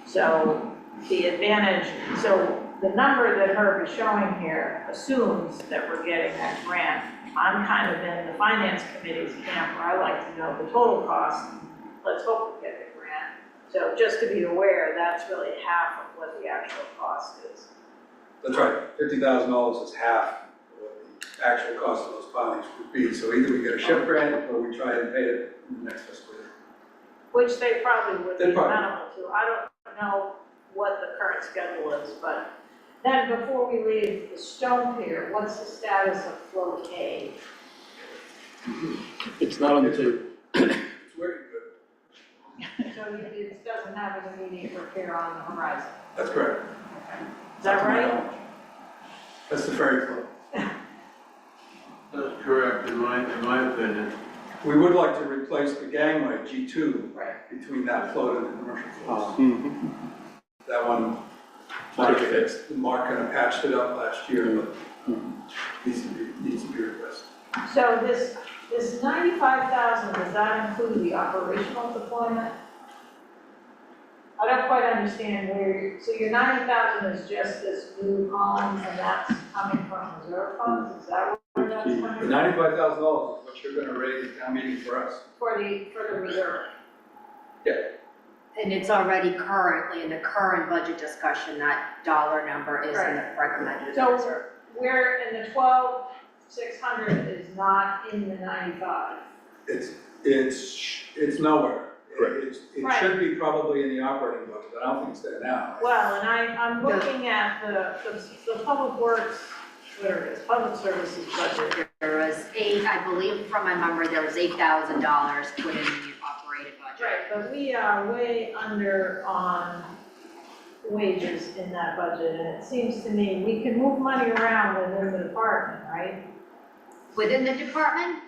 So the advantage, so the number that Herb is showing here assumes that we're getting that grant. I'm kind of in the finance committee's camp where I like to know the total cost. Let's hope we get the grant. So just to be aware, that's really half of what the actual cost is. That's right, $50,000 is half of what the actual cost of those pilings would be. So either we get a ship grant or we try and pay it in the next fiscal year. Which they probably would be They probably- amenable to. I don't know what the current schedule is, but then before we leave the stone pier, what's the status of float A? It's not on the table. It's working good. So it doesn't have an immediate repair on the horizon. That's correct. Is that right? That's the ferry float. That's correct, in my opinion. We would like to replace the gangway, G2, Right. between that float and the commercial float. That one, Mark kind of patched it up last year, but needs to be replaced. So this 95,000, does that include the operational deployment? I don't quite understand so your 90,000 is just this new column and that's coming from reserve funds? Is that where that's The coming from? $95,000 is what you're gonna raise at town meeting for us. For the reserve? And it's already currently in the current budget discussion, that dollar number is in the recommended So reserve. where in the 12,600 is not in the 95? It's nowhere. It Right. should be probably in the operating budget, but I don't think it's there now. Well, and I'm looking at the public works, whatever it is, public services budget. There was I believe from my memory, there was $8,000 put in the operated budget. Right, but we are way under on wages in that budget, and it seems to me we could move money around within the department, right? Within the department?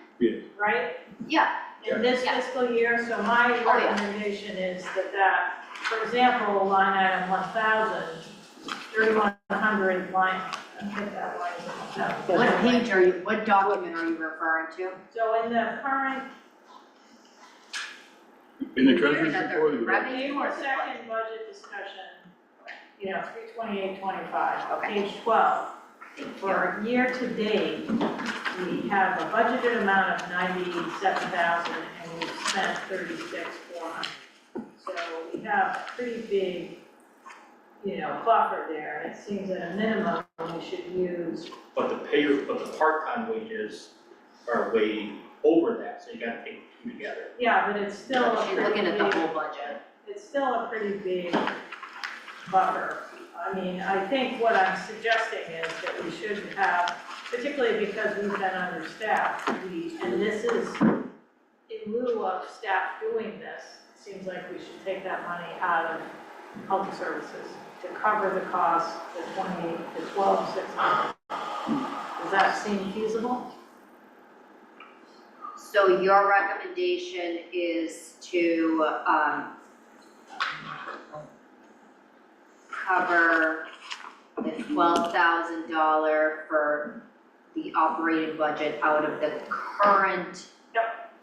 Right? Yeah. In this fiscal year, so my recommendation is that, for example, line item 1,000, 3,100 line, get that line. What page what document are you referring to? So in the current, In the treasurer's report. Revenue or second budget discussion, 32825, page 12. For year to date, we have a budgeted amount of 97,000 and we've spent 36,400. So we have a pretty big, buffer there, and it seems at a minimum we should use. But the part-time wages are way over that, so you gotta take together. Yeah, but it's still a She's pretty looking at the big, whole budget. it's still a pretty big buffer. I mean, I think what I'm suggesting is that we should have, particularly because we've been understaffed, and this is in lieu of staff doing this, it seems like we should take that money out of public services to cover the cost, the 12,600. Does that seem feasible? So your recommendation is to, cover the $12,000 for the operating budget out of the current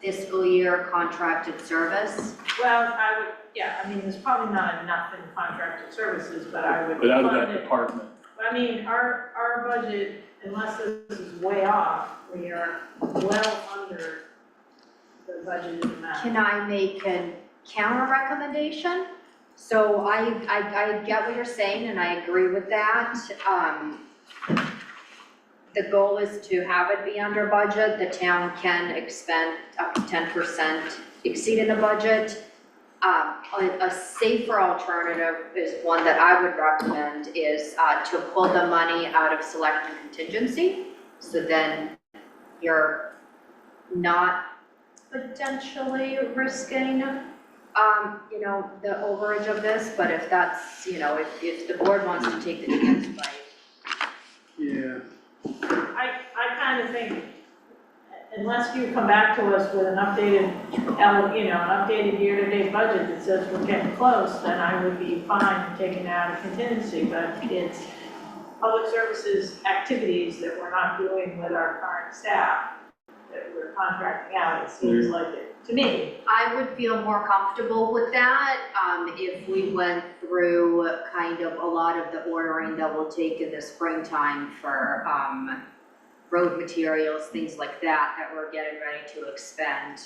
fiscal year contracted service? Well, I would, yeah, I mean, there's probably not enough in contracted services, but I would But out of fund that it. department. But I mean, our budget, unless this is way off, we are well under the budgeted amount. Can I make a counter recommendation? So I get what you're saying and I agree with that. The goal is to have it be under budget. The town can expend up to 10% exceeding the budget. A safer alternative is one that I would recommend is to pull the money out of selectmen contingency. So then you're not potentially risking, you know, the overage of this, but if that's, you know, if the board wants to take the chance, right? Yeah. I kind of think, unless you come back to us with an updated, you know, an updated year-to-date budget that says we're getting close, then I would be fine taking it out of contingency, but it's public services activities that we're not doing with our current staff, that we're contracting out, it seems like it, to me. I would feel more comfortable with that, if we went through kind of a lot of the ordering that we'll take in the springtime for, road materials, things like that, that we're getting ready to expend,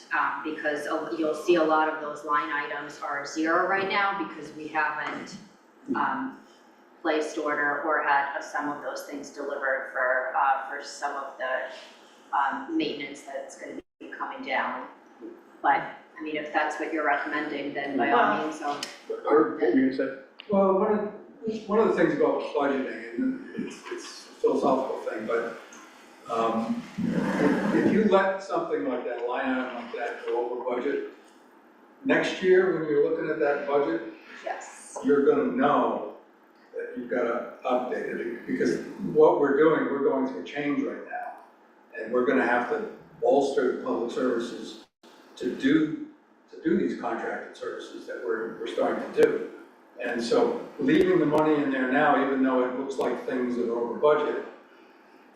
because you'll see a lot of those line items are zero right now because we haven't, placed order or had some of those things delivered for some of the, maintenance that's gonna be coming down. But, I mean, if that's what you're recommending, then by all means, I'll. What were you gonna say? Well, one of the things about budgeting, and it's a philosophical thing, but if you let something like that, line item like that go over budget, next year when you're looking at that budget, Yes. you're gonna know that you've gotta update it, because what we're doing, we're going through change right now. And we're gonna have to bolster public services to do these contracted services that we're starting to do. And so leaving the money in there now, even though it looks like things are over budget,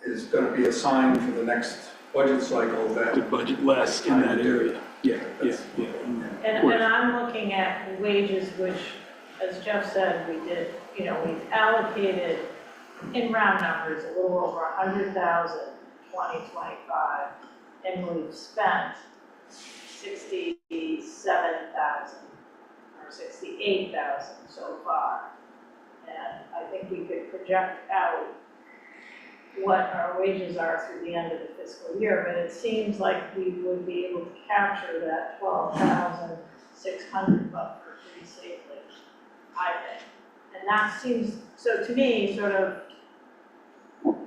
is gonna be a sign for the next budget cycle that. To budget less in that area. Yeah. And I'm looking at wages, which, as Jeff said, we did, you know, we've allocated, in round numbers, a little over 100,000 in 2025, and we've spent 67,000 or 68,000 so far. And I think we could project out what our wages are through the end of the fiscal year, but it seems like we would be able to capture that 12,600 buffer pretty safely, I think. And that seems, so to me, sort of,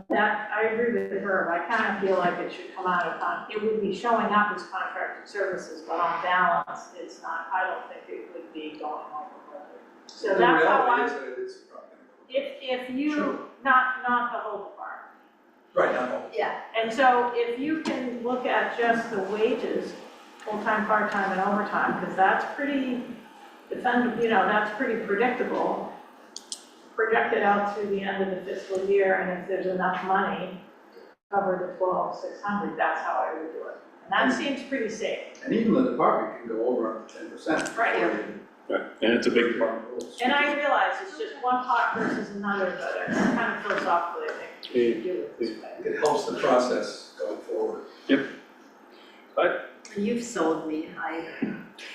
that, I agree with Herb, I kind of feel like it should come out of, it would be showing up as contracted services, but on balance, it's not, I don't think it would be going over budget. So that's how I, if you, not the whole department. Right, not all. Yeah. And so if you can look at just the wages, full-time, part-time, and overtime, because that's pretty that's pretty predictable, projected out through the end of the fiscal year, and if there's enough money to cover the 12,600, that's how I would do it. And that seems pretty safe. And even the department can go over up to 10%. Right. Right, and it's a big department. And I realize it's just one pot versus another, but it's kind of philosophically, I think, we should do it this way. It helps the process going forward. Yep. You've sold me, I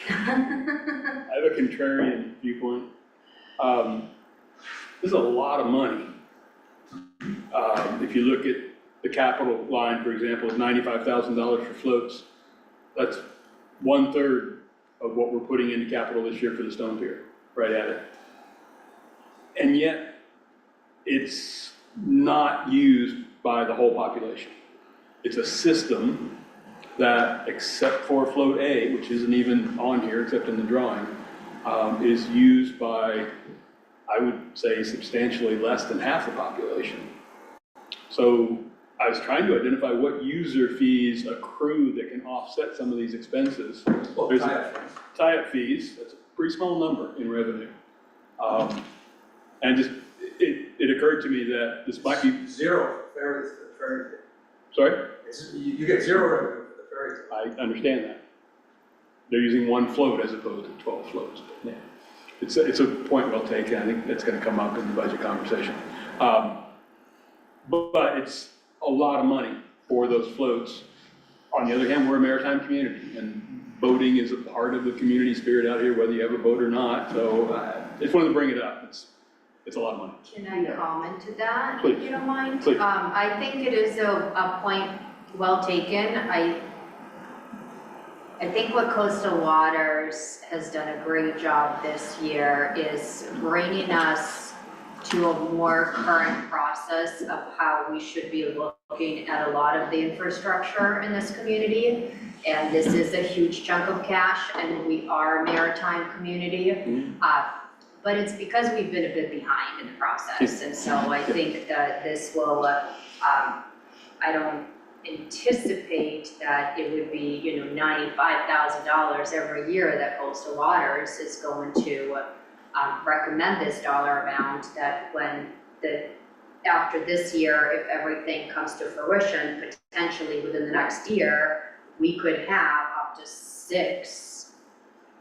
have a contrarian viewpoint. There's a lot of money. If you look at the capital line, for example, it's $95,000 for floats. That's 1/3 of what we're putting into capital this year for the stone pier, right at it. And yet, it's not used by the whole population. It's a system that, except for float A, which isn't even on here except in the drawing, is used by, I would say, substantially less than half the population. So I was trying to identify what user fees accrue that can offset some of these expenses. Well, There's tie-up fees. tie-up fees, that's a pretty small number in revenue. And just, it occurred to me that this might be, Zero for ferries, the ferry fee. sorry? You get zero revenue for the ferry fee. I understand that. They're using one float as opposed to 12 floats. Yeah. It's a point well taken. I think that's going to come up in the budget conversation. But it's a lot of money for those floats. On the other hand, we're a maritime community, and boating is a part of the community spirit out here, whether you have a boat or not. So I just wanted to bring it up. It's a lot of money. Can I comment to that, Please. if you don't mind? Please. I think it is a point well taken. I think what Coastal Waters has done a great job this year is bringing us to a more current process of how we should be looking at a lot of the infrastructure in this community. And this is a huge chunk of cash, and we are a maritime community. But it's because we've been a bit behind in the process. And so I think that this will, I don't anticipate that it would be, $95,000 every year that Coastal Waters is going to recommend this dollar amount, that after this year, if everything comes to fruition, potentially within the next year, we could have up to 6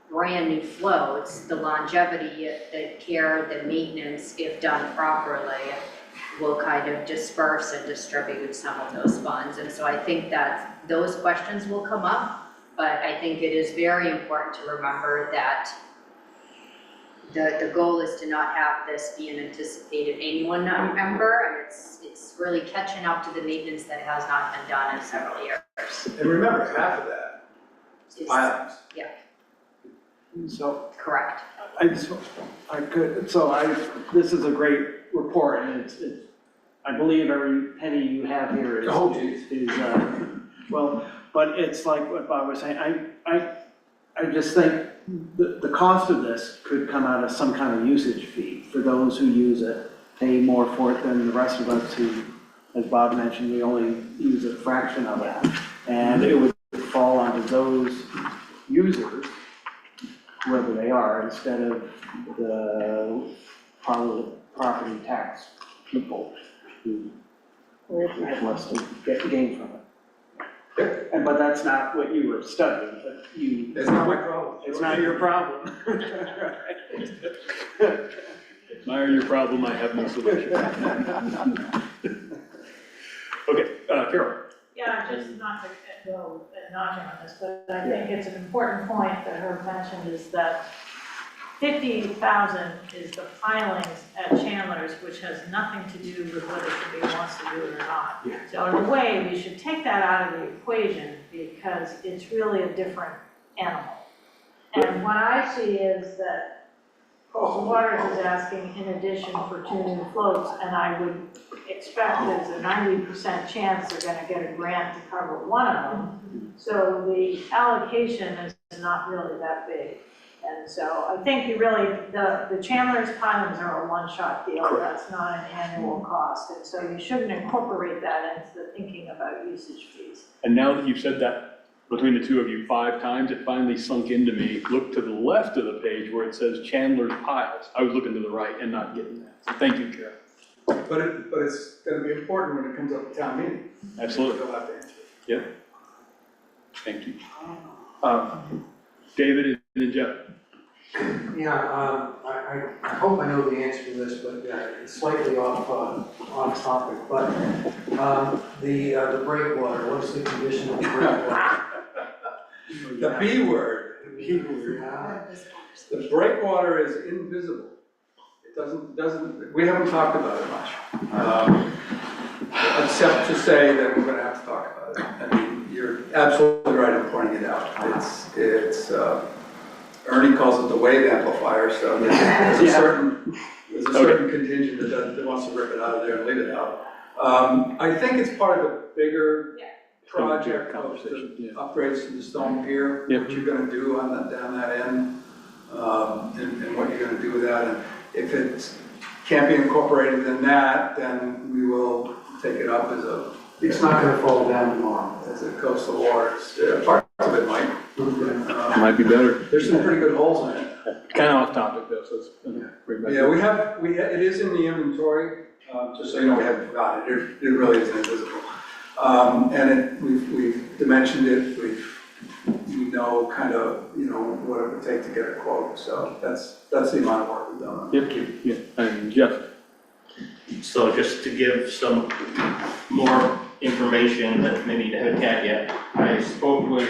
brand new floats. The longevity, the care, the maintenance, if done properly, will kind of disperse and distribute some of those funds. And so I think that those questions will come up, but I think it is very important to remember that the goal is to not have this be an anticipated annual number, and it's really catching up to the maintenance that has not been done in several years. And remember, half of that is islands. Yeah. So, correct. this is a great report, and it's, I believe every penny you have here is, Oh, geez. well, but it's like what Bob was saying, I just think the cost of this could come out of some kind of usage fee for those who use it, pay more for it than the rest of us who, as Bob mentioned, we only use a fraction of it. And it would fall onto those users, whoever they are, instead of the property tax people who have less to gain from it. But that's not what you were studying, but you. It's not my problem. It's not your problem. Admire your problem, I have no solution. Okay, Carol. Yeah, just not to go knocking on this, but I think it's an important point that Herb mentioned, is that 50,000 is the filings at Chandler's, which has nothing to do with whether somebody wants to do it or not. Yeah. So in a way, we should take that out of the equation, because it's really a different animal. And what I see is that Coastal Waters is asking in addition for 2 new floats, and I would expect there's a 90% chance they're gonna get a grant to cover one of them. So the allocation is not really that big. And so I think you really, the Chandler's pilings are a one-shot deal. Correct. That's not an annual cost. And so you shouldn't incorporate that into the thinking about usage fees. And now that you've said that between the two of you 5 times, it finally sunk into me. Look to the left of the page where it says Chandler's Piles. I was looking to the right and not getting that. So thank you, Carol. But it's gonna be important when it comes up to town meeting. Absolutely. You'll have to answer. Yeah. Thank you. David and then Jeff. Yeah, I hope I know the answer to this, but it's slightly off topic, but the breakwater, what's the condition of the breakwater? The B word. The B word, yeah. The breakwater is invisible. It doesn't, we haven't talked about it much. Except to say that we're gonna have to talk about it. I mean, you're absolutely right in pointing it out. It's, Ernie calls it the wave amplifier, so there's a certain contingent that wants to rip it out of there and leave it out. I think it's part of the bigger project of the upgrades to the stone pier, what you're gonna do on that, down that end, and what you're gonna do with that. And if it can't be incorporated in that, then we will take it up as a. It's not gonna fall down tomorrow. As a coastal waters, parts of it might. Might be better. There's some pretty good holes in it. Kind of off topic though, so let's bring it back. Yeah, it is in the inventory, just so you know, we haven't forgotten it, it really isn't invisible. And we've dimensioned it, we know kind of, what it would take to get a quote, so that's the amount of work we've done on it. Yeah, and Jeff? So just to give some more information that maybe you haven't had yet, I spoke with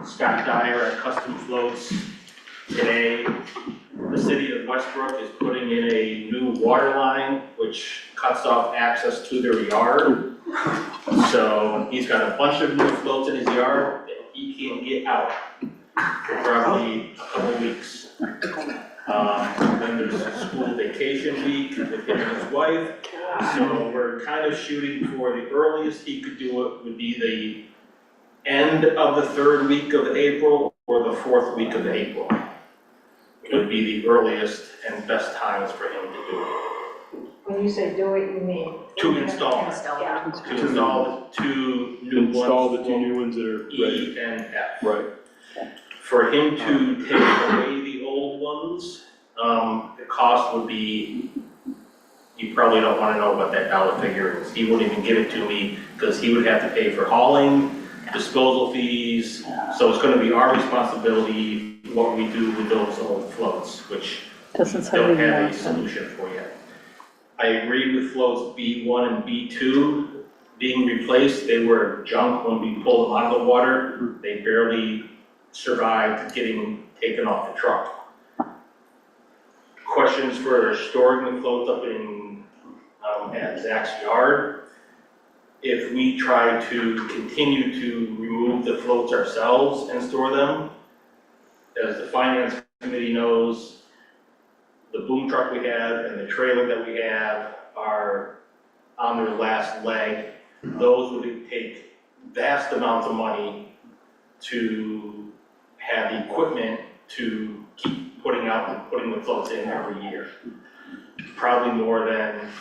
Scott Dyer at Custom Floats today. The city of Westbrook is putting in a new water line which cuts off access to their yard. So he's got a bunch of new floats in his yard that he can't get out for probably a couple of weeks. Then there's a school vacation week with him and his wife. So we're kind of shooting for the earliest he could do it would be the end of the 3rd week of April or the 4th week of April. It would be the earliest and best times for him to do it. When you say do it, you mean? To install it. Yeah. To install the 2 new ones. Install the 2 new ones that are ready. E and F. Right. For him to take away the old ones, the cost would be, you probably don't want to know what that dollar figure is. He wouldn't even give it to me because he would have to pay for hauling, disposal fees. So it's going to be our responsibility what we do with those old floats, which Doesn't don't have a solution for yet. I agree with floats B1 and B2 being replaced. They were junk when we pulled them out of the water. They barely survived getting taken off the truck. Questions for storing the floats up in at Zach's yard. If we try to continue to remove the floats ourselves and store them, as the finance committee knows, the boom truck we have and the trailer that we have are on their last leg. Those would take vast amounts of money to have the equipment to keep putting out and putting the floats in every year. Probably more than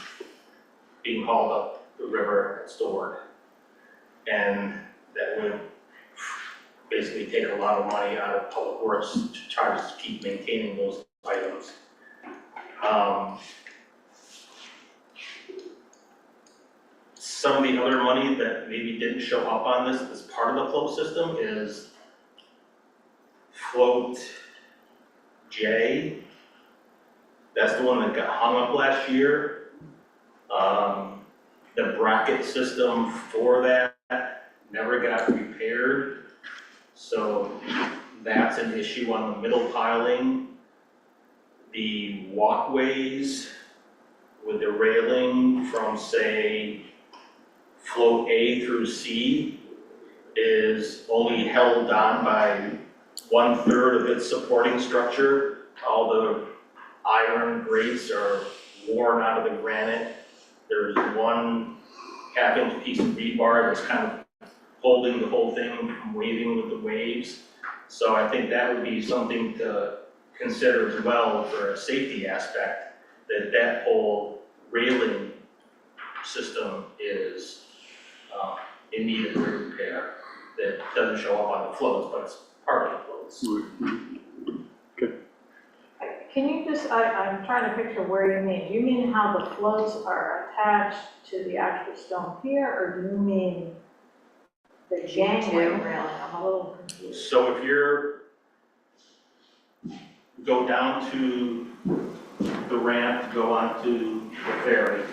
being hauled up the river and stored. And that would basically take a lot of money out of public works to try to keep maintaining those items. Some of the other money that maybe didn't show up on this as part of the float system is float J. That's the one that got hung up last year. The bracket system for that never got repaired. So that's an issue on the middle piling. The walkways with the railing from, say, float A through C is only held on by 1/3 of its supporting structure. All the iron grates are worn out of the granite. There's 1 half-inch piece of rebar that's kind of holding the whole thing from waving with the waves. So I think that would be something to consider as well for a safety aspect, that whole railing system is in need of repair. That doesn't show up on the floats, but it's part of the floats. Can you just, I'm trying to picture where you mean. Do you mean how the floats are attached to the actual stone pier, or do you mean the gangway railing? I'm a little confused. So if go down to the ramp to go onto the ferry,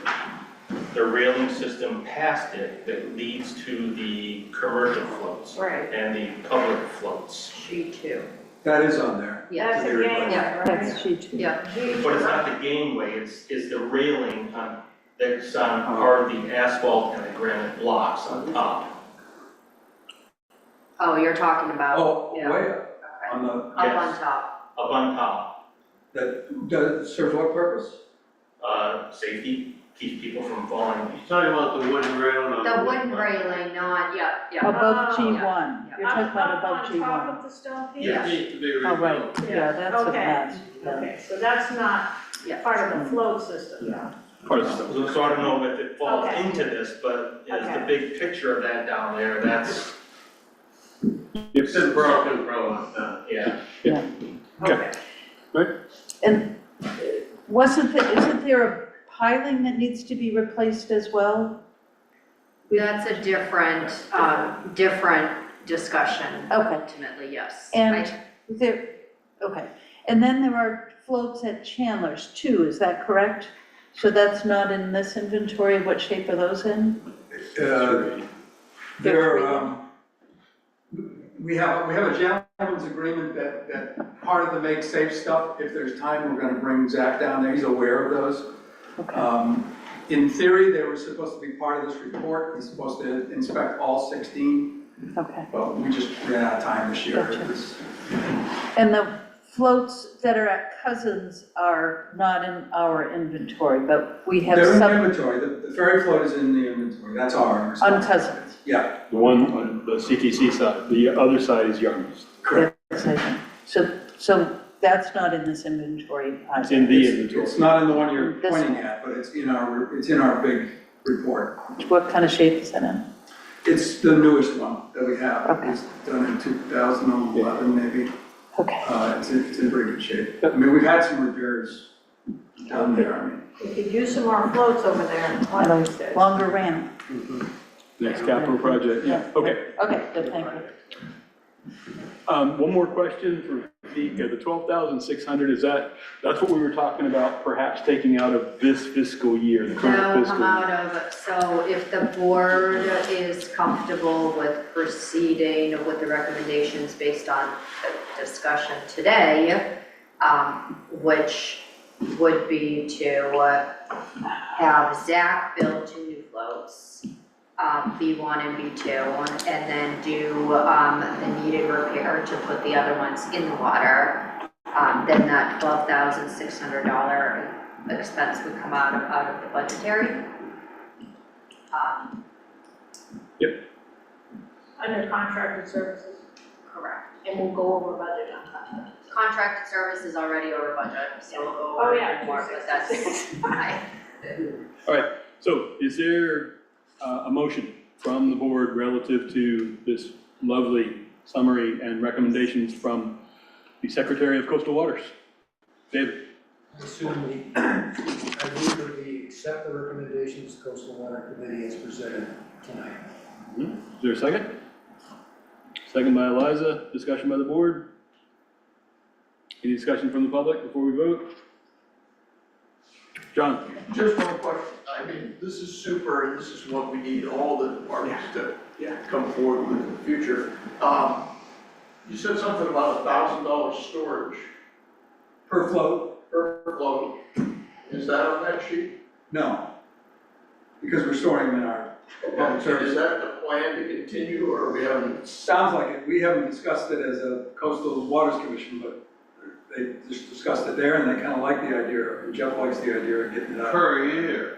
the railing system past it that leads to the commercial floats. Right. And the public floats. G2. That is on there. That's the gangway, right? That's G2. Yeah. But it's not the gangway, it's the railing that's on part of the asphalt and the granite blocks on top. Oh, you're talking about, Oh, yeah, way up on the, up on top. Up on top, that serves what purpose? safety, keeps people from falling. He's talking about the wooden railing on the The wood wooden front. railing, not, yeah. Above Oh, G1, you're talking about above Up on top G1. of the stone piece? It needs to be Oh, rebuilt. right, yeah, that's a Okay. mess. Yeah. Okay, so that's not Yeah. part of the float system? Part of the stuff. So I don't know if it falls Okay. into this, but is the Okay. big picture of that down there, that's, It's been broken for a long time. yeah. Okay. And isn't there a piling that needs to be replaced as well? That's a different discussion, Okay. ultimately, yes. And okay, and then there are floats at Chandler's too, is that correct? So that's not in this inventory, what shape are those in? We have a gentleman's agreement that part of the make safe stuff, if there's time, we're gonna bring Zach down there, he's aware of those. Okay. In theory, they were supposed to be part of this report, he's supposed to inspect all 16, Okay, but we just ran out of time this year. Gotcha. It was- and the floats that are at Cousins are not in our inventory, but we have They're in the some inventory, the ferry float is in the inventory, that's our on responsibility. Cousins. Yeah, The one on the CTC side, the other side is Young's. correct. So that's not in this inventory either. It's in the inventory. It's not in the one you're This pointing one. at, but it's in our big report. What kind of shape is that in? It's the newest one that we have. Okay. It's done in 2011 maybe. Okay. It's in pretty good shape. I mean, we've had some repairs down there, I mean. We could use some more floats over there. Longer ramp. Next capital project, yeah, okay. Okay, good, thank you. One more question for Vika, the 12,600, that's what we were talking about, perhaps taking out of this fiscal year, the current That'll fiscal come year? out of, so if the board is comfortable with proceeding with the recommendations based on the discussion today, which would be to have Zach build 2 new floats, B1 and B2, and then do the needed repair to put the other ones in the water, then that $12,600 expense would come out of the budgetary. Under contracted services, Correct. and we'll go over budget on contracted. Contracted service is already over budget, so we'll go Oh, over yeah, it more, but that's fine. All right, so is there a motion from the board relative to this lovely summary and recommendations from the Secretary of Coastal Waters? David? I assume I move that we accept the recommendations of Coastal Water Committee as presented tonight. Is there a second? Second by Eliza, discussion by the board? Any discussion from the public before we vote? John? Just one question, I mean, this is super, and this is what we need all the departments to come forward with in the future. You said something about $1,000 storage Per float? per float. Is that on that sheet? No. Because we're storing them in our public Is service. that the plan to continue, or we haven't? Sounds like it. We haven't discussed it as a Coastal Waters Commission, but they just discussed it there and they kind of like the idea, and Jeff likes the idea of getting it out. Per year.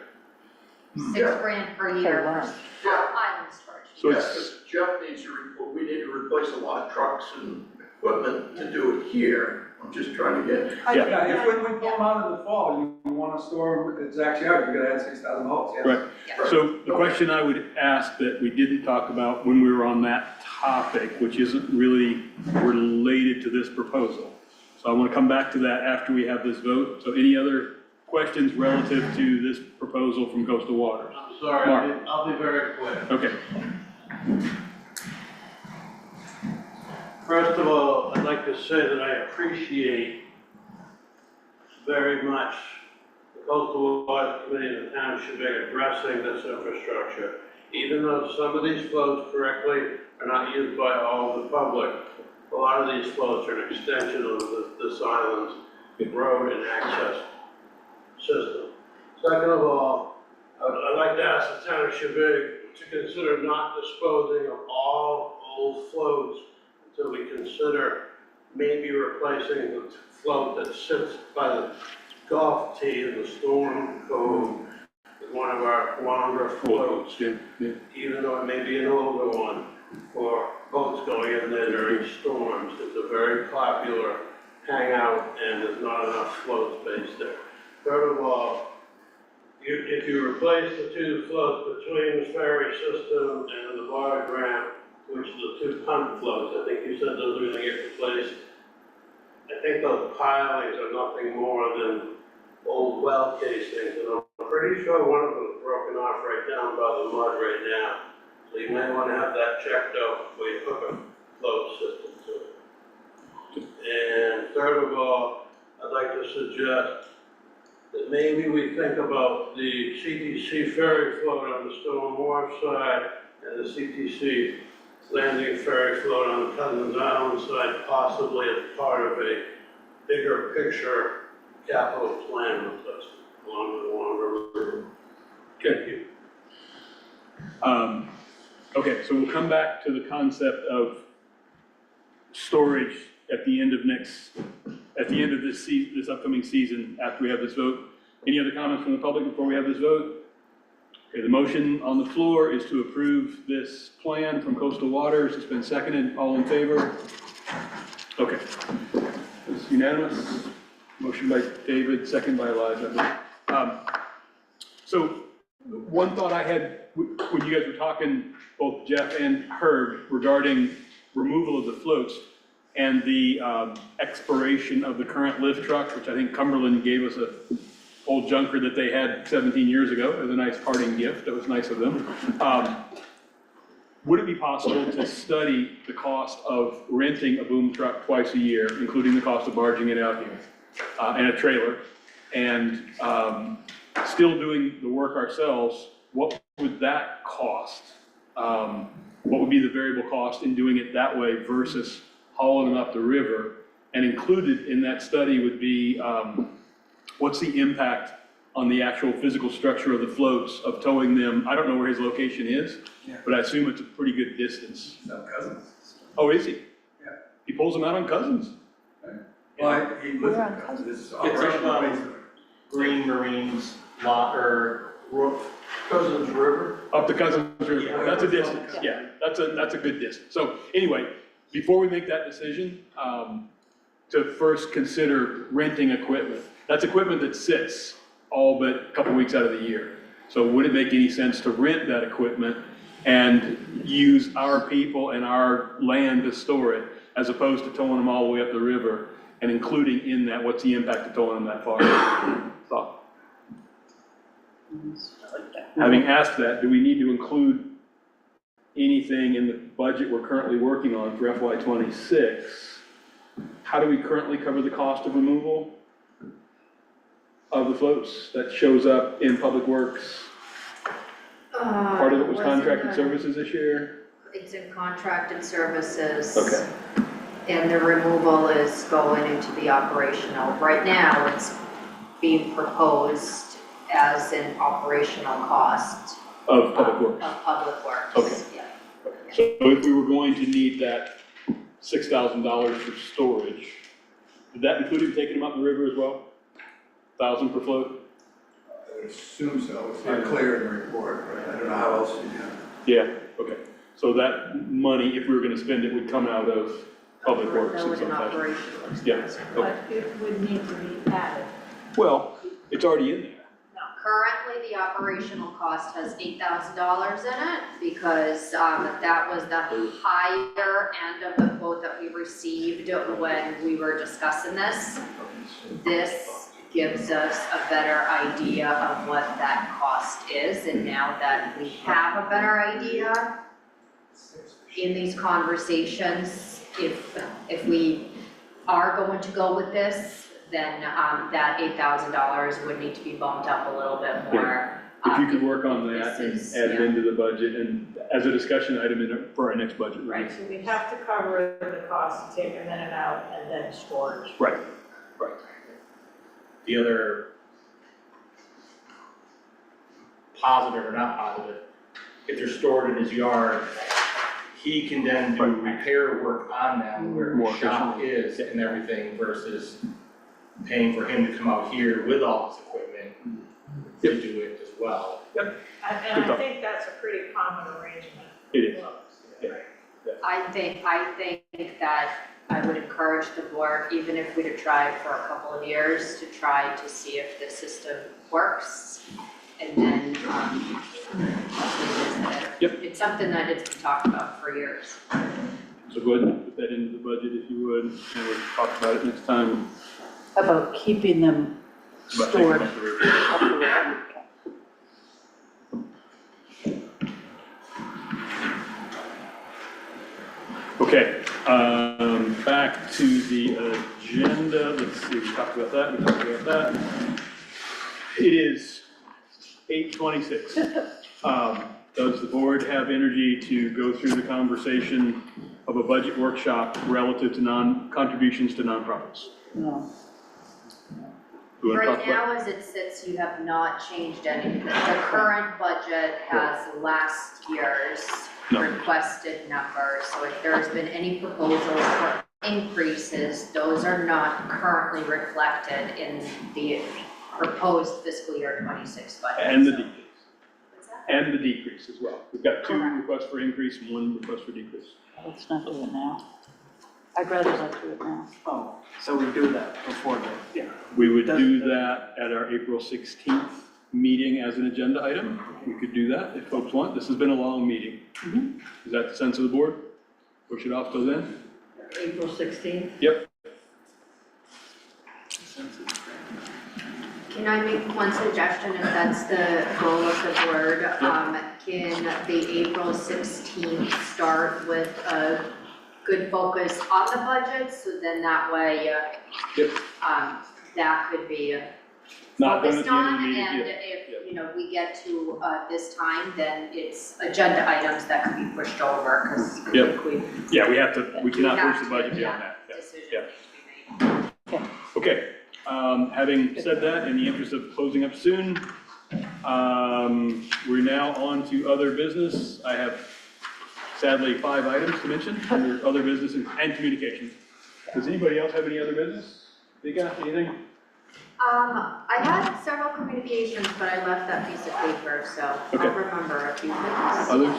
$6,000 per year wow. for island storage. So Yeah, it's, 'cause Jeff needs to, we need to replace a lot of trucks and equipment to do it here. I'm just trying to get. Yeah, if when we pull them out in the fall, you want to store them at Zach's yard, you're gonna add 6,000 volts, yes. right. So the question I would ask that we didn't talk about when we were on that topic, which isn't really related to this proposal. So I want to come back to that after we have this vote. So any other questions relative to this proposal from Coastal Waters? I'm sorry, Mark. I'll be very quick. Okay. First of all, I'd like to say that I appreciate very much the Coastal Water Committee and the town should be addressing this infrastructure. Even though some of these floats correctly are not used by all of the public, a lot of these floats are an extension of this island's road and access system. Second of all, I'd like to ask the town of Chevig to consider not disposing of all old floats until we consider maybe replacing the float that sits by the golf tee in the storm cove with one of our longer floats, even though it may be an older one, for boats going in there during storms. It's a very popular hangout and there's not enough float space there. Third of all, if you replace the two floats between the ferry system and the barge ramp, which are the two punt floats, I think you said those are gonna get replaced. I think those pilings are nothing more than old well casings, and I'm pretty sure one of them is broken off right down by the mud right now. So you may wanna have that checked out before you hook a float system to it. And third of all, I'd like to suggest that maybe we think about the CTC ferry float on the Stone Wharf side and the CTC landing ferry float on the Cousins Island side, possibly as part of a bigger picture capital plan with us along the longer river. Okay. Okay, so we'll come back to the concept of storage at the end of this upcoming season after we have this vote. Any other comments from the public before we have this vote? Okay, the motion on the floor is to approve this plan from Coastal Waters. It's been seconded. All in favor? Okay. It's unanimous. Motion by David, second by Elijah. So one thought I had when you guys were talking, both Jeff and Herb, regarding removal of the floats and the expiration of the current lift truck, which I think Cumberland gave us a old junker that they had 17 years ago as a nice parting gift. That was nice of them. Would it be possible to study the cost of renting a boom truck twice a year, including the cost of barging it out here, and a trailer, and still doing the work ourselves? What would that cost? What would be the variable cost in doing it that way versus hauling them up the river? And included in that study would be what's the impact on the actual physical structure of the floats of towing them? I don't know where his location is, but I assume it's a pretty good distance. No Cousins. Oh, is he? Yeah. He pulls them out on Cousins? Well, he lives in Cousins. This is operational basement. Green Marines lot or Cousins River? Up the Cousins River. That's a distance. Yeah, that's a good distance. So anyway, before we make that decision, to first consider renting equipment. That's equipment that sits all but a couple weeks out of the year. So would it make any sense to rent that equipment and use our people and our land to store it, as opposed to towing them all the way up the river, and including in that, what's the impact of towing them that far? Thought. Having asked that, do we need to include anything in the budget we're currently working on for FY26? How do we currently cover the cost of removal of the floats that shows up in Public Works? Part of it was contracted services this year? It's in contracted services. Okay. And the removal is going into the operational. Right now, it's being proposed as an operational cost. Of Public Works? Of Public Works. Okay. Yeah. So if we were going to need that $6,000 for storage, did that include him taking them up the river as well? 1,000 per float? I would assume so, it's not clear in the report, right? I don't know how else you do it. Yeah, okay. So that money, if we were gonna spend it, would come out of Public Works That in would some an fashion? operational expense. Yeah, okay. But it would need to be added. Well, it's already in there. Currently, the operational cost has $8,000 in it because that was the higher end of the quote that we received when we were discussing this. This gives us a better idea of what that cost is, and now that we have a better idea in these conversations, if we are going to go with this, then that $8,000 would need to be bumped up a little bit more. If you could work on that and This is- add it yeah. into the budget and as a discussion item for our next budget review. Right, so we have to cover the cost of taking them in and out and then storage. Right, right. The other positive or not positive, if they're stored in his yard, he can then do repair work on them where More the shop is and everything versus paying for him to come out here with all his equipment to do it as well. And I think that's a pretty common arrangement. It is. I think that I would encourage the board, even if we'd have tried for a couple of years, to try to see if the system works. And then, Yep. it's something that has been talked about for years. So go ahead and put that into the budget if you would, and we'll talk about it next time. About keeping them About taking stored them up up the river. the river. Okay, back to the agenda. Let's see, we talked about that. It is 8:26. Does the board have energy to go through the conversation of a budget workshop relative to contributions to nonprofits? No. Do you wanna talk Right about- now, as it sits, you have not changed anything. The current budget has last year's No. requested numbers. So if there's been any proposals for increases, those are not currently reflected in the proposed fiscal year 26 budget. And the So- decrease. What's that? And the decrease as well. We've got two Correct. requests for increase and one request for decrease. Let's not do it now. I'd rather not do it now. Oh, so we do that before the, yeah. We would do that at our April 16th meeting as an agenda item. We could do that if folks want. This has been a long meeting. Is that the sense of the board? Push it off till then? April 16th? Yep. Can I make one suggestion if that's the goal of the board? Can the April 16th start with a good focus on the budget? So then that way, Yep. that could be Not done at focused the end of on, the meeting, and yeah. if, you know, we get to, this time, then it's agenda items that could be pushed over, because I Yep. think we Yeah, we cannot have push the to, budget yeah, beyond that. Yeah. decision Yeah. needs to be made. Okay, having said that, in the interest of closing up soon, we're now on to other business. I have sadly 5 items to mention under other business and communication. Does anybody else have any other business? Vika, anything? I had several communications, but I left that piece of paper, so Okay. I'll remember a few things. Others?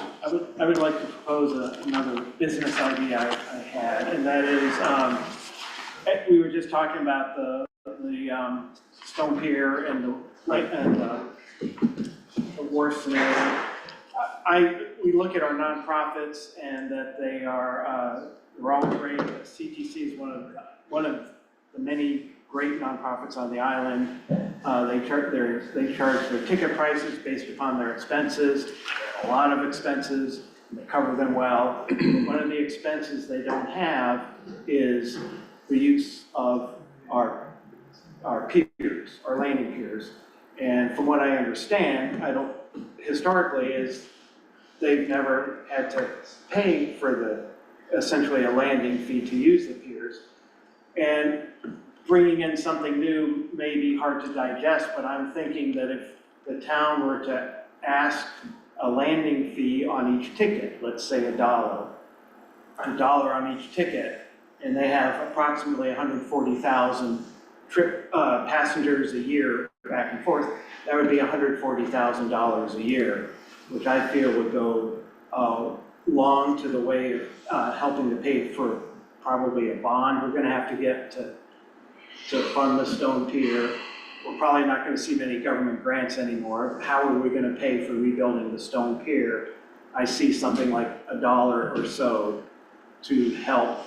I would like to propose another business idea I had, and that is, we were just talking about the stone pier and the wharfs and everything. We look at our nonprofits and that they are, they're all great. CTC is one of the many great nonprofits on the island. They charge their ticket prices based upon their expenses, a lot of expenses, they cover them well. One of the expenses they don't have is the use of our piers, our landing piers. And from what I understand, historically is they've never had to pay for essentially a landing fee to use the piers. And bringing in something new may be hard to digest, but I'm thinking that if the town were to ask a landing fee on each ticket, let's say $1 on each ticket, and they have approximately 140,000 passengers a year back and forth, that would be $140,000 a year, which I feel would go long to the way of helping to pay for probably a bond we're gonna have to get to fund the stone pier. We're probably not gonna see many government grants anymore. How are we gonna pay for rebuilding the stone pier? I see something like $1 or so to help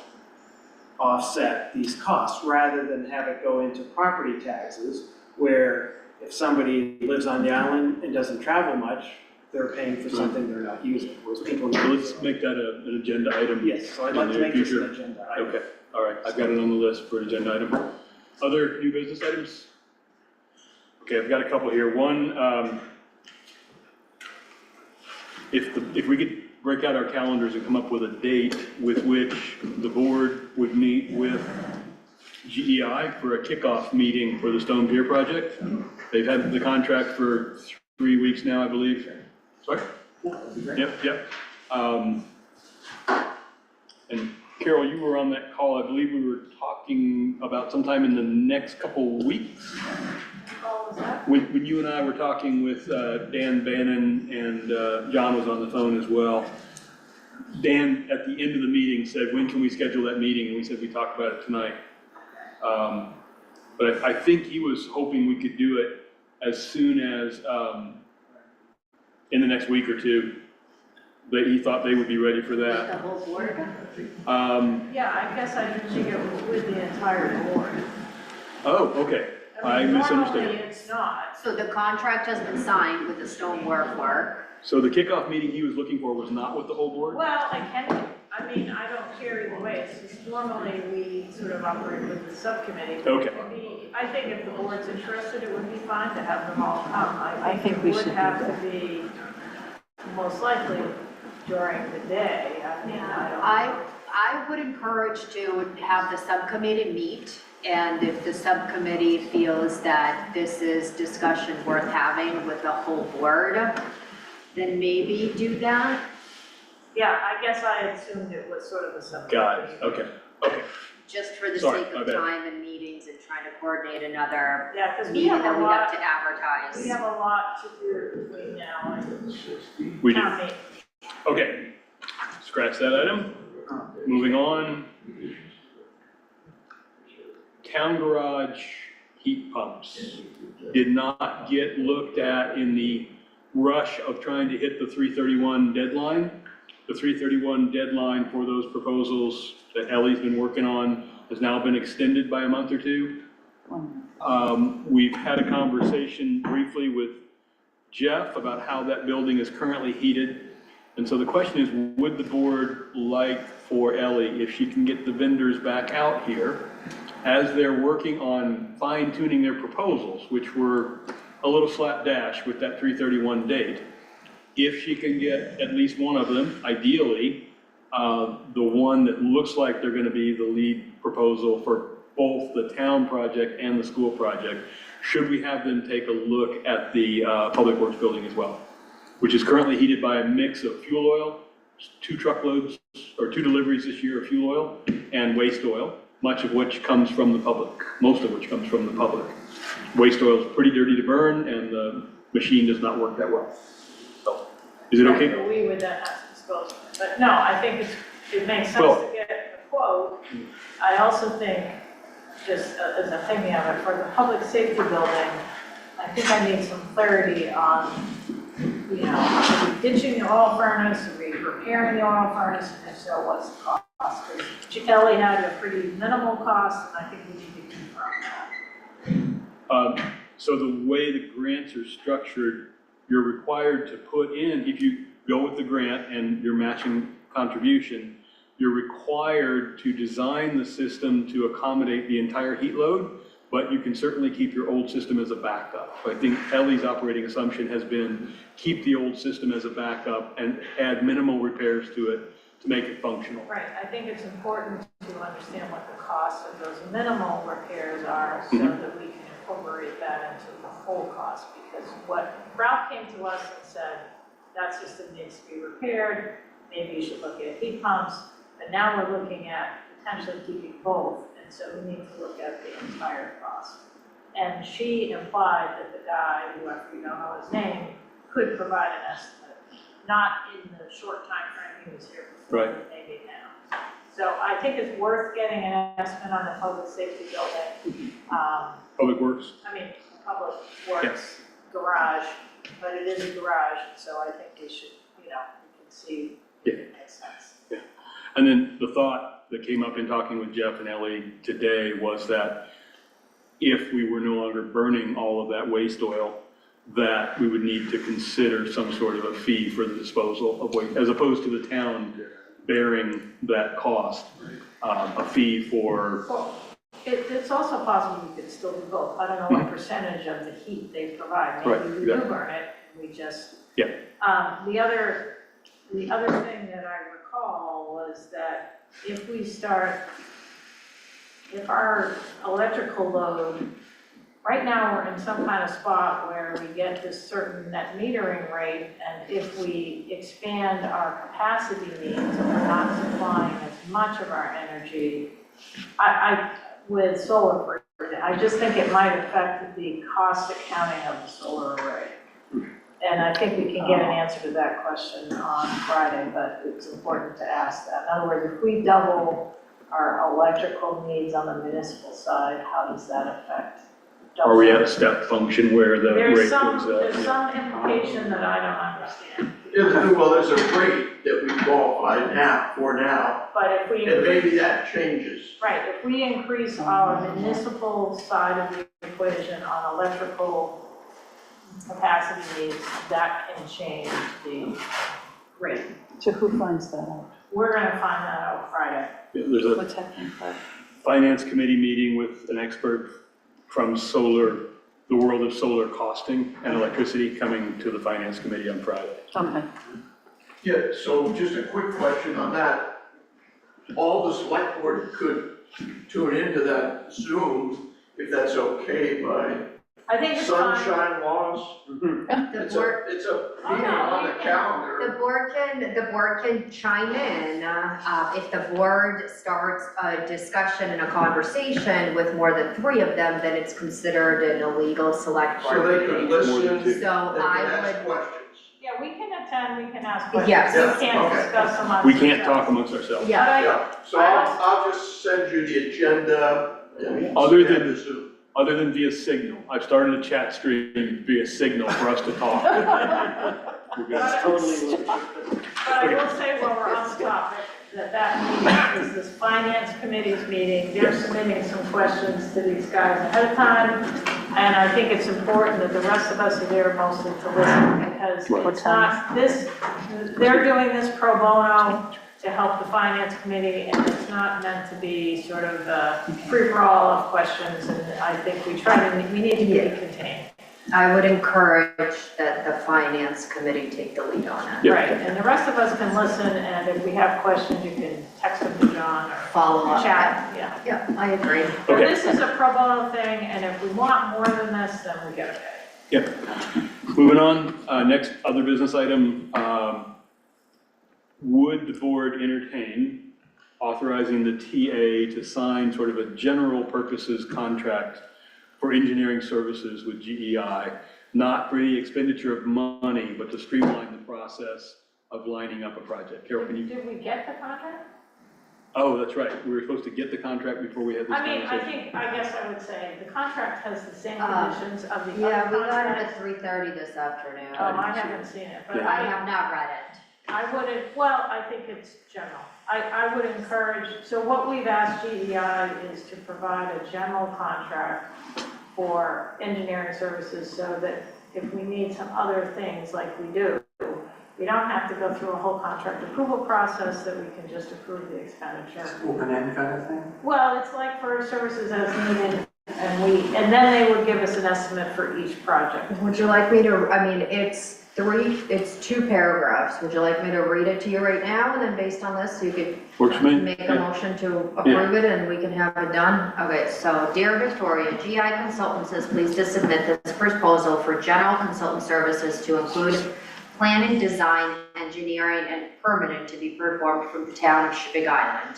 offset these costs, rather than have it go into property taxes, where if somebody lives on the island and doesn't travel much, they're paying for something they're not using, whereas people. So let's make that an agenda item. Yes, so I'd like to make this an agenda item. Okay, all right, I've got it on the list for an agenda item. Other new business items? Okay, I've got a couple here. One, if we could break out our calendars and come up with a date with which the board would meet with GEI for a kickoff meeting for the Stone Pier project. They've had the contract for 3 weeks now, I believe. Sorry? Yep. And Carol, you were on that call, I believe we were talking about sometime in the next couple weeks. Oh, was that? When you and I were talking with Dan Bannon and John was on the phone as well. Dan, at the end of the meeting, said, when can we schedule that meeting? And we said, we talked about it tonight. But I think he was hoping we could do it as soon as, in the next week or two, that he thought they would be ready for The that. whole board? Yeah, I guess I didn't think it was with the entire board. Oh, okay. I misunderstood. Normally it's not. So the contract has been signed with the stonework work. So the kickoff meeting he was looking for was not with the whole board? Well, I mean, I don't care either way, it's just normally we sort of operate with the subcommittee. Okay. I think if the board's interested, it would be fine to have them all come. I think we should It do would have that. to be most likely during the day, I mean, I don't know. I would encourage to have the subcommittee meet, and if the subcommittee feels that this is discussion worth having with the whole board, then maybe do that. Yeah, I guess I assumed it was sort of a subcommittee. Got it, okay, okay. Just for the Sorry, sake my of bad. time and meetings and trying to coordinate another Yeah, because we meeting have that a we have lot, to advertise. we have a lot to do between now and We do. town meeting. Okay, scratch that item. Moving on. Town garage heat pumps did not get looked at in the rush of trying to hit the 3/31 deadline. The 3/31 deadline for those proposals that Ellie's been working on has now been extended by a month or two. We've had a conversation briefly with Jeff about how that building is currently heated. And so the question is, would the board like for Ellie, if she can get the vendors back out here, as they're working on fine tuning their proposals, which were a little slapdash with that 3/31 date, if she can get at least one of them, ideally, the one that looks like they're gonna be the lead proposal for both the town project and the school project, should we have them take a look at the Public Works building as well, which is currently heated by a mix of fuel oil, 2 truckloads, or 2 deliveries this year of fuel oil, and waste oil, much of which comes from the public, most of which comes from the public. Waste oil is pretty dirty to burn, and the machine does not work that well. So, is it okay? But we would then have to dispose of it. But no, I think it makes sense Well- to get a quote. I also think, just as I'm thinking of it, for the public safety building, I think I need some clarity on, you know, are we ditching the oil furnace, are we repairing the oil furnace, and if so, what's the cost? Because Ellie had a pretty minimal cost, and I think we need to confirm that. So the way the grants are structured, you're required to put in, if you go with the grant and your matching contribution, you're required to design the system to accommodate the entire heat load, but you can certainly keep your old system as a backup. I think Ellie's operating assumption has been keep the old system as a backup and add minimal repairs to it to make it functional. Right, I think it's important to understand what the cost of those minimal repairs are so Mhm. that we can incorporate that into the whole cost. Because what Ralph came to us and said, that system needs to be repaired, maybe you should look at heat pumps. But now we're looking at potentially keeping both, and so we need to look at the entire cost. And she implied that the guy, whoever you don't know his name, could provide an estimate, not in the short time frame he was here before, Right. but maybe now. So I think it's worth getting an estimate on the public safety building. Public Works? I mean, public works garage, but it is a garage, so I think we should, you know, we can see if it makes sense. And then the thought that came up in talking with Jeff and Ellie today was that if we were no longer burning all of that waste oil, that we would need to consider some sort of a fee for the disposal of waste, as opposed to the town bearing that cost, a fee for. Well, it's also possible we could still do both. I don't know what percentage of the heat they provide. Right, Maybe we do yeah. burn it, and we just. Yeah. The other thing that I recall was that if our electrical load right now, we're in some kind of spot where we get this certain net metering rate, and if we expand our capacity needs and we're not supplying as much of our energy, with solar, I just think it might affect the cost accounting of the solar array. And I think we can get an answer to that question on Friday, but it's important to ask that. In other words, if we double our electrical needs on the municipal side, how does that affect? Are we at a step function where the rate There's goes up? there's some implication that I don't understand. Well, there's a rate that we qualify now, But if we and maybe increase, that changes. right, if we increase our municipal side of the equation on electrical capacity needs, that can change the rate. So who finds that out? We're gonna find that out Friday. Yeah, there's a What's happening Friday? finance committee meeting with an expert from solar, the world of solar costing and electricity, coming to the finance committee on Friday. Okay. Yeah, so just a quick question on that. All the select board could tune into that Zoom, if that's okay by I think it's fine. sunshine laws. The It's board, a Oh, meeting no, on you the can- calendar. the board can chime in, if the board starts a discussion and a conversation with more than 3 of them, then it's considered an illegal select So board they could meeting. listen, More than two. they So can I ask would, questions. Yeah, we can attend, we can ask questions. Yes. We can't Okay. discuss amongst We can't ourselves. talk amongst ourselves. yeah, Yeah, so I'll just send you the agenda. and Other send than- the Zoom. Other than via Signal. I've started a chat stream via Signal for us to talk. We're good. Totally. But I will say while we're on the topic, that meeting is this finance committee's meeting. They're submitting some questions to these guys ahead of time. And I think it's important that the rest of us are there mostly to listen, because Right. it's not this, they're doing this pro bono to help the finance committee, and it's not meant to be sort of a free-for-all of questions, and I think we need to be contained. I would encourage that the finance committee take the lead on it. Yeah. Right, and the rest of us can listen, and if we have questions, you can text them to John or Follow up. chat, yeah. Yeah, I agree. But Okay. this is a pro bono thing, and if we want more than this, then we get it. Moving on, next other business item, would the board entertain authorizing the TA to sign sort of a general purposes contract for engineering services with GEI, not for any expenditure of money, but to streamline the process of lining up a project? Carol, can you? Did we get the contract? Oh, that's right. We were supposed to get the contract before we had this I mean, conversation. I guess I would say the contract has the same Uh, conditions of the other Yeah, we got it contract. at 3:30 this afternoon. Oh, I haven't seen it, but Yeah. I I have not read it. wouldn't, well, I think it's general. I would encourage, so what we've asked GEI is to provide a general contract for engineering services so that if we need some other things like we do, we don't have to go through a whole contract approval process, that we can just approve the expenditure. Open-end kind of thing? Well, it's like for services as needed, and then they would give us an estimate for each project. Would you like me to, I mean, it's 2 paragraphs. Would you like me to read it to you right now, and then based on this, you could Works for me. make a motion to approve it and we can have it done? Okay, so dear Victoria, GI Consultants is pleased to submit this proposal for general consultant services to include planning, design, engineering, and permitting to be performed from the town of Shipping Island,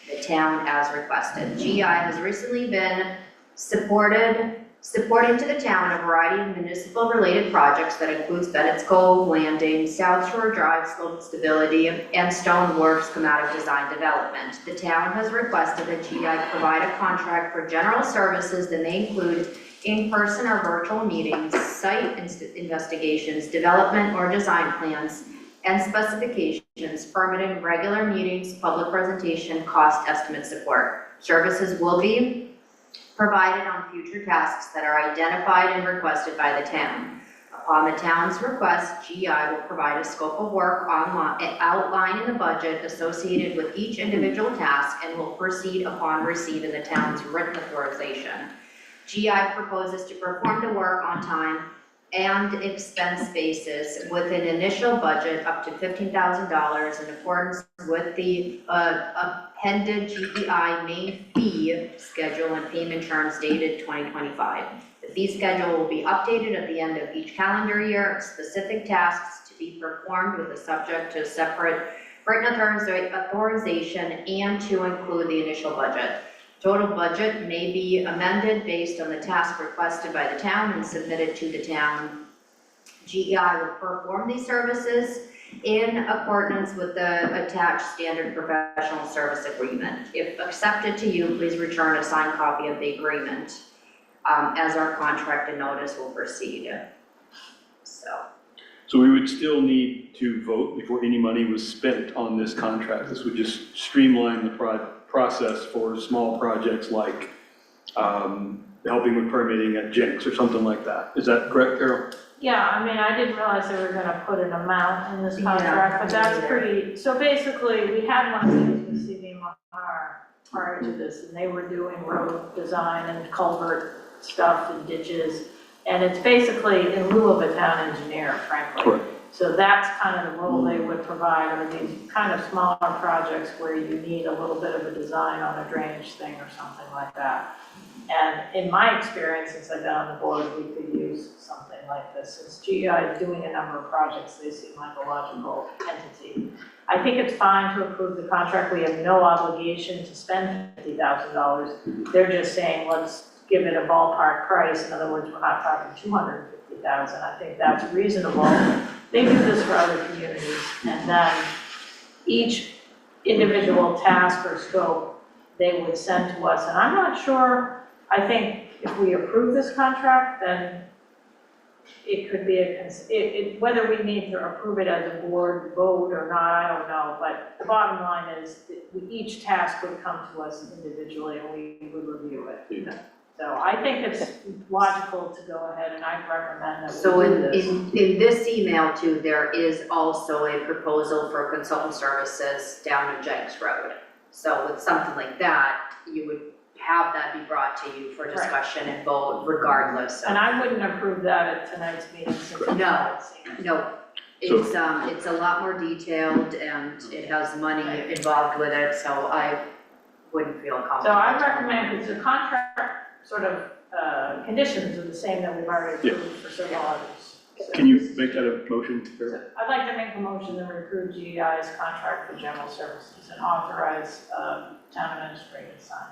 the town as requested. GI has recently been supporting to the town a variety of municipal related projects that includes Bennett's Cove Landing, South Shore Drive slope stability, and Stone Wharf schematic design development. The town has requested that GI provide a contract for general services that may include in-person or virtual meetings, site investigations, development or design plans, and specifications, permitting, regular meetings, public presentation, cost estimate support. Services will be provided on future tasks that are identified and requested by the town. Upon the town's request, GI will provide a scope of work outlining the budget associated with each individual task and will proceed upon receipt of the town's written authorization. GI proposes to perform the work on time and expense basis with an initial budget up to $15,000 in accordance with the appended GEI main fee schedule and payment terms dated 2025. The fee schedule will be updated at the end of each calendar year, specific tasks to be performed with a subject to separate written authorization and to include the initial budget. Total budget may be amended based on the task requested by the town and submitted to the town. GEI will perform these services in accordance with the attached standard professional service agreement. If accepted to you, please return a signed copy of the agreement as our contract and notice will proceed. So we would still need to vote before any money was spent on this contract. This would just streamline the process for small projects like helping with permitting at Jenks or something like that. Is that correct, Carol? Yeah, I mean, I didn't realize they were gonna put an amount in this contract, but that's pretty, so basically, we had one of these with CVMR prior to this, and they were doing road design and culvert stuff and ditches, and it's basically in lieu of a town engineer, frankly. Correct. So that's kind of the role they would provide, are these kind of smaller projects where you need a little bit of a design on a drainage thing or something like that. And in my experience, since I've been on the board, we could use something like this. Since GEI is doing a number of projects, they seem like a logical entity. I think it's fine to approve the contract. We have no obligation to spend $50,000. They're just saying, let's give it a ballpark price. In other words, we're not talking $250,000. I think that's reasonable. They do this for other communities. And then each individual task or scope they would send to us. And I'm not sure, I think if we approve this contract, then it could be whether we need to approve it as a board vote or not, I don't know. But the bottom line is that each task would come to us individually and we would review it. Yeah. So I think it's logical to go ahead and I'd recommend that So we do this. in this email too, there is also a proposal for consultant services down to Jenks Road. So with something like that, you would have that be brought to you for discussion and vote regardless. And I wouldn't approve that at tonight's meeting since it's not seen. No, it's a lot more detailed and it has money involved with it, so I wouldn't feel comfortable. So I recommend, because the contract sort of conditions are the same that we've already approved for several others. Can you make that a motion, Carol? I'd like to make a motion that we approve GEI's contract for general services and authorize town administrator to sign.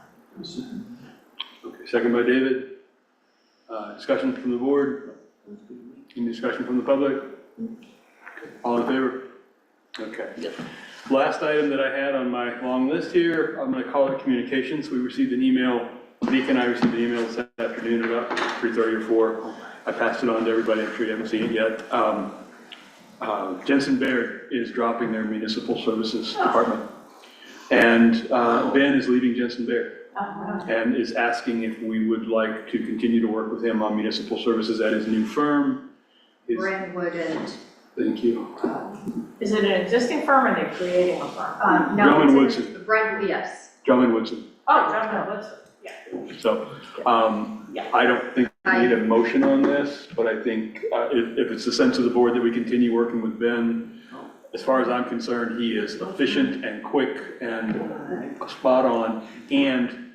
Okay, second by David. Discussion from the board? Any discussion from the public? All in favor? Okay. Last item that I had on my long list here, I'm gonna call it communications. We received an email, Nick and I received an email this afternoon about 3:30 or 4. I passed it on to everybody, I'm sure you haven't seen it yet. Jensen Baird is dropping their municipal services department. And Ben is leaving Jensen Baird and is asking if we would like to continue to work with him on municipal services at his new firm. Brentwood and. Thank you. Is it an existing firm or are they creating a firm? No, Drummond Woodson. Brentwood, yes. Drummond Woodson. Oh, Drummond Woodson, yeah. So, I don't think we need a motion on this, but I think if it's the sense of the board that we continue working with Ben, as far as I'm concerned, he is efficient and quick and spot on, and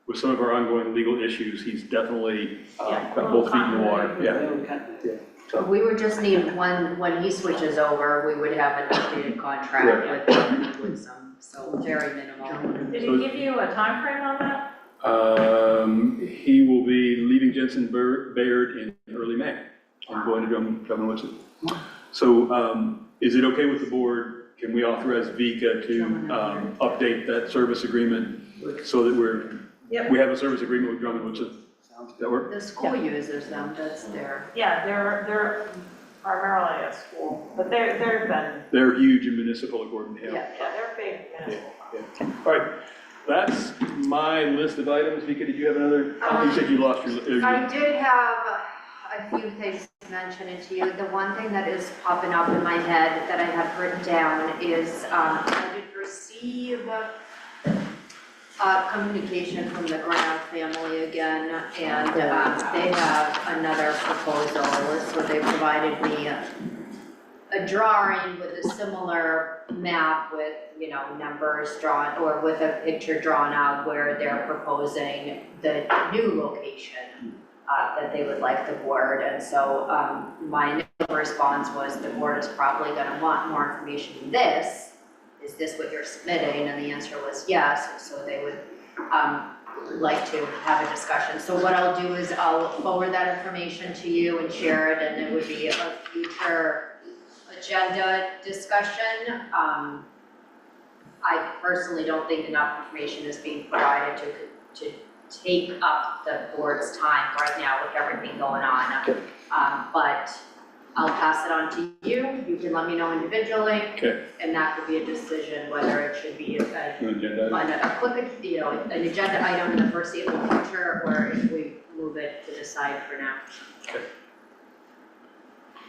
with some of our ongoing legal issues, he's definitely got both feet in the water. Yeah. So. We would just need when he switches over, we would have an updated contract with him with some, so very minimal. Did he give you a time frame on that? He will be leaving Jensen Baird in early May and going to Drummond Woodson. So is it okay with the board? Can we authorize Vika to update that service agreement so that we have a service agreement with Drummond Woodson? Does that work? The school uses them, that's their. Yeah, they're primarily a school, but they're huge in municipal according to him. Yeah, they're big municipal. Yeah. All right, that's my list of items. Vika, did you have another? You said you lost your. I did have a few things to mention to you. The one thing that is popping up in my head that I have written down is I did receive communication from the Graham family again, and they have another proposal. So they provided me a drawing with a similar map with, numbers drawn, or with a picture drawn out where they're proposing the new location that they would like the board. And so my initial response was the board is probably gonna want more information than this. Is this what you're submitting? And the answer was yes, so they would like to have a discussion. So what I'll do is I'll forward that information to you and share it, and it would be a future agenda discussion. I personally don't think enough information is being provided to take up the board's time right now with everything going on. But I'll pass it on to you, you can let me know individually. Okay. And that could be a decision whether it should be a quick, you know, an agenda item in the foreseeable future, or if we move it to the side for now. Okay.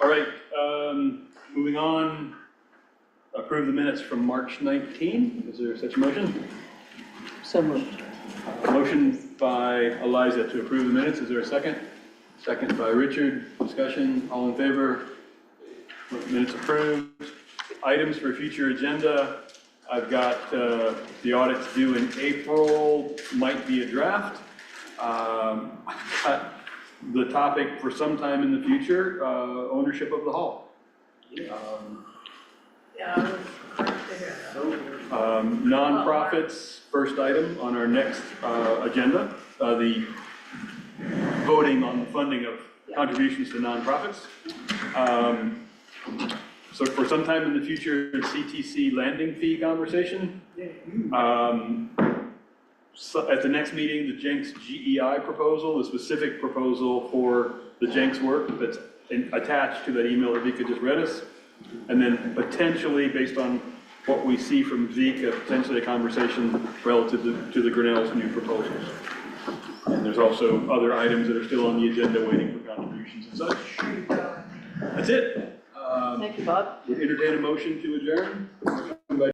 All right, moving on, approve the minutes from March 19. Is there such a motion? So moved. Motion by Eliza to approve the minutes. Is there a second? Second by Richard. Discussion, all in favor? Minutes approved. Items for future agenda. I've got the audits due in April, might be a draft. The topic for some time in the future, ownership of the hall. Nonprofits, first item on our next agenda, the voting on the funding of contributions to nonprofits. So for some time in the future, CTC landing fee conversation. So at the next meeting, the Jenks GEI proposal, the specific proposal for the Jenks work that's attached to that email that Vika just read us. And then potentially, based on what we see from Vika, potentially a conversation relative to the Grinnell's new proposals. And there's also other items that are still on the agenda waiting for contributions and such. That's it. Thank you, Bob. Would entertain a motion to adjourn?